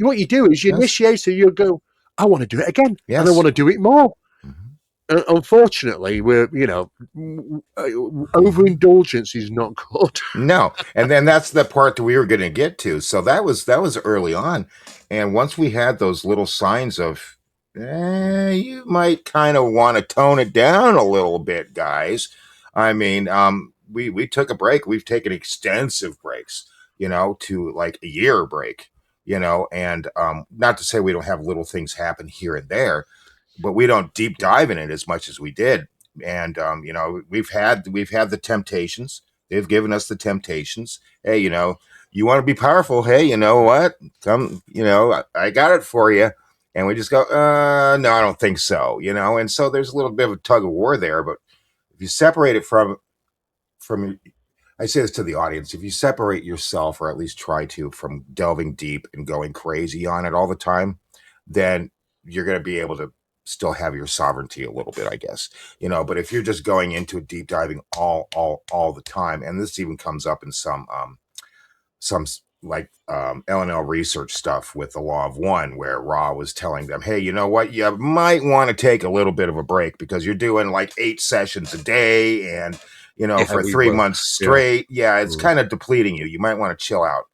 what you do is you initiate, so you go, I want to do it again, and I want to do it more. Unfortunately, we're overindulgence is not good. No, and then that's the part that we were going to get to. So that was early on, and once we had those little signs of, you might kind of want to tone it down a little bit, guys. I mean, we took a break. We've taken extensive breaks, to like a year break, and not to say we don't have little things happen here and there, but we don't deep dive in it as much as we did. And we've had the temptations They've given us the temptations. Hey, you want to be powerful? Hey, you know what? Come, I got it for you. And we just go, no, I don't think so, And so there's a little bit of a tug of war there. But if you separate it from I say this to the audience, if you separate yourself, or at least try to, from delving deep and going crazy on it all the time, then you're going to be able to still have your sovereignty a little bit, I guess. But if you're just going into deep diving all the time, and this even comes up in some like L&L research stuff with the Law of One, where Ra was telling them, hey, you know what? You might want to take a little bit of a break because you're doing like 8 sessions a day and, for Heavy 3 work. months straight. Yeah, it's kind of depleting you. You might want to chill out.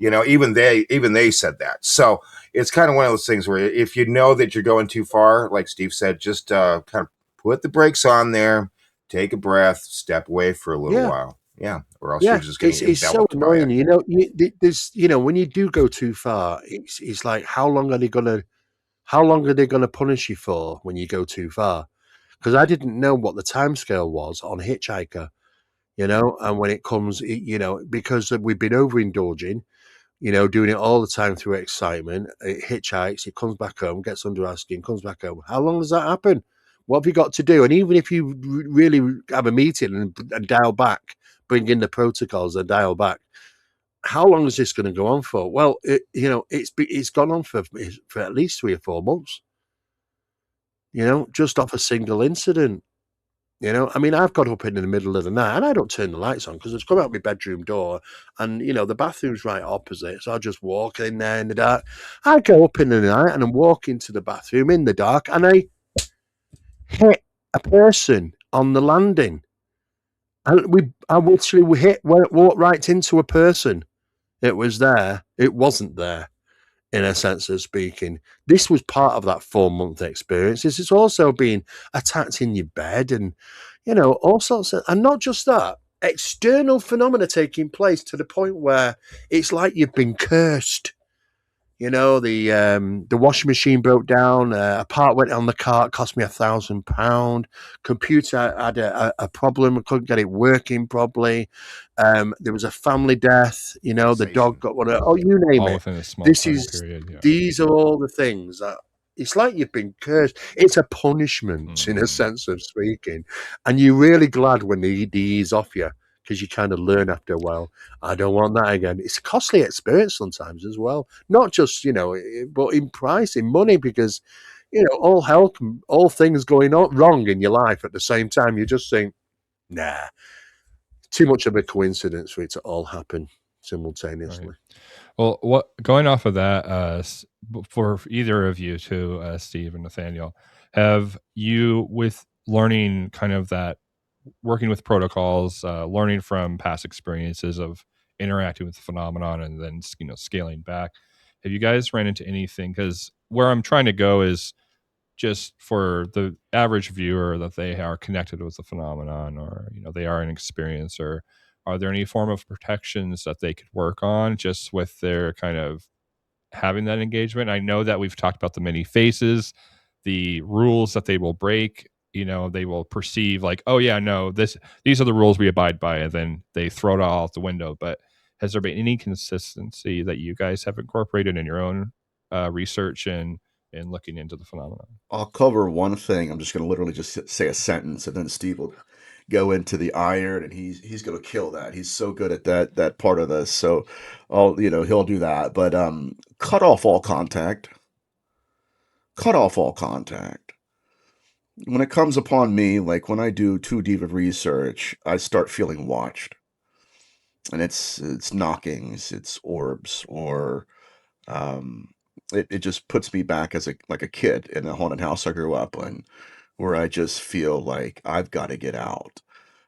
Even they said that. So it's kind of one of those things where if you know that you're going too far, like Steve said, just kind of put the brakes on there, take a breath, step away for a little while. Yeah, or else you're just getting It's so enveloped by annoying. it. There's when you do go too far, it's like how long are they gonna punish you for when you go too far? Because I didn't know what the timescale was on Hitchhiker, and when it comes, because we've been overindulging, doing it all the time through excitement. It hitchhikes, it comes back home, gets under our skin, comes back home. How long does that happen? What have you got to do? And even if you really have a meeting and dial back, bring in the protocols and dial back, how long is this going to go on for? Well, it's gone on for at least 3 or 4 months. Just off a single incident. I mean, I've got up in the middle of the night and I don't turn the lights on because it's come out my bedroom door and, the bathroom's right opposite. So I just walk in there in the dark. I go up in the night and I'm walking to the bathroom in the dark and I hit a person on the landing. And I literally walked right into a person. It was there. It wasn't there, in a sense of speaking. This was part of that 4-month experience. It's also being attacked in your bed and, all sorts of, and not just that, external phenomena taking place to the point where it's like you've been cursed. The washing machine broke down. A part went on the car. It cost me £1,000. Computer had a problem. I couldn't get it working properly. There was a family death. The dog got one. You name all it. within a small This time is. period. Yeah. These are all the things that. It's like you've been cursed. It's a punishment, in a sense of speaking, and you're really glad when they ease off you because you kind of learn after a while. I don't want that again. It's a costly experience sometimes as well. Not just, but in price, in money, because, all things going on wrong in your life at the same time. You just think, nah, too much of a coincidence for it to all happen simultaneously. Right. Well, going off of that, for either of you, to Steve and Nathaniel, have you, with learning kind of that, working with protocols, learning from past experiences of interacting with the phenomenon and then scaling back, have you guys ran into anything? Because where I'm trying to go is just for the average viewer, that they are connected with the phenomenon, or they are an experiencer. Are there any form of protections that they could work on just with their kind of having that engagement? I know that we've talked about the many faces, the rules that they will break. They will perceive like, oh yeah, no, these are the rules we abide by, and then they throw it all out the window. But has there been any consistency that you guys have incorporated in your own research and looking into the phenomenon? I'll cover one thing. I'm just going to literally just say a sentence, and then Steve will go into the iron, and he's going to kill that. He's so good at that part of this. So, he'll do that. But cut off all contact. Cut off all contact. When it comes upon me, like when I do too deep of research, I start feeling watched, and it's knockings, it's orbs, or um, it just puts me back as a kid in a haunted house I grew up in, where I just feel like I've got to get out.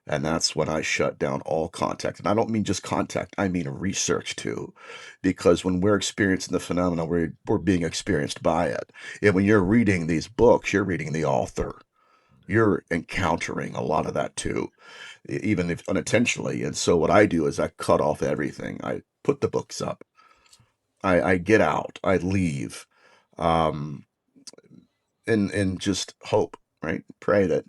And that's when I shut down all contact. And I don't mean just contact, I mean research too. Because when we're experiencing the phenomena, we're being experienced by it. And when you're reading these books, you're reading the author. You're encountering a lot of that too, even if unintentionally. And so what I do is I cut off everything. I put the books up. I get out. I leave. Um, and just hope, right? Pray that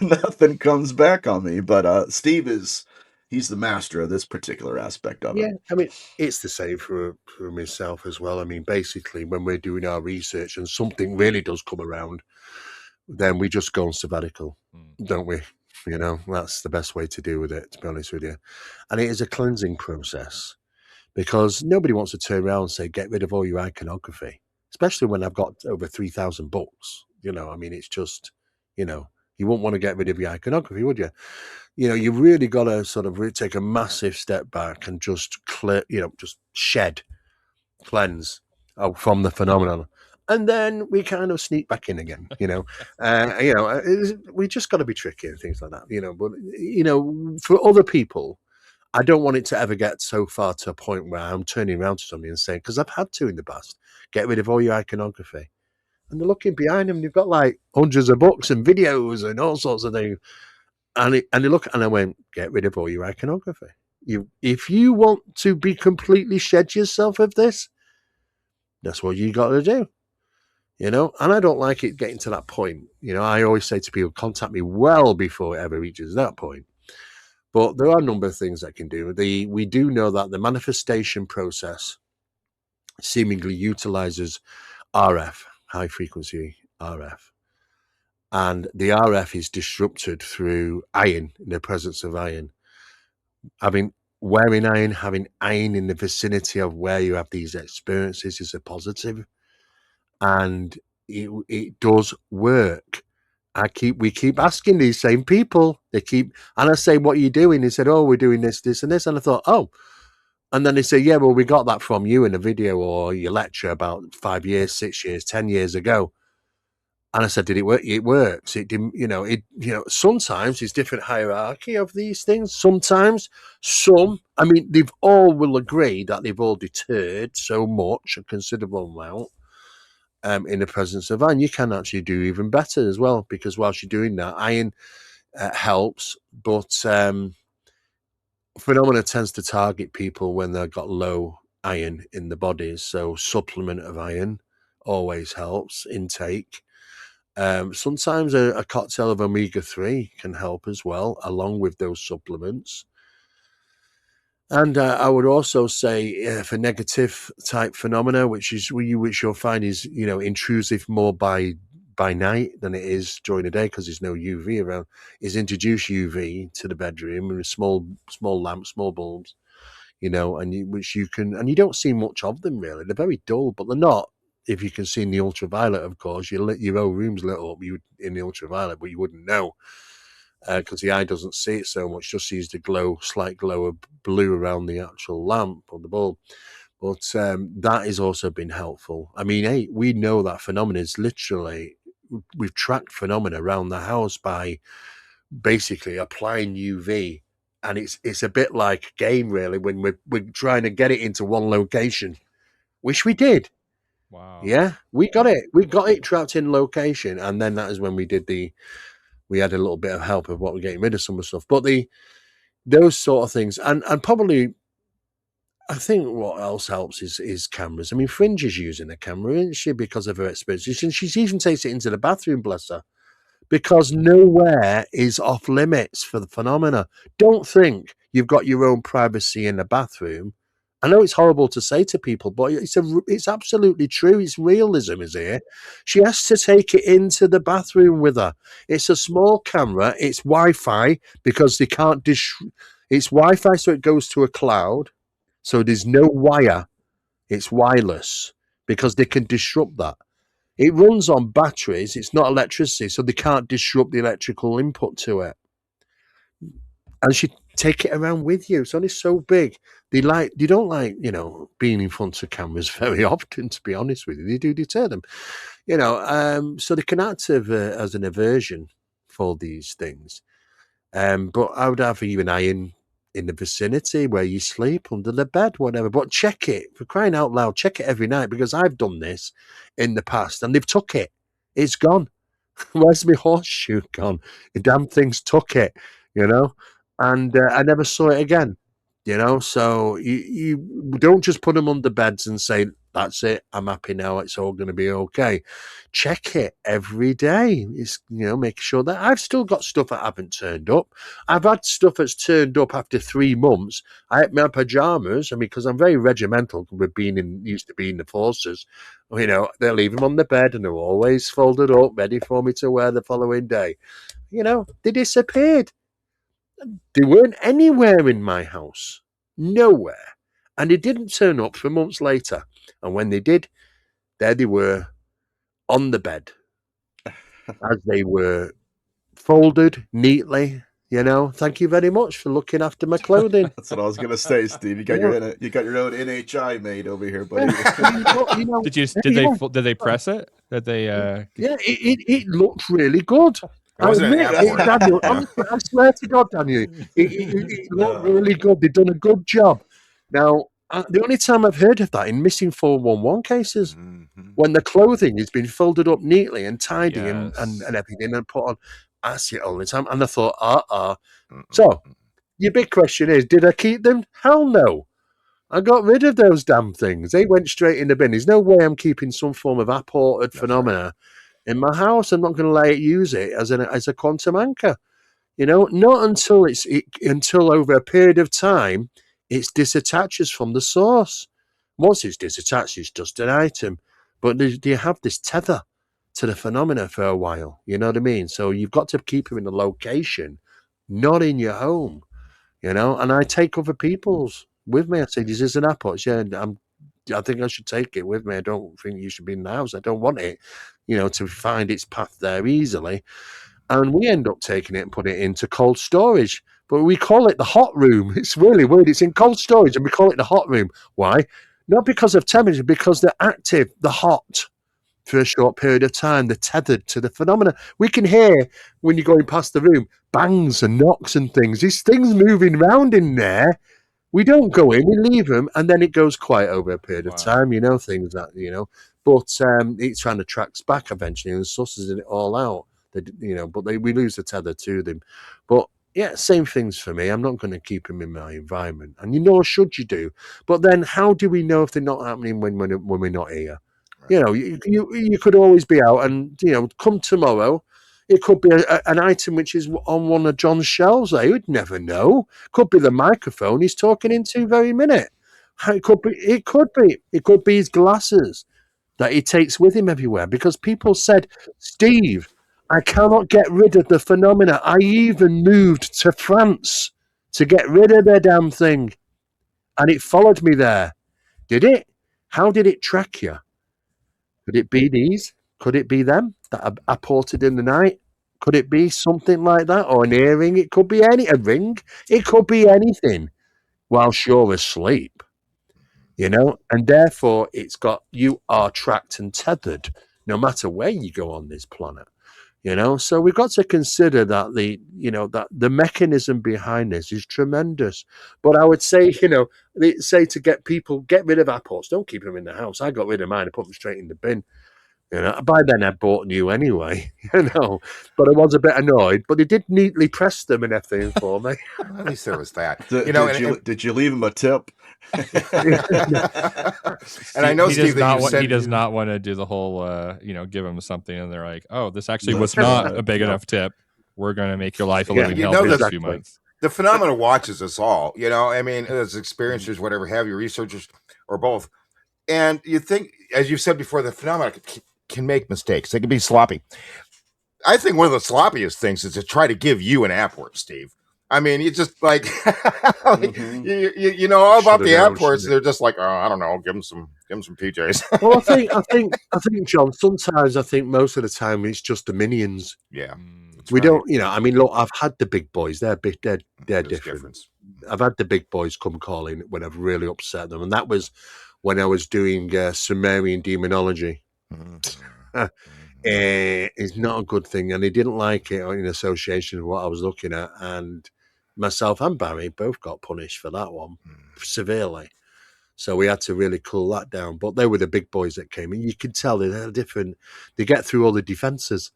nothing comes back on me. But Steve is he's the master of this particular aspect of Yeah, it. I mean, it's the same for myself as well. I mean, basically, when we're doing our research and something really does come around, then we just go on sabbatical, don't we? You know, that's the best way to deal with it, to be honest with you. And it is a cleansing process because nobody wants to turn around and say, get rid of all your iconography, especially when I've got over 3,000 books. You know, I mean, it's just, you know, you wouldn't want to get rid of your iconography, would you? You know, you really got to sort of take a massive step back and just clear, you know, just cleanse from the phenomenon. And then we kind of sneak back in again, you know. We just got to be tricky and things like that, you know. But, you know, for other people, I don't want it to ever get so far to a point where I'm turning around to somebody and saying, because I've had to in the past, get rid of all your iconography. And they're looking behind them, they've got like hundreds of books and videos and all sorts of things. And they look, and I went, get rid of all your iconography. If you want to be completely shed yourself of this, that's what you got to do. You know, and I don't like it getting to that point. You know, I always say to people, contact me well before it ever reaches that point. But there are a number of things that can do. We do know that the manifestation process seemingly utilizes RF, high frequency RF. And the RF is disrupted through iron, in the presence of iron. Wearing iron, having iron in the vicinity of where you have these experiences is a positive. And it does work. We keep asking these same people. And I say, what are you doing? They said, oh, we're doing this, this, and this. And I thought, oh. And then they say, yeah, well, we got that from you in a video or your lecture about 5 years, 6 years, 10 years ago. And I said, did it work? It works. It didn't, sometimes it's different hierarchy of these things. Sometimes they've all will agree that they've all deterred so much, a considerable amount. In the presence of iron, you can actually do even better as well, because whilst you're doing that, iron helps, but phenomena tends to target people when they've got low iron in the bodies. So supplement of iron always helps, intake. Sometimes a cocktail of omega-3 can help as well, along with those supplements. And I would also say for negative type phenomena, which you'll find is intrusive more by night than it is during the day, because there's no UV around, is introduce UV to the bedroom with small lamps, small bulbs, and you don't see much of them really. They're very dull, but they're not. If you can see in the ultraviolet, of course, your whole room's lit up in the ultraviolet, but you wouldn't know. Because the eye doesn't see it so much, just sees the slight glow of blue around the actual lamp or the bulb. But that has also been helpful. I mean, hey, we know that phenomena is literally, we've tracked phenomena around the house by basically applying UV. And it's a bit like a game, really, when we're trying to get it into one location, which we did. Wow. Yeah, we got it. We got it trapped in location. And then that is when we had a little bit of help of what we're getting rid of some of the stuff. But those sort of things, and probably, I think what else helps is cameras. I mean, Fringe is using a camera, isn't she, because of her experience? And she's even takes it into the bathroom, bless her, because nowhere is off limits for the phenomena. Don't think you've got your own privacy in the bathroom. I know it's horrible to say to people, but it's absolutely true. It's realism is here. She has to take it into the bathroom with her. It's a small camera. It's Wi-Fi because they can't it's Wi-Fi, so it goes to a cloud. So there's no wire. It's wireless because they can disrupt that. It runs on batteries. It's not electricity, so they can't disrupt the electrical input to it. And she take it around with you. It's only so big. They don't like, being in front of cameras very often, to be honest with you. They do deter them, so they can act as an aversion for these things. But I would have even iron in the vicinity where you sleep, under the bed, whatever. But check it, for crying out loud, check it every night, because I've done this in the past and they've took it. It's gone. Where's my horseshoe gone? The damn thing's took it, and I never saw it again, So you don't just put them under beds and say, That's it. I'm happy now. It's all going to be okay. Check it every day. It's, making sure that I've still got stuff that haven't turned up. I've had stuff that's turned up after 3 months. I had my pajamas, because I'm very regimental with used to be in the forces. They leave them on the bed and they're always folded up, ready for me to wear the following day. They disappeared. They weren't anywhere in my house. Nowhere. And they didn't turn up for months later. And when they did, there they were on the bed as they were folded neatly. Thank you very much for looking after my clothing. That's what I was gonna say, Steve. You got your own NHI made over here, buddy. Did they press it? Did they? Yeah, it looked really good. It wasn't an airport. Daniel, honestly, I swear to God, Daniel, it looked really good. They've done a good job. Now, the only time I've heard of that in missing 411 cases, when the clothing has been folded up neatly and tidy and everything and put on, I see it all the time. And I thought, So, your big question is, did I keep them? Hell no. I got rid of those damn things. They went straight in the bin. There's no way I'm keeping some form of apported phenomena in my house. I'm not going to let it use it as a quantum anchor. Not until until over a period of time, it disattaches from the source. Once it's disattached, it's just an item. But you have this tether to the phenomena for a while. You know what I mean? So you've got to keep them in a location, not in your home. And I take other people's with me. I say, this is an apple. Yeah, I think I should take it with me. I don't think you should be in the house. I don't want it, to find its path there easily. And we end up taking it and putting it into cold storage. But we call it the hot room. It's really weird. It's in cold storage and we call it the hot room. Why? Not because of temperature, because they're active, they're hot for a short period of time. They're tethered to the phenomena. We can hear, when you're going past the room, bangs and knocks and things. These things moving around in there. We don't go in, we leave them, and then it goes quiet over a period of time, things that, but it kind of tracks back eventually and susses it all out, but we lose the tether to them. But yeah, same things for me. I'm not going to keep them in my environment, and should you do. But then how do we know if they're not happening when we're not here? Right. You could always be out and, come tomorrow, it could be an item which is on one of John's shelves. I would never know. Could be the microphone he's talking into very minute. It could be his glasses that he takes with him everywhere. Because people said, Steve, I cannot get rid of the phenomena. I even moved to France to get rid of the damn thing, and it followed me there. Did it? How did it track you? Could it be these? Could it be them that I ported in the night? Could it be something like that? Or an earring? It could be a ring. It could be anything whilst you're asleep, and therefore you are tracked and tethered no matter where you go on this planet, so we've got to consider that that the mechanism behind this is tremendous. But I would say, say to get rid of apports, don't keep them in the house. I got rid of mine and put them straight in the bin. By then I bought new anyway, but I was a bit annoyed. But they did neatly press them and everything for me. At least there was that. Did you leave him a tip? And I know, Steve, he does not want to do the whole, give him something, and they're like, "Oh, this actually was not a big enough tip. We're going to make your life a living hell for a few months." The phenomena watches us all. I mean, as experiencers, whatever have you, researchers, or both. And you think, as you said before, the phenomena can make mistakes. They can be sloppy. I think one of the sloppiest things is to try to give you an apport, Steve. I mean, you just like, you know all about the apports. They're just like, oh, I don't know, give them some PJs. Well, I think, John. Sometimes I think most of the time it's just the minions. Yeah, we don't. I mean, look, I've had the big boys. They're different. Difference. I've had the big boys come calling when I've really upset them, and that was when I was doing Sumerian demonology. It's not a good thing, and they didn't like it in association with what I was looking at. And myself and Barry both got punished for that one severely. So we had to really cool that down. But they were the big boys that came in. You can tell they're different. They get through all the defenses.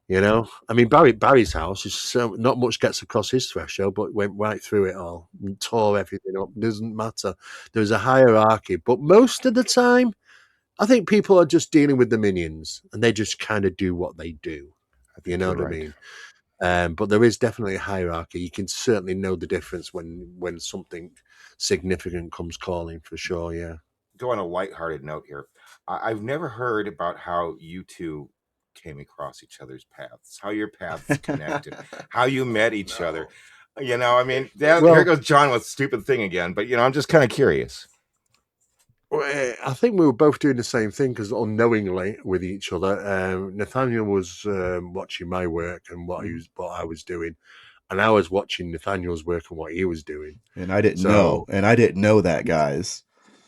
I mean, Barry's house is not much gets across his threshold, but went right through it all and tore everything up. It doesn't matter. There's a hierarchy, but most of the time, I think people are just dealing with the minions, and they just kind of do what they do. I You think know you're what I right. mean? But there is definitely a hierarchy. You can certainly know the difference when something significant comes calling, for sure. Yeah. Go on a lighthearted note here. I've never heard about how you two came across each other's paths, how your paths connected, how you met each other. You know, I mean, here Well, goes John with stupid thing again. But I'm just kind of curious. I think we were both doing the same thing because unknowingly with each other. Nathaniel was watching my work and what I was doing, and I was watching Nathaniel's work and what he was doing. And I didn't So know. And I didn't know that, guys.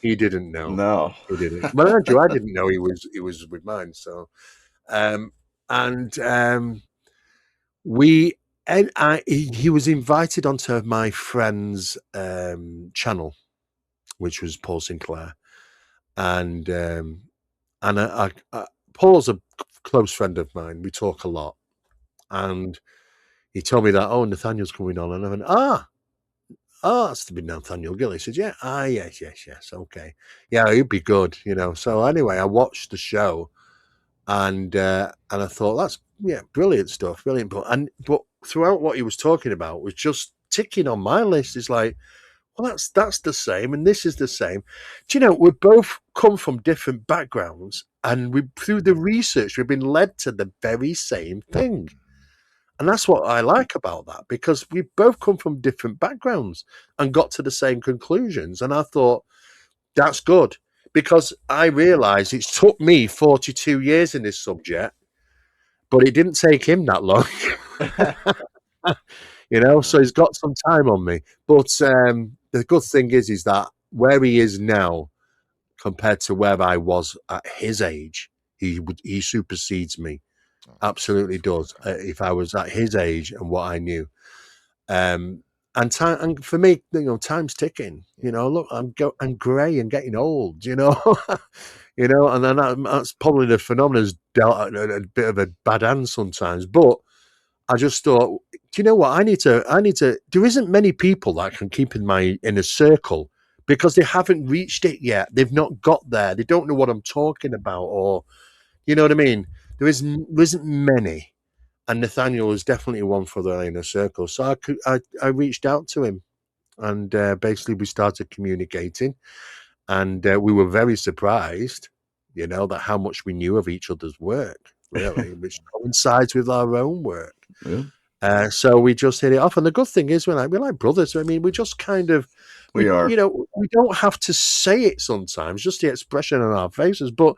he didn't know. No. He didn't. Well, Andrew, I didn't know he was with mine. So, and he was invited onto my friend's channel, which was Paul Sinclair, and Paul's a close friend of mine. We talk a lot, and he told me that Nathaniel's coming on, and I went that's to be Nathaniel Gillis. He said, yeah, yes, okay, yeah, he'd be good, So anyway, I watched the show, and I thought that's brilliant stuff, brilliant. But throughout what he was talking about was just ticking on my list. It's like, well, that's the same, and this is the same. Do you know, we both come from different backgrounds, and through the research, we've been led to the very same thing. And that's what I like about that, because we both come from different backgrounds and got to the same conclusions. And I thought, that's good, because I realized it took me 42 years in this subject, but it didn't take him that long. So he's got some time on me. But the good thing is that where he is now compared to where I was at his age, he supersedes me. Absolutely does. If I was at his age and what I knew, and time, and for me, time's ticking. Look, I'm grey and getting old. And then that's probably the phenomenon's dealt a bit of a bad hand sometimes. But I just thought, do you know what? I need to. There isn't many people that I can keep in my inner circle because they haven't reached it yet. They've not got there. They don't know what I'm talking about, or you know what I mean. There isn't many, and Nathaniel was definitely one for the inner circle. So I reached out to him, and basically we started communicating, and we were very surprised, that how much we knew of each other's work, really, which coincides with our own work. Yeah. So we just hit it off, and the good thing is we're like brothers. I mean, we just kind of We are. we don't have to say it sometimes, just the expression on our faces. But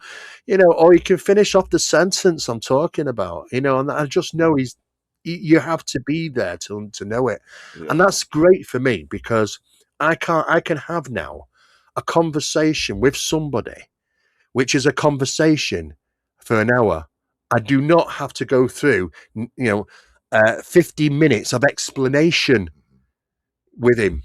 or you can finish off the sentence I'm talking about. And I just know you have to be there to know it, and that's great for me because I can have now a conversation with somebody, which is a conversation for an hour. I do not have to go through 50 minutes of explanation with him.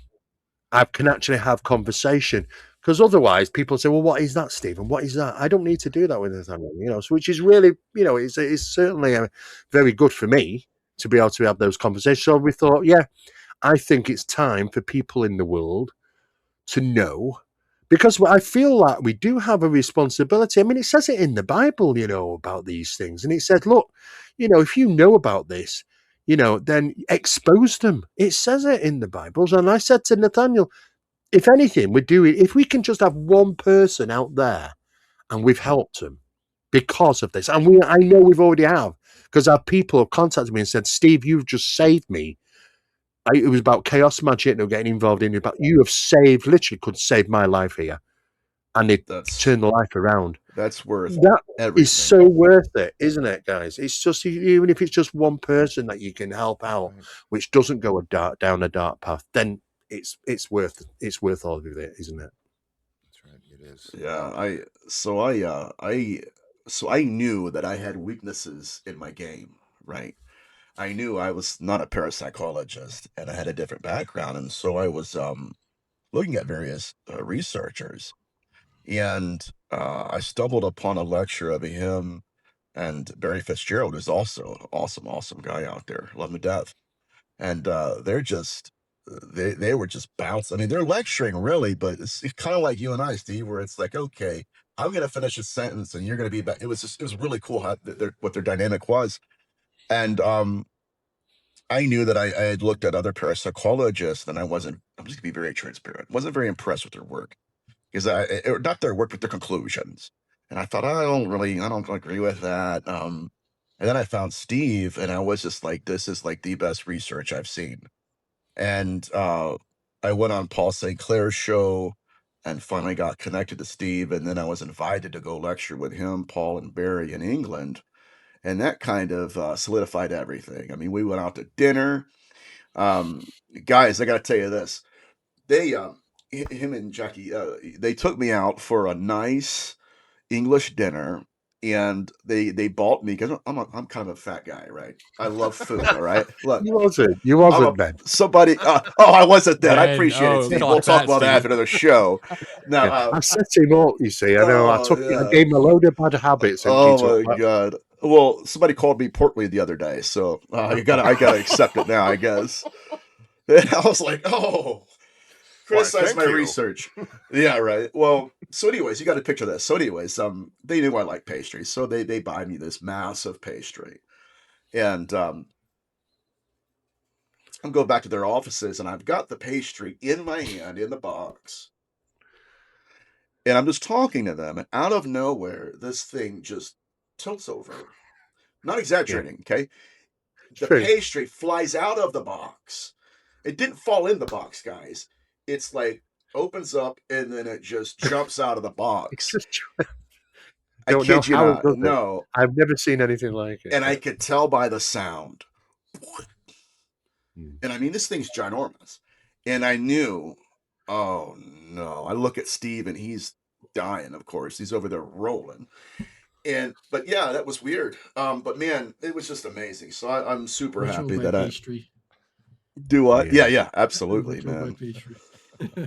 I can actually have conversation, because otherwise people say, well, what is that, Stephen? What is that? I don't need to do that with Nathaniel, so which is really, it's certainly very good for me to be able to have those conversations. So we thought, I think it's time for people in the world to know, because I feel like we do have a responsibility. I mean, it says it in the Bible, about these things. And it said, look, if you know about this, then expose them. It says it in the Bibles. And I said to Nathaniel, if anything, if we can just have one person out there and we've helped them because of this. And I know we've already have, because our people have contacted me and said, Steve, you've just saved me. It was about chaos magic and getting involved in it, but you have literally could save my life here. And it turned the life around. That's worth that everything. is so worth it, isn't it, guys? It's just, even if it's just one person that you can help out, which doesn't go down a dark path, then it's worth all of it, isn't it? That's right. It is. Yeah. So I knew that I had weaknesses in my game, right? I knew I was not a parapsychologist and I had a different background. And so I was looking at various researchers, and I stumbled upon a lecture of him and Barry Fitzgerald, who's also an awesome, awesome guy out there. Love him to death. And they're just they were just bouncing. I mean, they're lecturing really, but it's kind of like you and I, Steve, where it's like, okay, I'm going to finish a sentence and you're going to be back. It was really cool how what their dynamic was. And I knew that I had looked at other parapsychologists, and I'm just going to be very transparent. Wasn't very impressed with their work because not their work, but their conclusions. And I thought, I don't agree with that. And then I found Steve, and I was just like, this is like the best research I've seen. And I went on Paul St. Clair's show and finally got connected to Steve. And then I was invited to go lecture with him, Paul, and Barry in England. And that kind of solidified everything. I mean, we went out to dinner. Guys, I got to tell you this. They, him and Jackie, they took me out for a nice English dinner, and they bought me because I'm kind of a fat guy, right? I love food. All right, look, You I'm wasn't, Ben. somebody. I wasn't that. I Ben, appreciate it, Steve. clock We'll talk that, about that Steve. after another show. Now, Yeah. I set him up, you see. I know. I yeah. gave him a load of bad habits, and he Oh took my that. God. Well, somebody called me portly the other day, so I gotta accept it now, I guess. And I was like, oh, criticize thank my you. research. Yeah, right. Well, so anyways, you got to picture this. So anyways, they knew I like pastry, so they buy me this massive pastry, and I'm going back to their offices, and I've got the pastry in my hand in the box, and I'm just talking to them, and out of nowhere, this thing just tilts over. Not exaggerating, okay? The True. pastry flies out of the box. It didn't fall in the box, guys. It's like opens up and then it just jumps out of the It's box. just. I Don't know kid you how it not. does it. No. I've never seen anything like it. And I could tell by the sound. Hmm. And I mean, this thing's ginormous. And I knew, oh no. I look at Steve and he's dying, of course. He's over there rolling. But yeah, that was weird. But man, it was just amazing. So I'm super happy that I do what? Yeah, absolutely, man.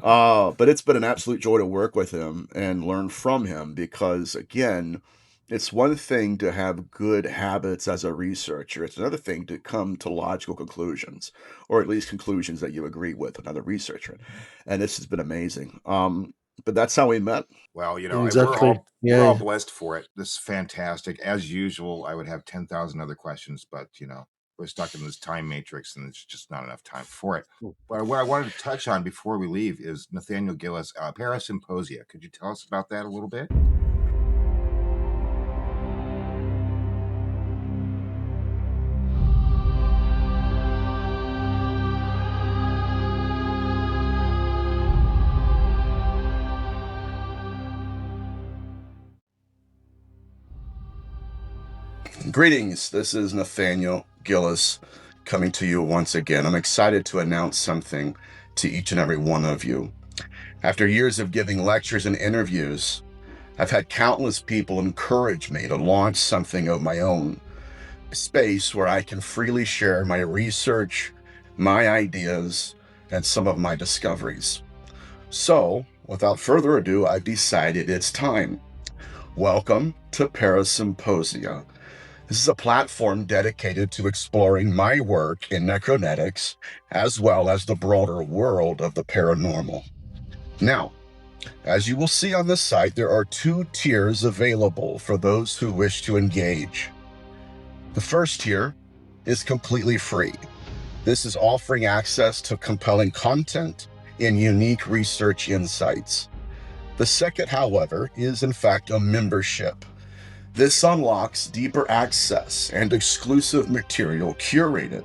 But it's been an absolute joy to work with him and learn from him because again, it's one thing to have good habits as a researcher. It's another thing to come to logical conclusions, or at least conclusions that you agree with another researcher. And this has been amazing. But that's how we met. Well, you know, Exactly. we're all Yeah. blessed for it. This is fantastic. As usual, I would have 10,000 other questions, but you know, we're stuck in this time matrix and it's just not enough time for it. But what I wanted to touch on before we leave is Nathaniel Gillis, Parasymposia. Could you tell us about that a little bit? Greetings. This is Nathaniel Gillis coming to you once again. I'm excited to announce something to each and every one of you. After years of giving lectures and interviews, I've had countless people encourage me to launch something of my own, a space where I can freely share my research, my ideas, and some of my discoveries. So, without further ado, I've decided it's time. Welcome to Parasymposia. This is a platform dedicated to exploring my work in necronetics, as well as the broader world of the paranormal. Now, as you will see on the site, there are 2 tiers available for those who wish to engage. The first tier is completely free. This is offering access to compelling content and unique research insights. The second, however, is in fact a membership. This unlocks deeper access and exclusive material curated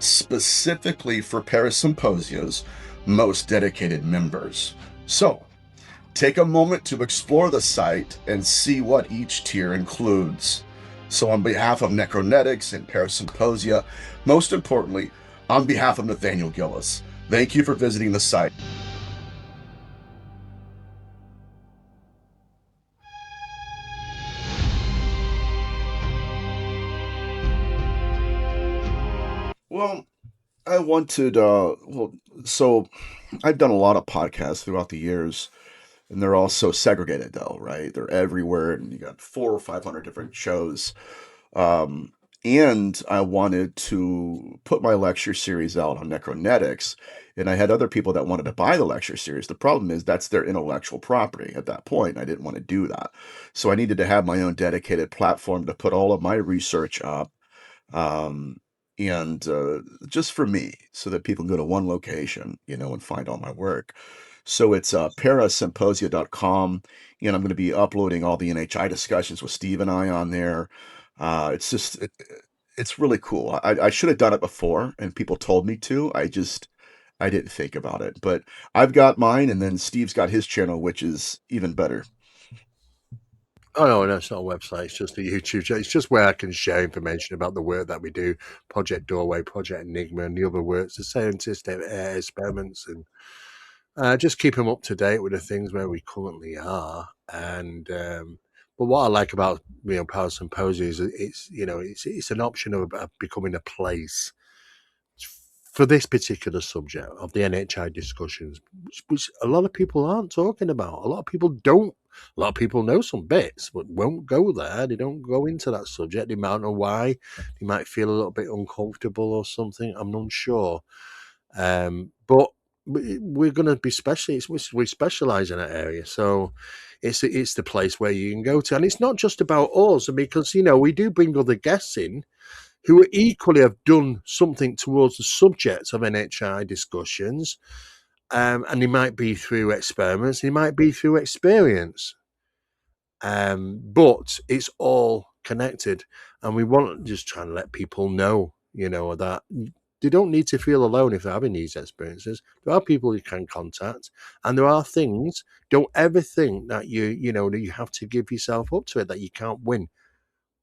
specifically for Parasymposia's most dedicated members. So, take a moment to explore the site and see what each tier includes. So on behalf of Necronetics and Parasymposia, most importantly, on behalf of Nathaniel Gillis, thank you for visiting the site. Well, I wanted, so I've done a lot of podcasts throughout the years, and they're all so segregated though, right? They're everywhere, and you got 400 or 500 different shows. and I wanted to put my lecture series out on necronetics, and I had other people that wanted to buy the lecture series. The problem is that's their intellectual property at that point. I didn't want to do that. So I needed to have my own dedicated platform to put all of my research up, um, and just for me, so that people can go to one location, and find all my work. So it's parasymposia.com, and I'm going to be uploading all the NHI discussions with Steve and I on there. It's really cool. I should have done it before, and people told me to. I didn't think about it, but I've got mine, and then Steve's got his channel, which is even better. Oh no, that's not a website. It's just a YouTube channel. It's just where I can share information about the work that we do, Project Doorway, Project Enigma, and the other works, the scientist experiments, and just keep them up to date with the things where we currently are. And but what I like about Power Symposium is it's an option of becoming a place for this particular subject of the NHI discussions, which a lot of people aren't talking about. A lot of people don't. A lot of people know some bits, but won't go there. They don't go into that subject. They might know why. They might feel a little bit uncomfortable or something. I'm not sure. But we're going to be specialists. We specialize in that area, so it's the place where you can go to, and it's not just about us, because we do bring other guests in who equally have done something towards the subject of NHI discussions, and they might be through experiments, they might be through experience, but it's all connected, and we want to just try and let people know, that they don't need to feel alone if they're having these experiences. There are people you can contact, and there are things. Don't ever think that that you have to give yourself up to it, that you can't win.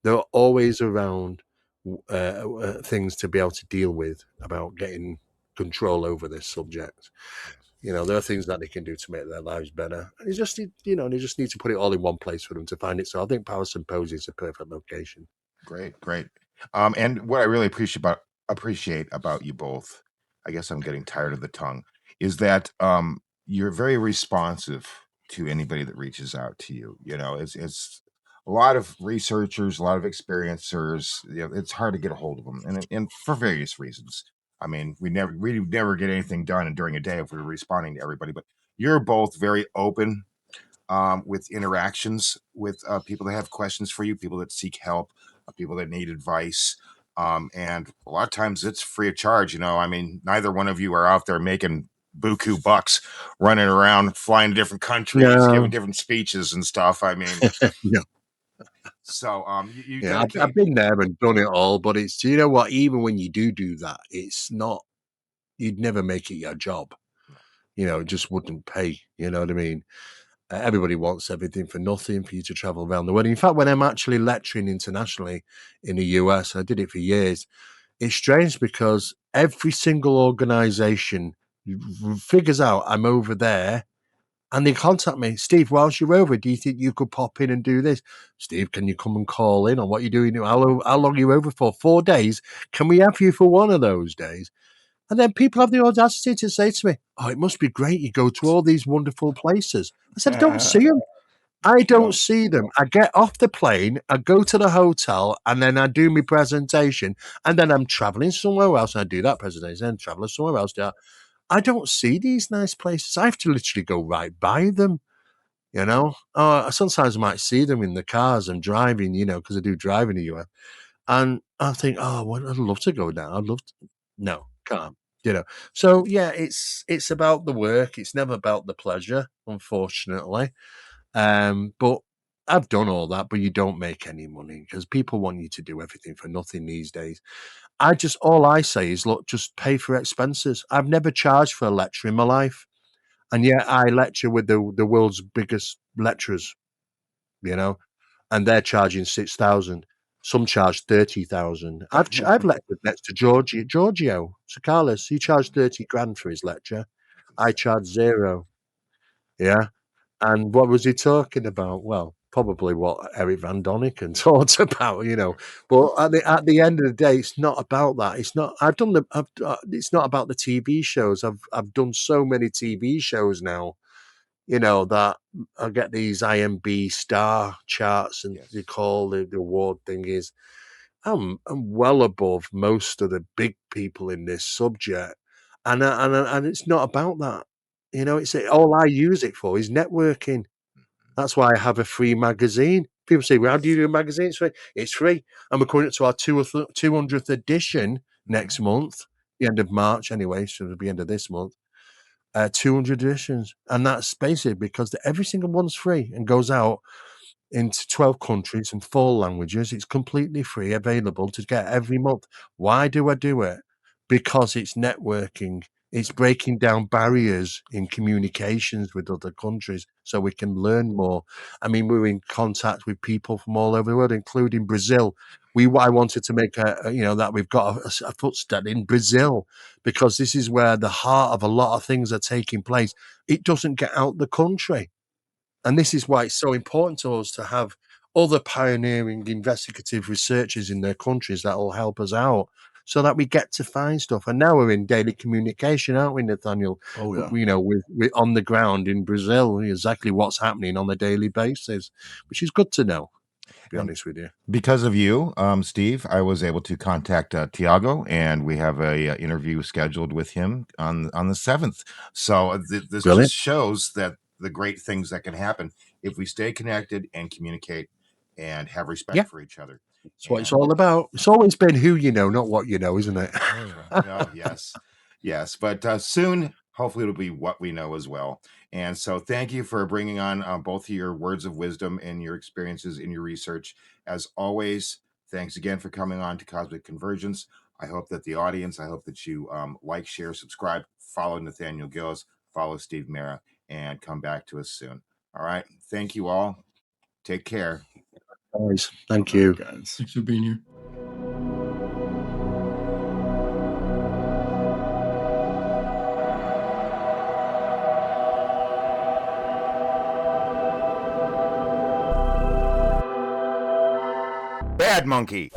There are always around things to be able to deal with about getting control over this subject. There are things that they can do to make their lives better. And they just need to put it all in one place for them to find it. So I think Power Symposium is a perfect location. Great, great. And what I really appreciate about you both, I guess I'm getting tired of the tongue, is that you're very responsive to anybody that reaches out to you. It's a lot of researchers, a lot of experiencers. It's hard to get a hold of them, and for various reasons. I mean, we never get anything done during a day if we were responding to everybody. But you're both very open with interactions with people that have questions for you, people that seek help, people that need advice. And a lot of times it's free of charge. I mean, neither one of you are out there making buku bucks running around, flying to different countries, No, giving different speeches and stuff. I mean, no. so you Yeah, I've dedicate. been there and done it all, but it's, you know what, even when you do that, it's not, you'd never make it your job. It just wouldn't pay. You know what I mean? Everybody wants everything for nothing for you to travel around the world. In fact, when I'm actually lecturing internationally in the US, I did it for years, it's strange because every single organization figures out I'm over there and they contact me. Steve, whilst you're over, do you think you could pop in and do this? Steve, can you come and call in on what you're doing? How long are you over for? 4 days? Can we have you for one of those days? And then people have the audacity to say to me, "Oh, it must be great. You go to all these wonderful places." I said, "I don't see them. I don't No. see them. I get off the plane, I go to the hotel, and then I do my presentation, and then I'm traveling somewhere else, and I do that presentation, and traveling somewhere else. I don't see these nice places. I have to literally go right by them. Sometimes I might see them in the cars I'm driving, because I do drive in the US. And I think, oh, well, I'd love to go down. I'd love to. No, can't. So yeah, it's about the work. It's never about the pleasure, unfortunately. But I've done all that, but you don't make any money because people want you to do everything for nothing these days. All I say is, look, just pay for expenses. I've never charged for a lecture in my life, and yet I lecture with the world's biggest lecturers. You know, and they're charging 6,000. Some charge 30,000. I've lectured next to Giorgio Tsoukalos. He charged 30 grand for his lecture. I charged zero. Yeah. And what was he talking about? Well, probably what Eric Van Doniken talked about. But at the end of the day, it's not about that. It's not. It's not about the TV shows. I've done so many TV shows now. That I get these IMB star charts, and Yes. they call the award thing is. I'm well above most of the big people in this subject, and it's not about that. You know, it's all I use it for is networking. That's why I have a free magazine. People say, "Well, how do you do a magazine?" It's free. It's free. And we're coming up to our 200th edition next month, the end of March, anyway. So it'll be end of this month. 200 editions, and that's basically because every single one's free and goes out into 12 countries and 4 languages. It's completely free, available to get every month. Why do I do it? Because it's networking. It's breaking down barriers in communications with other countries so we can learn more. I mean, we're in contact with people from all over the world, including Brazil. I wanted to make that we've got a footstep in Brazil, because this is where the heart of a lot of things are taking place. It doesn't get out the country. And this is why it's so important to us to have other pioneering investigative researchers in their countries that will help us out so that we get to find stuff. And now we're in daily communication, aren't we, Nathaniel? Oh yeah. We're on the ground in Brazil, exactly what's happening on a daily basis, which is good to know, to be honest with you. Because of you, Steve, I was able to contact Tiago, and we have a interview scheduled with him on the 7th. So this Brilliant. just shows that the great things that can happen if we stay connected and communicate and have respect for each other. That's what it's all about. It's always been who you know, not what you know, isn't it? Oh, yes. But soon, hopefully, it'll be what we know as well. And so, thank you for bringing on both of your words of wisdom and your experiences in your research. As always, thanks again for coming on to Cosmic Convergence. I hope that the audience, I hope that you like, share, subscribe, follow Nathaniel Gillis, follow Steve Mera, and come back to us soon. All right. Thank you all. Take care. Guys, thank you. Guys. Thanks for being here. Bad monkey.